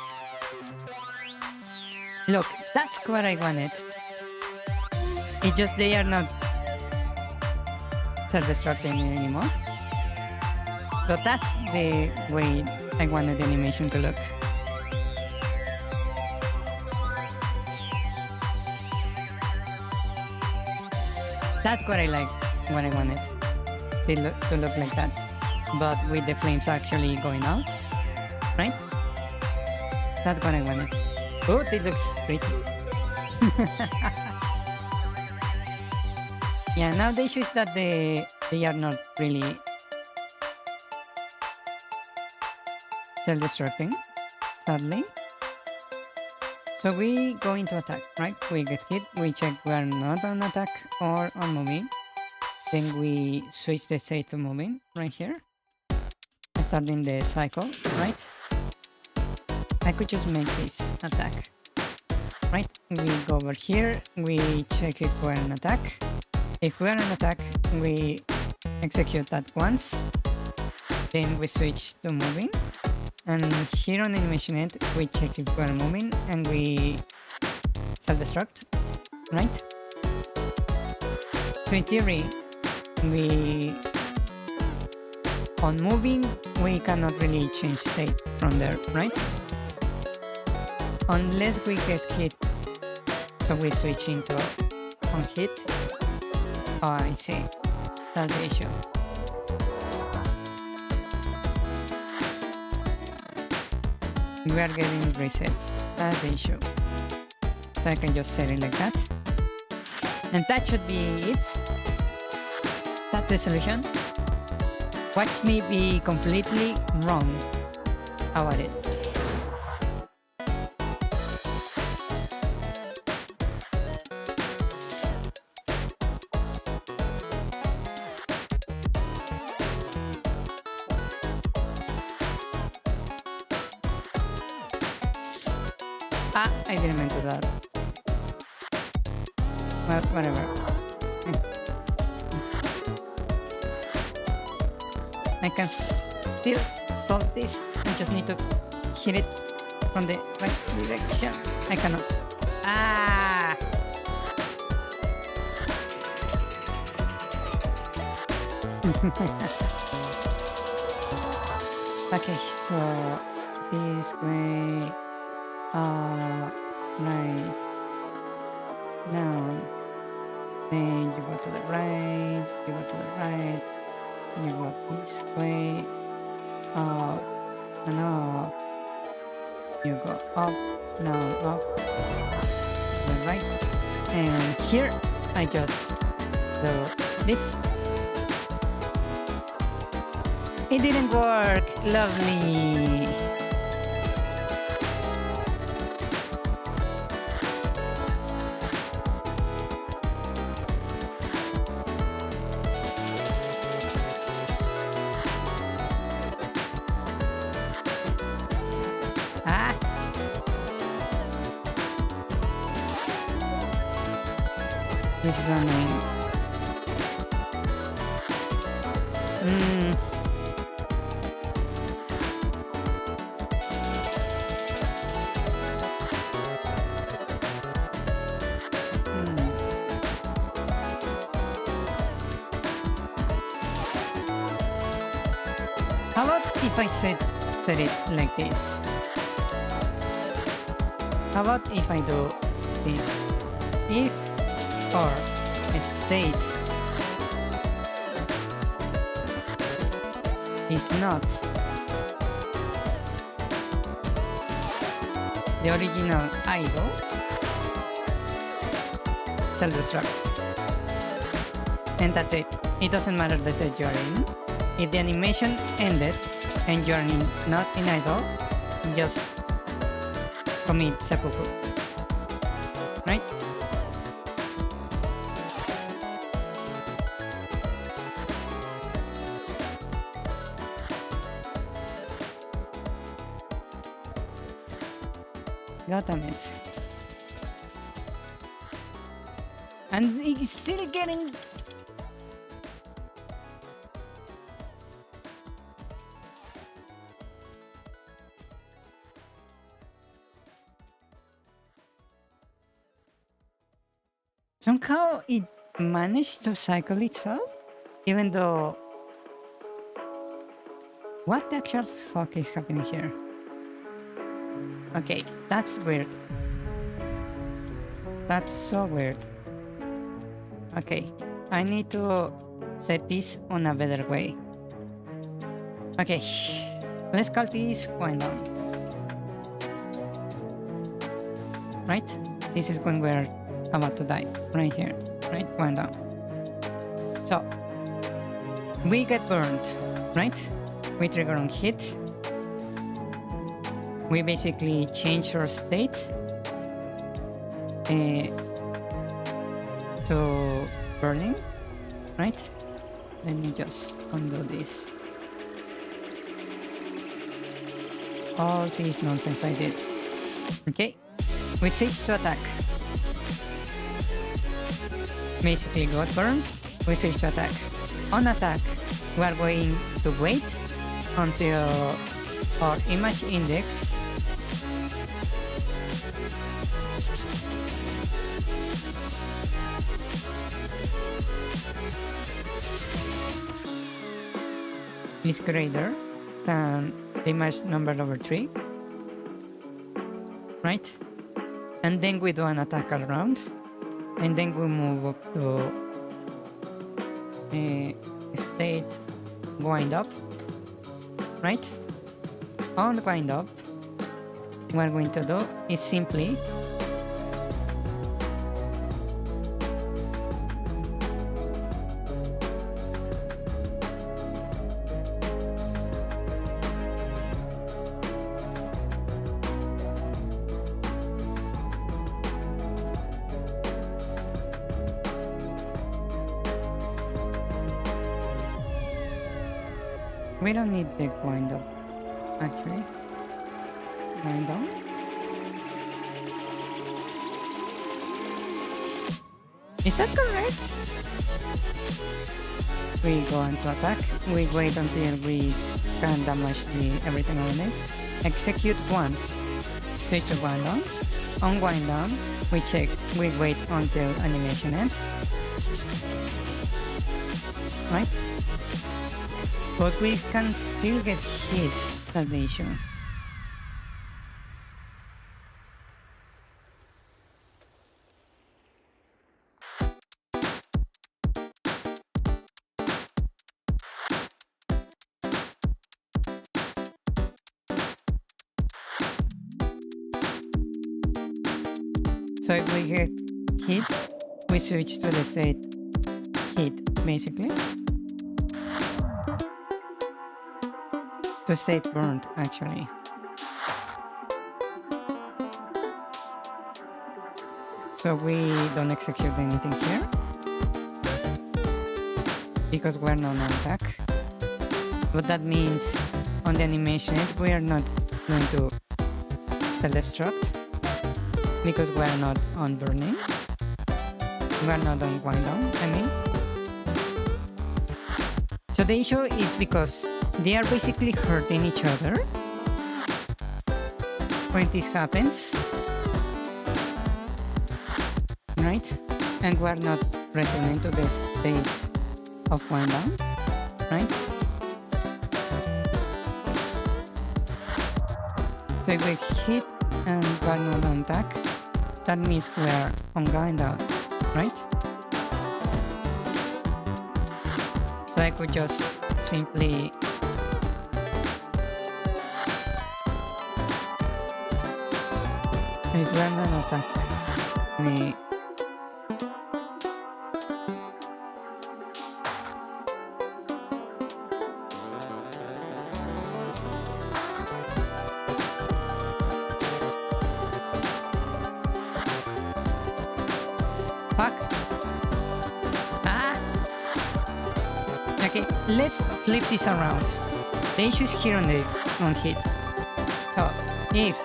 Look, that's what I wanted. It's just they are not self-destructing anymore. But that's the way I wanted the animation to look. That's what I like, what I wanted to look like that. But with the flames actually going out, right? That's what I wanted. Oh, it looks pretty. Yeah, now the issue is that they are not really self-destructing, sadly. So we go into attack, right? We get hit, we check we are not on attack or on moving. Then we switch the state to moving right here. Starting the cycle, right? I could just make this attack, right? We go over here, we check if we're on attack. If we're on attack, we execute that once. Then we switch to moving. And here on animation end, we check if we're moving and we self-destruct, right? So in theory, on moving, we cannot really change state from there, right? Unless we get hit, so we switch into on hit. Oh, I see. That's the issue. We are getting reset. That's the issue. So I can just set it like that. And that should be it. That's the solution. Watch me be completely wrong about it. Ah, I didn't mean to do that. Well, whatever. I can still solve this. I just need to hit it from the right direction. I cannot. Ah! Okay, so this way. Right. Down. Then you go to the right. You go to the right. You go this way. Up and up. You go up, down, up. To the right. And here I just do this. It didn't work. Lovely. This is annoying. How about if I set it like this? How about if I do this? If or state is not the original idle, self-destruct. And that's it. It doesn't matter the state you are in. If the animation ended and you are not in idle, just commit seppuku. Right? God damn it. And it's still getting... Somehow it managed to cycle itself, even though... What the actual fuck is happening here? Okay, that's weird. That's so weird. Okay, I need to set this on a better way. Okay, let's call this wind down. Right? This is when we're about to die. Right here. Right? Wind down. So, we get burned. Right? We trigger on hit. We basically change our state to burning, right? Let me just undo this. All this nonsense I did. Okay, we switch to attack. Basically got burned, we switch to attack. On attack, we are going to wait until our image index is greater than the image number over 3, right? And then we do an attack all around, and then we move up to state wind up, right? On the wind up, what we're going to do is simply we don't need the wind up, actually. Wind down. Is that correct? We go into attack. We wait until we can damage everything on it. Execute once. Switch to wind down. On wind down, we check. We wait until animation ends. Right? But we can still get hit, that's the issue. So if we get hit, we switch to the state hit, basically. To state burned, actually. So we don't execute anything here because we're not on attack. But that means on the animation we are not going to self-destruct because we're not on burning. We're not on wind down, I mean. So the issue is because they are basically hurting each other when this happens, right? And we're not returning to the state of wind down, right? So if we hit and we're not on attack, that means we're on wind down, right? So I could just simply if we're not attack, we fuck. Ah. Okay, let's flip this around. The issue is here on hit. So if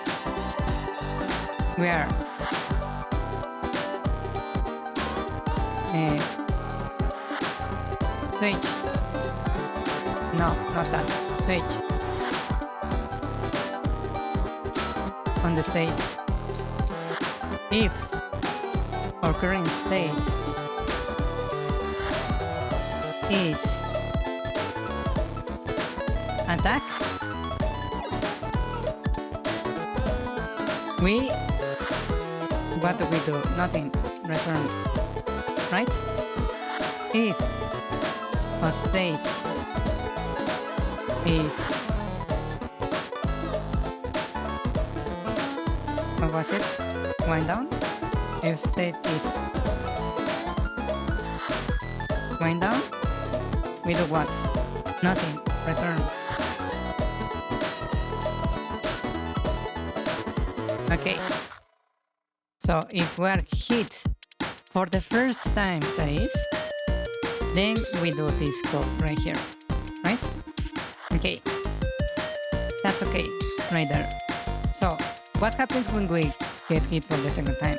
We are switch. No, not that. Switch on the state. If our current state is attack, what do we do? Nothing. Return. Right? If a state is, what was it? Wind down. If state is wind down, we do what? Nothing. Return. Okay. So if we are hit for the first time, that is, then we do this code right here, right? Okay. That's okay, right there. So what happens when we get hit for the second time?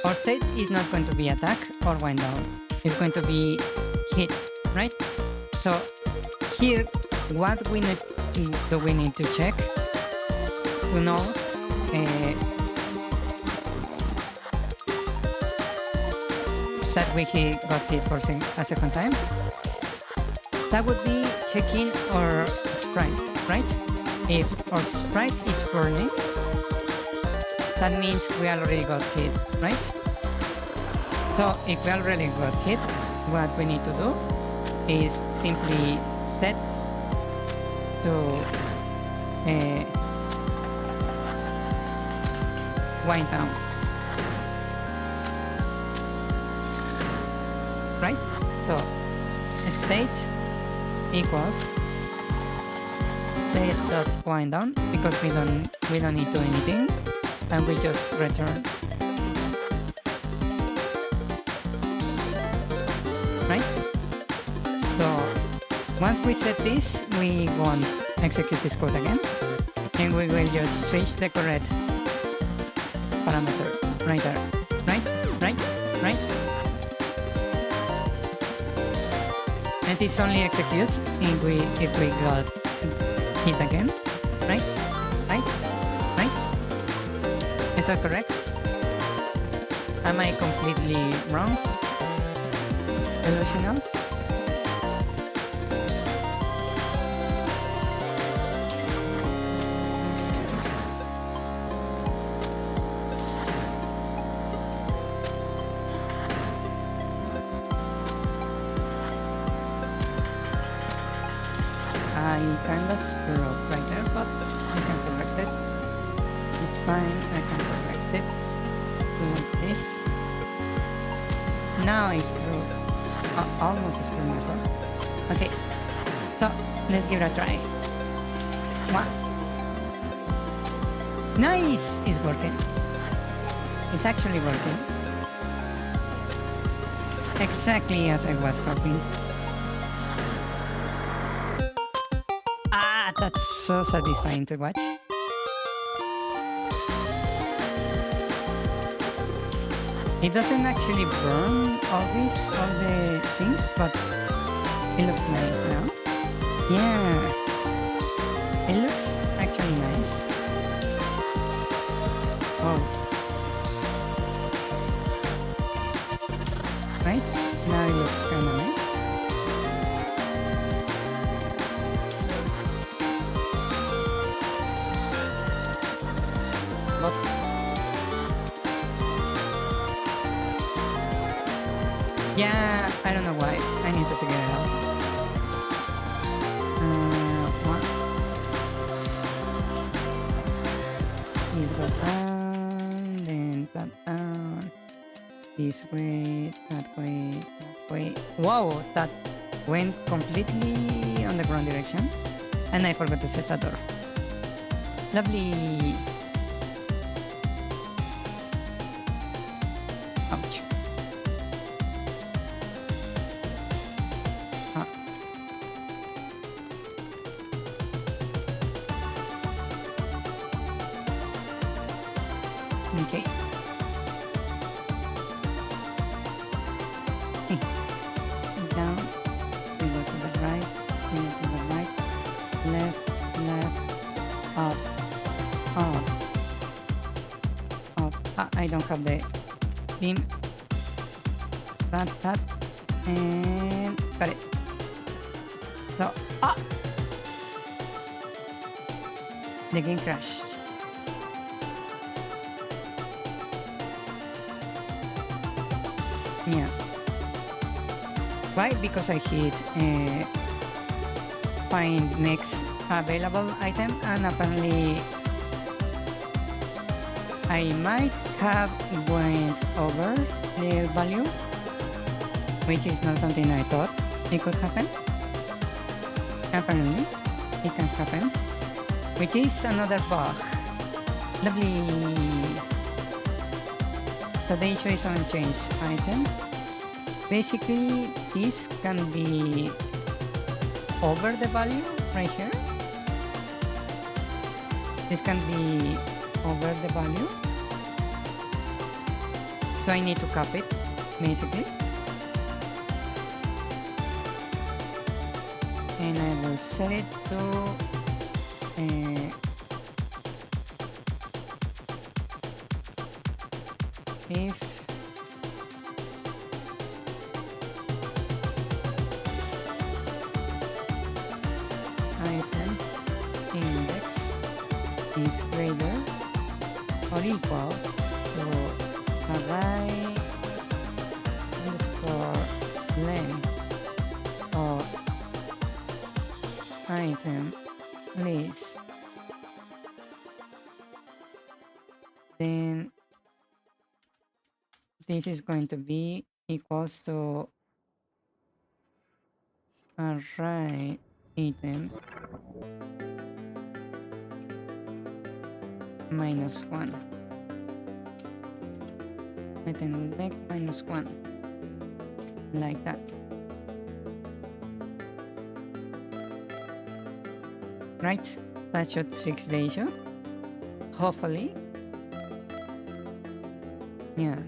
Our state is not going to be attack or wind down. It's going to be hit, right? So here, what do we need to check to know that we got hit for a second time? That would be checking our sprite, right? If our sprite is burning, that means we already got hit, right? So if we already got hit, what we need to do is simply set to wind down, right? So state equals state dot wind down, because we don't need to do anything, and we just return, right? So once we set this, we won't execute this code again, and we will just switch the correct parameter right there, right. And this only executes if we got hit again, right? Is that correct? Am I completely wrong? Delusional? I kinda screwed up right there, but I can correct it. It's fine, I can correct it. Do this. Now I screwed, almost screwed myself. Okay, so let's give it a try. What? Nice! It's working. It's actually working. Exactly as I was hoping. That's so satisfying to watch. It doesn't actually burn all the things, but it looks nice now. Yeah, it looks actually nice. Oh, right now it looks kind of nice. Yeah, I don't know why. I need to figure it out. What? This goes down, then that down. This way, that way, that way. Wow, that went completely on the wrong direction. And I forgot to set that door. Lovely. Ouch. Okay. Down. We go to the right. We go to the right. Left. Left. Up. Up. Up. Ah, I don't have the beam. That. And got it. So, the game crashed. Yeah. Why? Because I hit find next available item, and apparently I might have went over the value, which is not something I thought it could happen. Apparently, it can happen, which is another bug. Lovely. So the issue is on change item. Basically, this can be over the value right here. This can be over the value. So I need to cap it, basically. And I will set it to if item index is greater or equal to array underscore length of item list, then this is going to be equals to array item minus 1. Item length minus 1. Like that. Right? That should fix the issue. Hopefully. Yeah.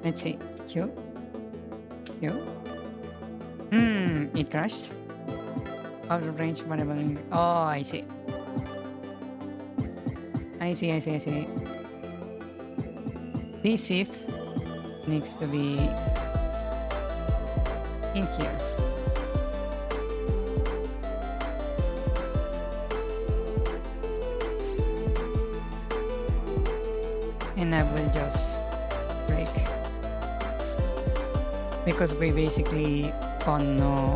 Let's see. Q. It crashed. Out of range variable. Oh, I see. I see. This if needs to be in here. And I will just break. Because we basically found no...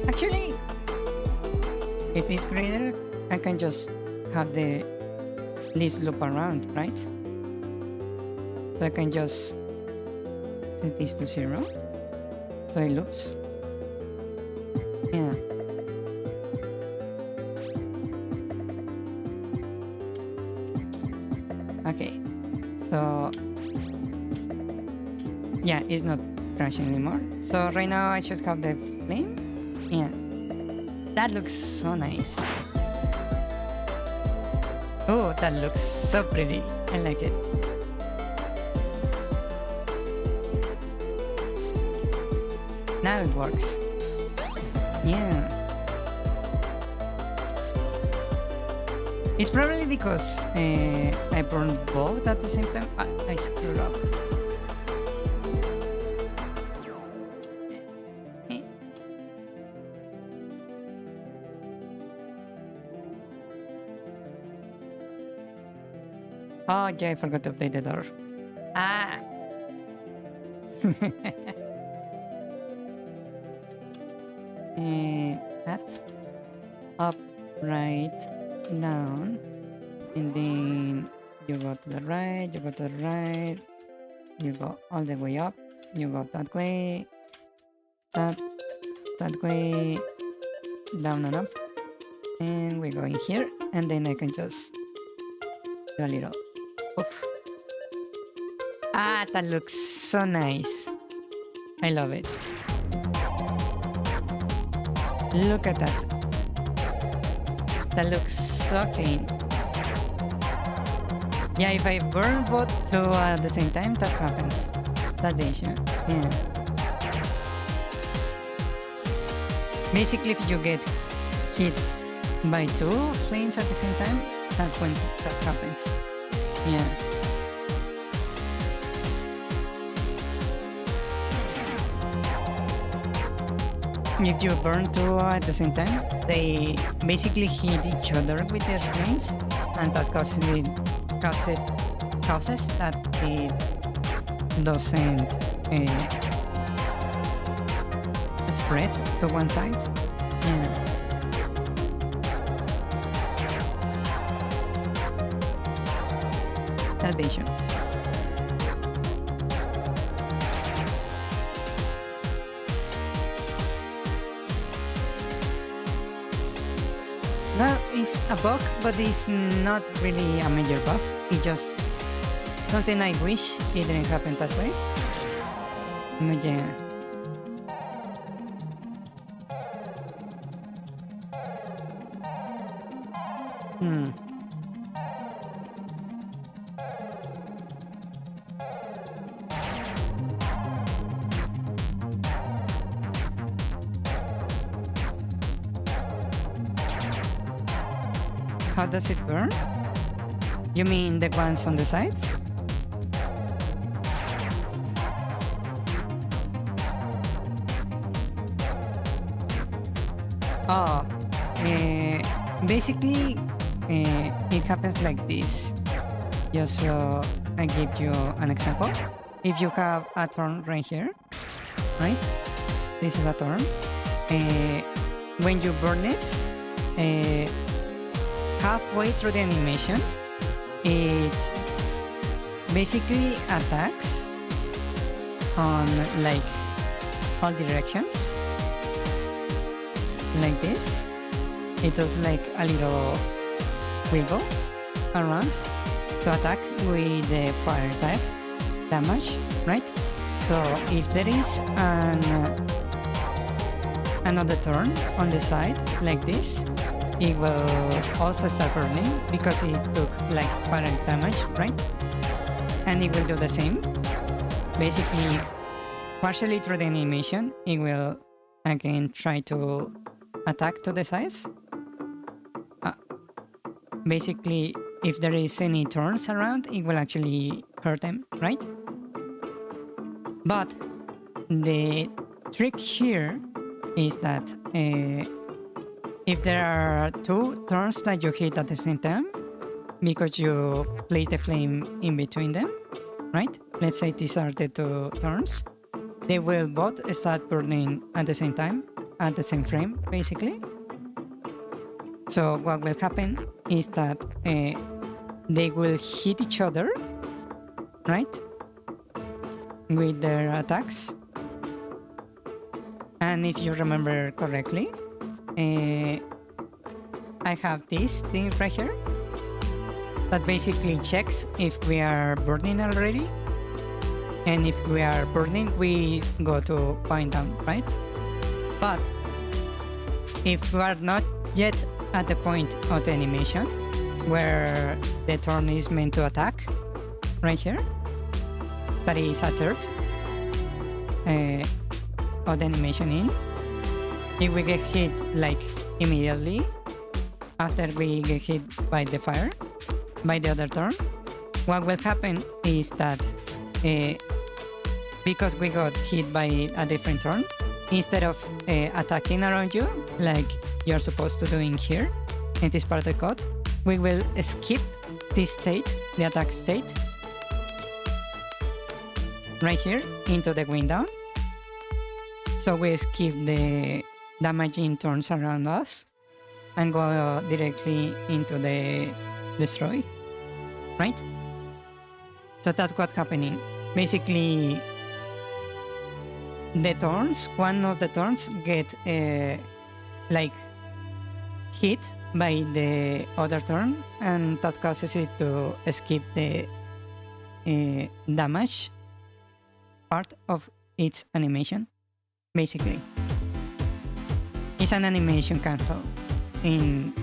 Actually, if it's greater, I can just have this loop around, right? So I can just set this to 0. So it loops. Yeah. Okay. So yeah, it's not crashing anymore. So right now I should have the flame. Yeah. That looks so nice. Oh, that looks so pretty. I like it. Now it works. Yeah. It's probably because I burned both at the same time. I screwed up. Oh, yeah, I forgot to update the door. Ah! That. Up, right, down. And then you go to the right, you go to the right. You go all the way up. You go that way. That way. Down and up. And we go in here. And then I can just do a little. Oof. Ah, that looks so nice. I love it. Look at that. That looks so clean. Yeah, if I burn both two at the same time, that happens. That's the issue. Yeah. Basically, if you get hit by two flames at the same time, that's when that happens. Yeah. If you burn two at the same time, they basically hit each other with their flames, and that causes that it doesn't spread to one side. Yeah. That's the issue. Well, it's a bug, but it's not really a major bug. It's just something I wish it didn't happen that way. But yeah. How does it burn? You mean the ones on the sides? Oh, basically, it happens like this. Just so I give you an example. If you have a turn right here, right? This is a turn. When you burn it, halfway through the animation, it basically attacks on like all directions, like this. It does like a little wiggle around to attack with the fire type damage, right? So if there is another turn on the side like this, it will also start burning because it took like fire damage, right? And it will do the same. Basically, partially through the animation, it will again try to attack to the sides. Basically, if there is any turns around, it will actually hurt them, right? But the trick here is that if there are two turns that you hit at the same time, because you place the flame in between them, right? Let's say these are the two turns. They will both start burning at the same time, at the same frame, basically. So what will happen is that they will hit each other, right? With their attacks. And if you remember correctly, I have this thing right here that basically checks if we are burning already. And if we are burning, we go to wind down, right? But if we are not yet at the point of the animation where the turn is meant to attack, right here, that is a third of the animation in, if we get hit like immediately after we get hit by the fire, by the other turn, what will happen is that because we got hit by a different turn, instead of attacking around you like you're supposed to do in here, in this part of the code, we will skip this state, the attack state, right here into the wind down. So we skip the damaging turns around us and go directly into the destroy, right? So that's what's happening. Basically, the turns, one of the turns get like hit by the other turn, and that causes it to skip the damage part of its animation, basically. It's an animation cancel in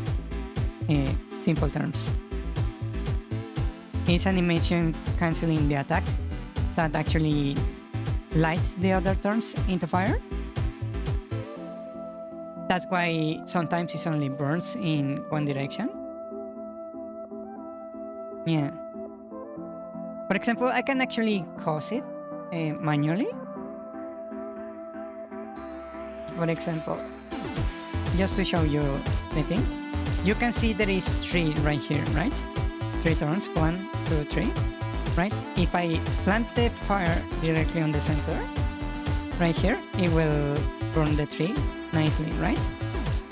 simple terms. It's animation canceling the attack that actually lights the other turns into fire. That's why sometimes it only burns in one direction. Yeah. For example, I can actually cause it manually. For example, just to show you the thing, you can see there is 3 right here, right? 3 turns, 1, 2, 3, right? If I plant the fire directly on the center, right here, it will burn the 3 nicely, right?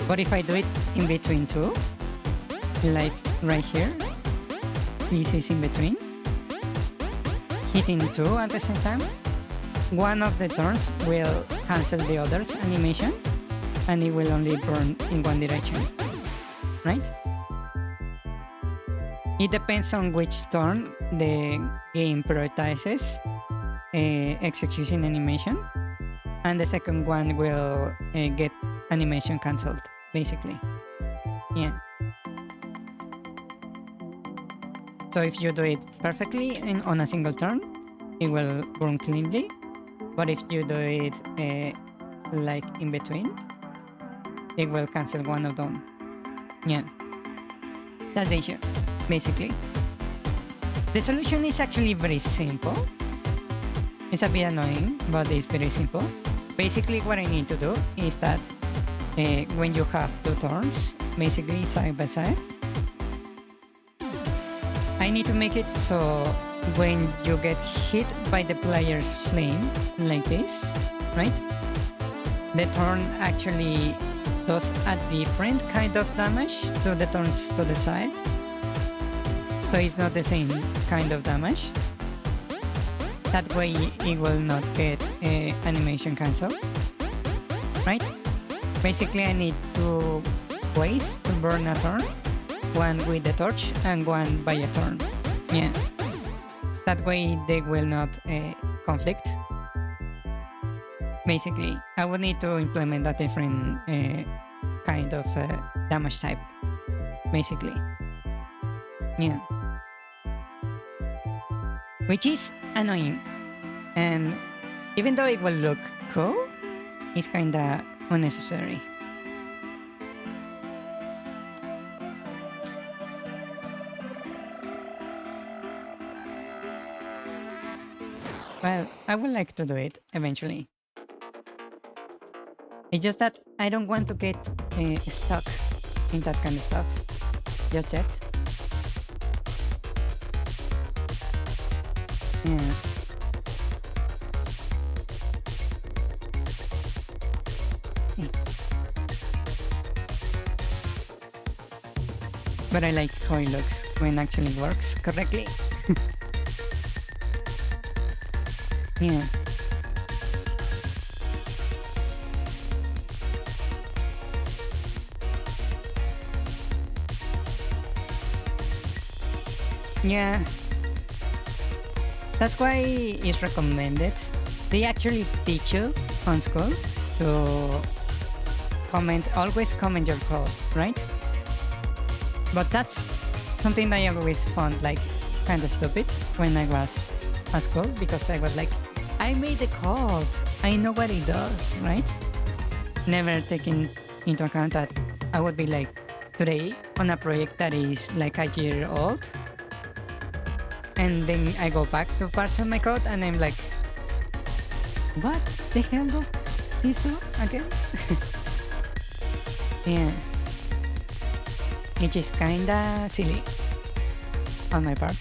But if I do it in between 2, like right here, this is in between, hitting 2 at the same time, one of the turns will cancel the other's animation, and it will only burn in one direction, right? It depends on which turn the game prioritizes execution animation, and the second one will get animation cancelled, basically. Yeah. So if you do it perfectly on a single turn, it will burn cleanly. But if you do it like in between, it will cancel one of them. Yeah. That's the issue, basically. The solution is actually very simple. It's a bit annoying, but it's very simple. Basically, what I need to do is that when you have 2 turns, basically side by side, I need to make it so when you get hit by the player's flame, like this, right? The turn actually does a different kind of damage to the turns to the side. So it's not the same kind of damage. That way it will not get animation cancel, right? Basically I need 2 ways to burn a turn. One with the torch and one by a turn. Yeah. That way they will not conflict. Basically, I would need to implement a different kind of damage type. Basically. Yeah. Which is annoying. And even though it will look cool, it's kinda unnecessary. Well, I would like to do it eventually. It's just that I don't want to get stuck in that kind of stuff just yet. Yeah. But I like how it looks when it actually works correctly. Yeah. Yeah. That's why it's recommended. They actually teach you on school to always comment your code, right? But that's something that I always found like kind of stupid when I was at school, because I was like, I made the code, I know what it does, right? Never taking into account that I would be like today on a project that is like a year old, and then I go back to parts of my code and I'm like, what the hell does this do again? Yeah. Which is kinda silly on my part.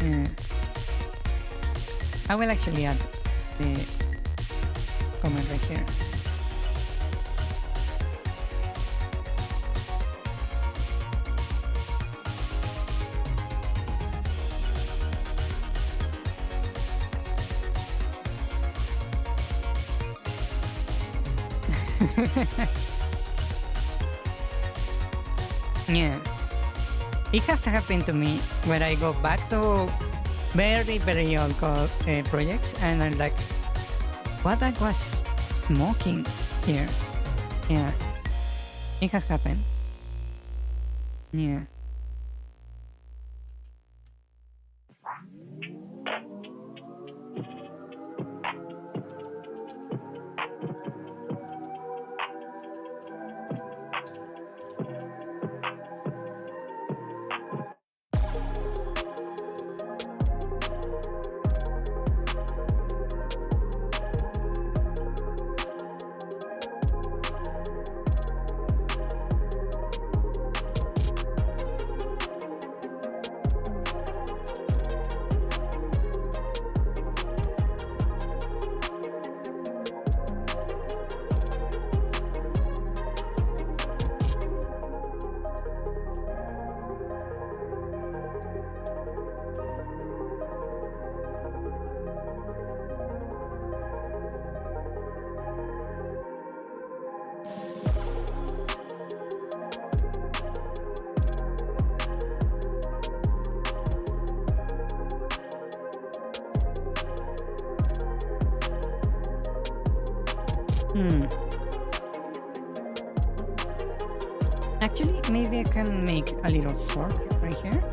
Yeah. I will actually add the comment right here. Yeah. It has happened to me where I go back to very, very old projects, and I'm like, what I was smoking here? Yeah, it has happened. Yeah. Actually, maybe I can make a little fork right here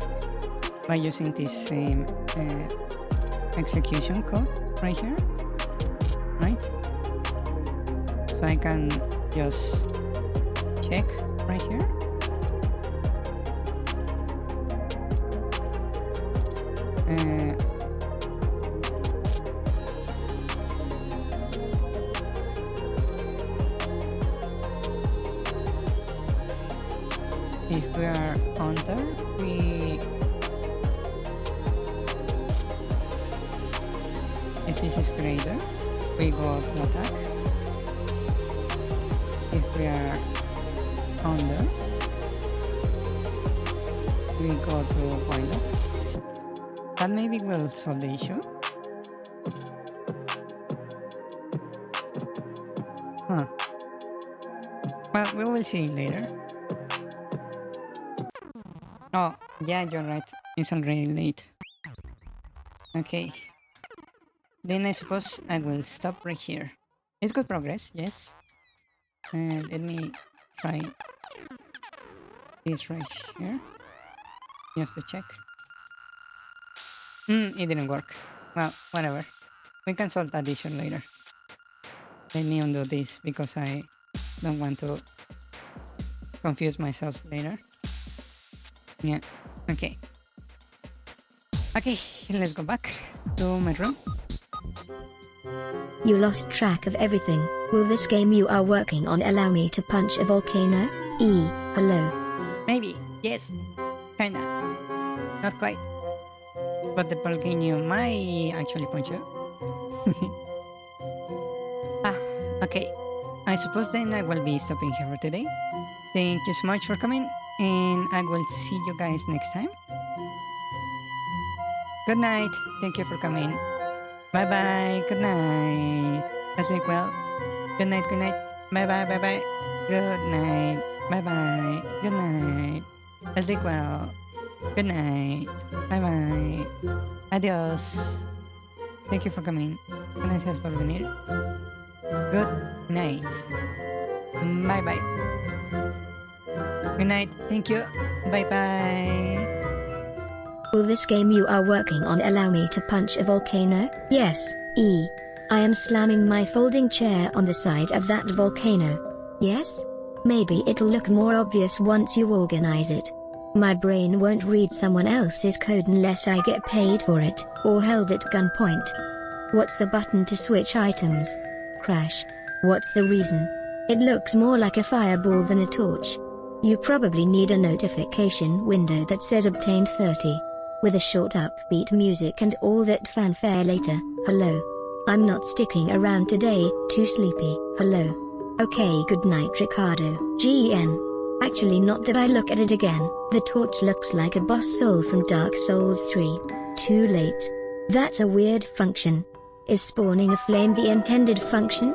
by using this same execution code right here, right? So I can just check right here. If we are under, if this is greater, we go to attack. If we are under, we go to wind up. That maybe will solve the issue. Huh. Well, we will see later. Oh, yeah, you're right. It's already late. Okay. Then I suppose I will stop right here. It's good progress, yes. Let me try this right here. Just to check. It didn't work. Well, whatever. We can solve that issue later. Let me undo this because I don't want to confuse myself later. Yeah, okay. Okay, let's go back to my room. You lost track of everything. Will this game you are working on allow me to punch a volcano? Hello. Maybe, yes. Kinda. Not quite. But the volcano might actually punch you. Okay. I suppose then I will be stopping here for today. Thank you so much for coming, and I will see you guys next time. Good night. Thank you for coming. Bye bye. Good night. Sleep well. Good night. Good night. Bye bye. Bye bye. Good night. Bye bye. Good night. Sleep well. Good night. Bye bye. Adios. Thank you for coming. Gracias por venir. Good night. Bye bye. Good night. Thank you. Bye bye. Will this game you are working on allow me to punch a volcano? Yes, I am slamming my folding chair on the side of that volcano. Yes? Maybe it'll look more obvious once you organize it. My brain won't read someone else's code unless I get paid for it, or held at gunpoint. What's the button to switch items? Crash. What's the reason? It looks more like a fireball than a torch. You probably need a notification window that says obtained 30. With a short upbeat music and all that fanfare later. Hello. I'm not sticking around today, too sleepy. Hello. Okay, good night Ricardo. GN. Actually not that I look at it again, the torch looks like a boss soul from Dark Souls 3. Too late. That's a weird function. Is spawning a flame the intended function?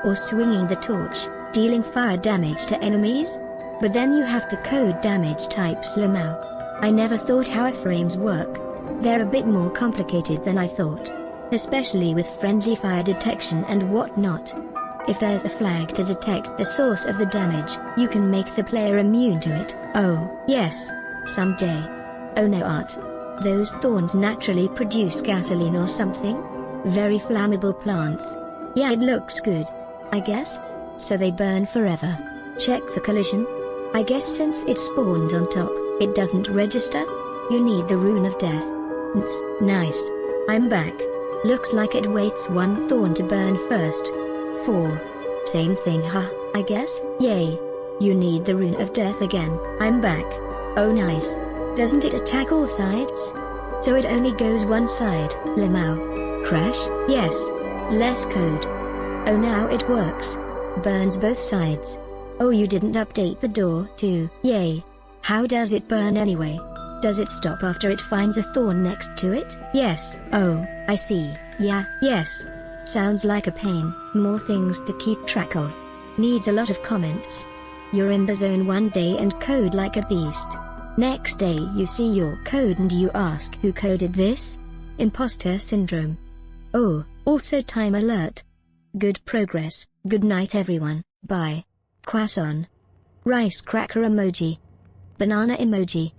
Or swinging the torch, dealing fire damage to enemies? But then you have to code damage type slow-mo. I never thought how iframes work. They're a bit more complicated than I thought. Especially with friendly fire detection and whatnot. If there's a flag to detect the source of the damage, you can make the player immune to it. Oh, yes. Someday. Oh no, Art. Those thorns naturally produce gasoline or something? Very flammable plants. Yeah, it looks good. I guess? So they burn forever. Check for collision. I guess since it spawns on top, it doesn't register? You need the rune of death. Nice. I'm back. Looks like it waits one thorn to burn first. 4. Same thing, huh, I guess? Yay. You need the rune of death again. I'm back. Oh nice. Doesn't it attack all sides? So it only goes one side, Lemao. Crash? Yes. Less code. Oh now it works. Burns both sides. Oh you didn't update the door too. Yay. How does it burn anyway? Does it stop after it finds a thorn next to it? Yes. Oh, I see. Yeah, yes. Sounds like a pain. More things to keep track of. Needs a lot of comments. You're in the zone one day and code like a beast. Next day you see your code and you ask who coded this? Imposter syndrome. Oh, also time alert. Good progress. Good night everyone. Bye. Croissant. Rice cracker emoji. Banana emoji.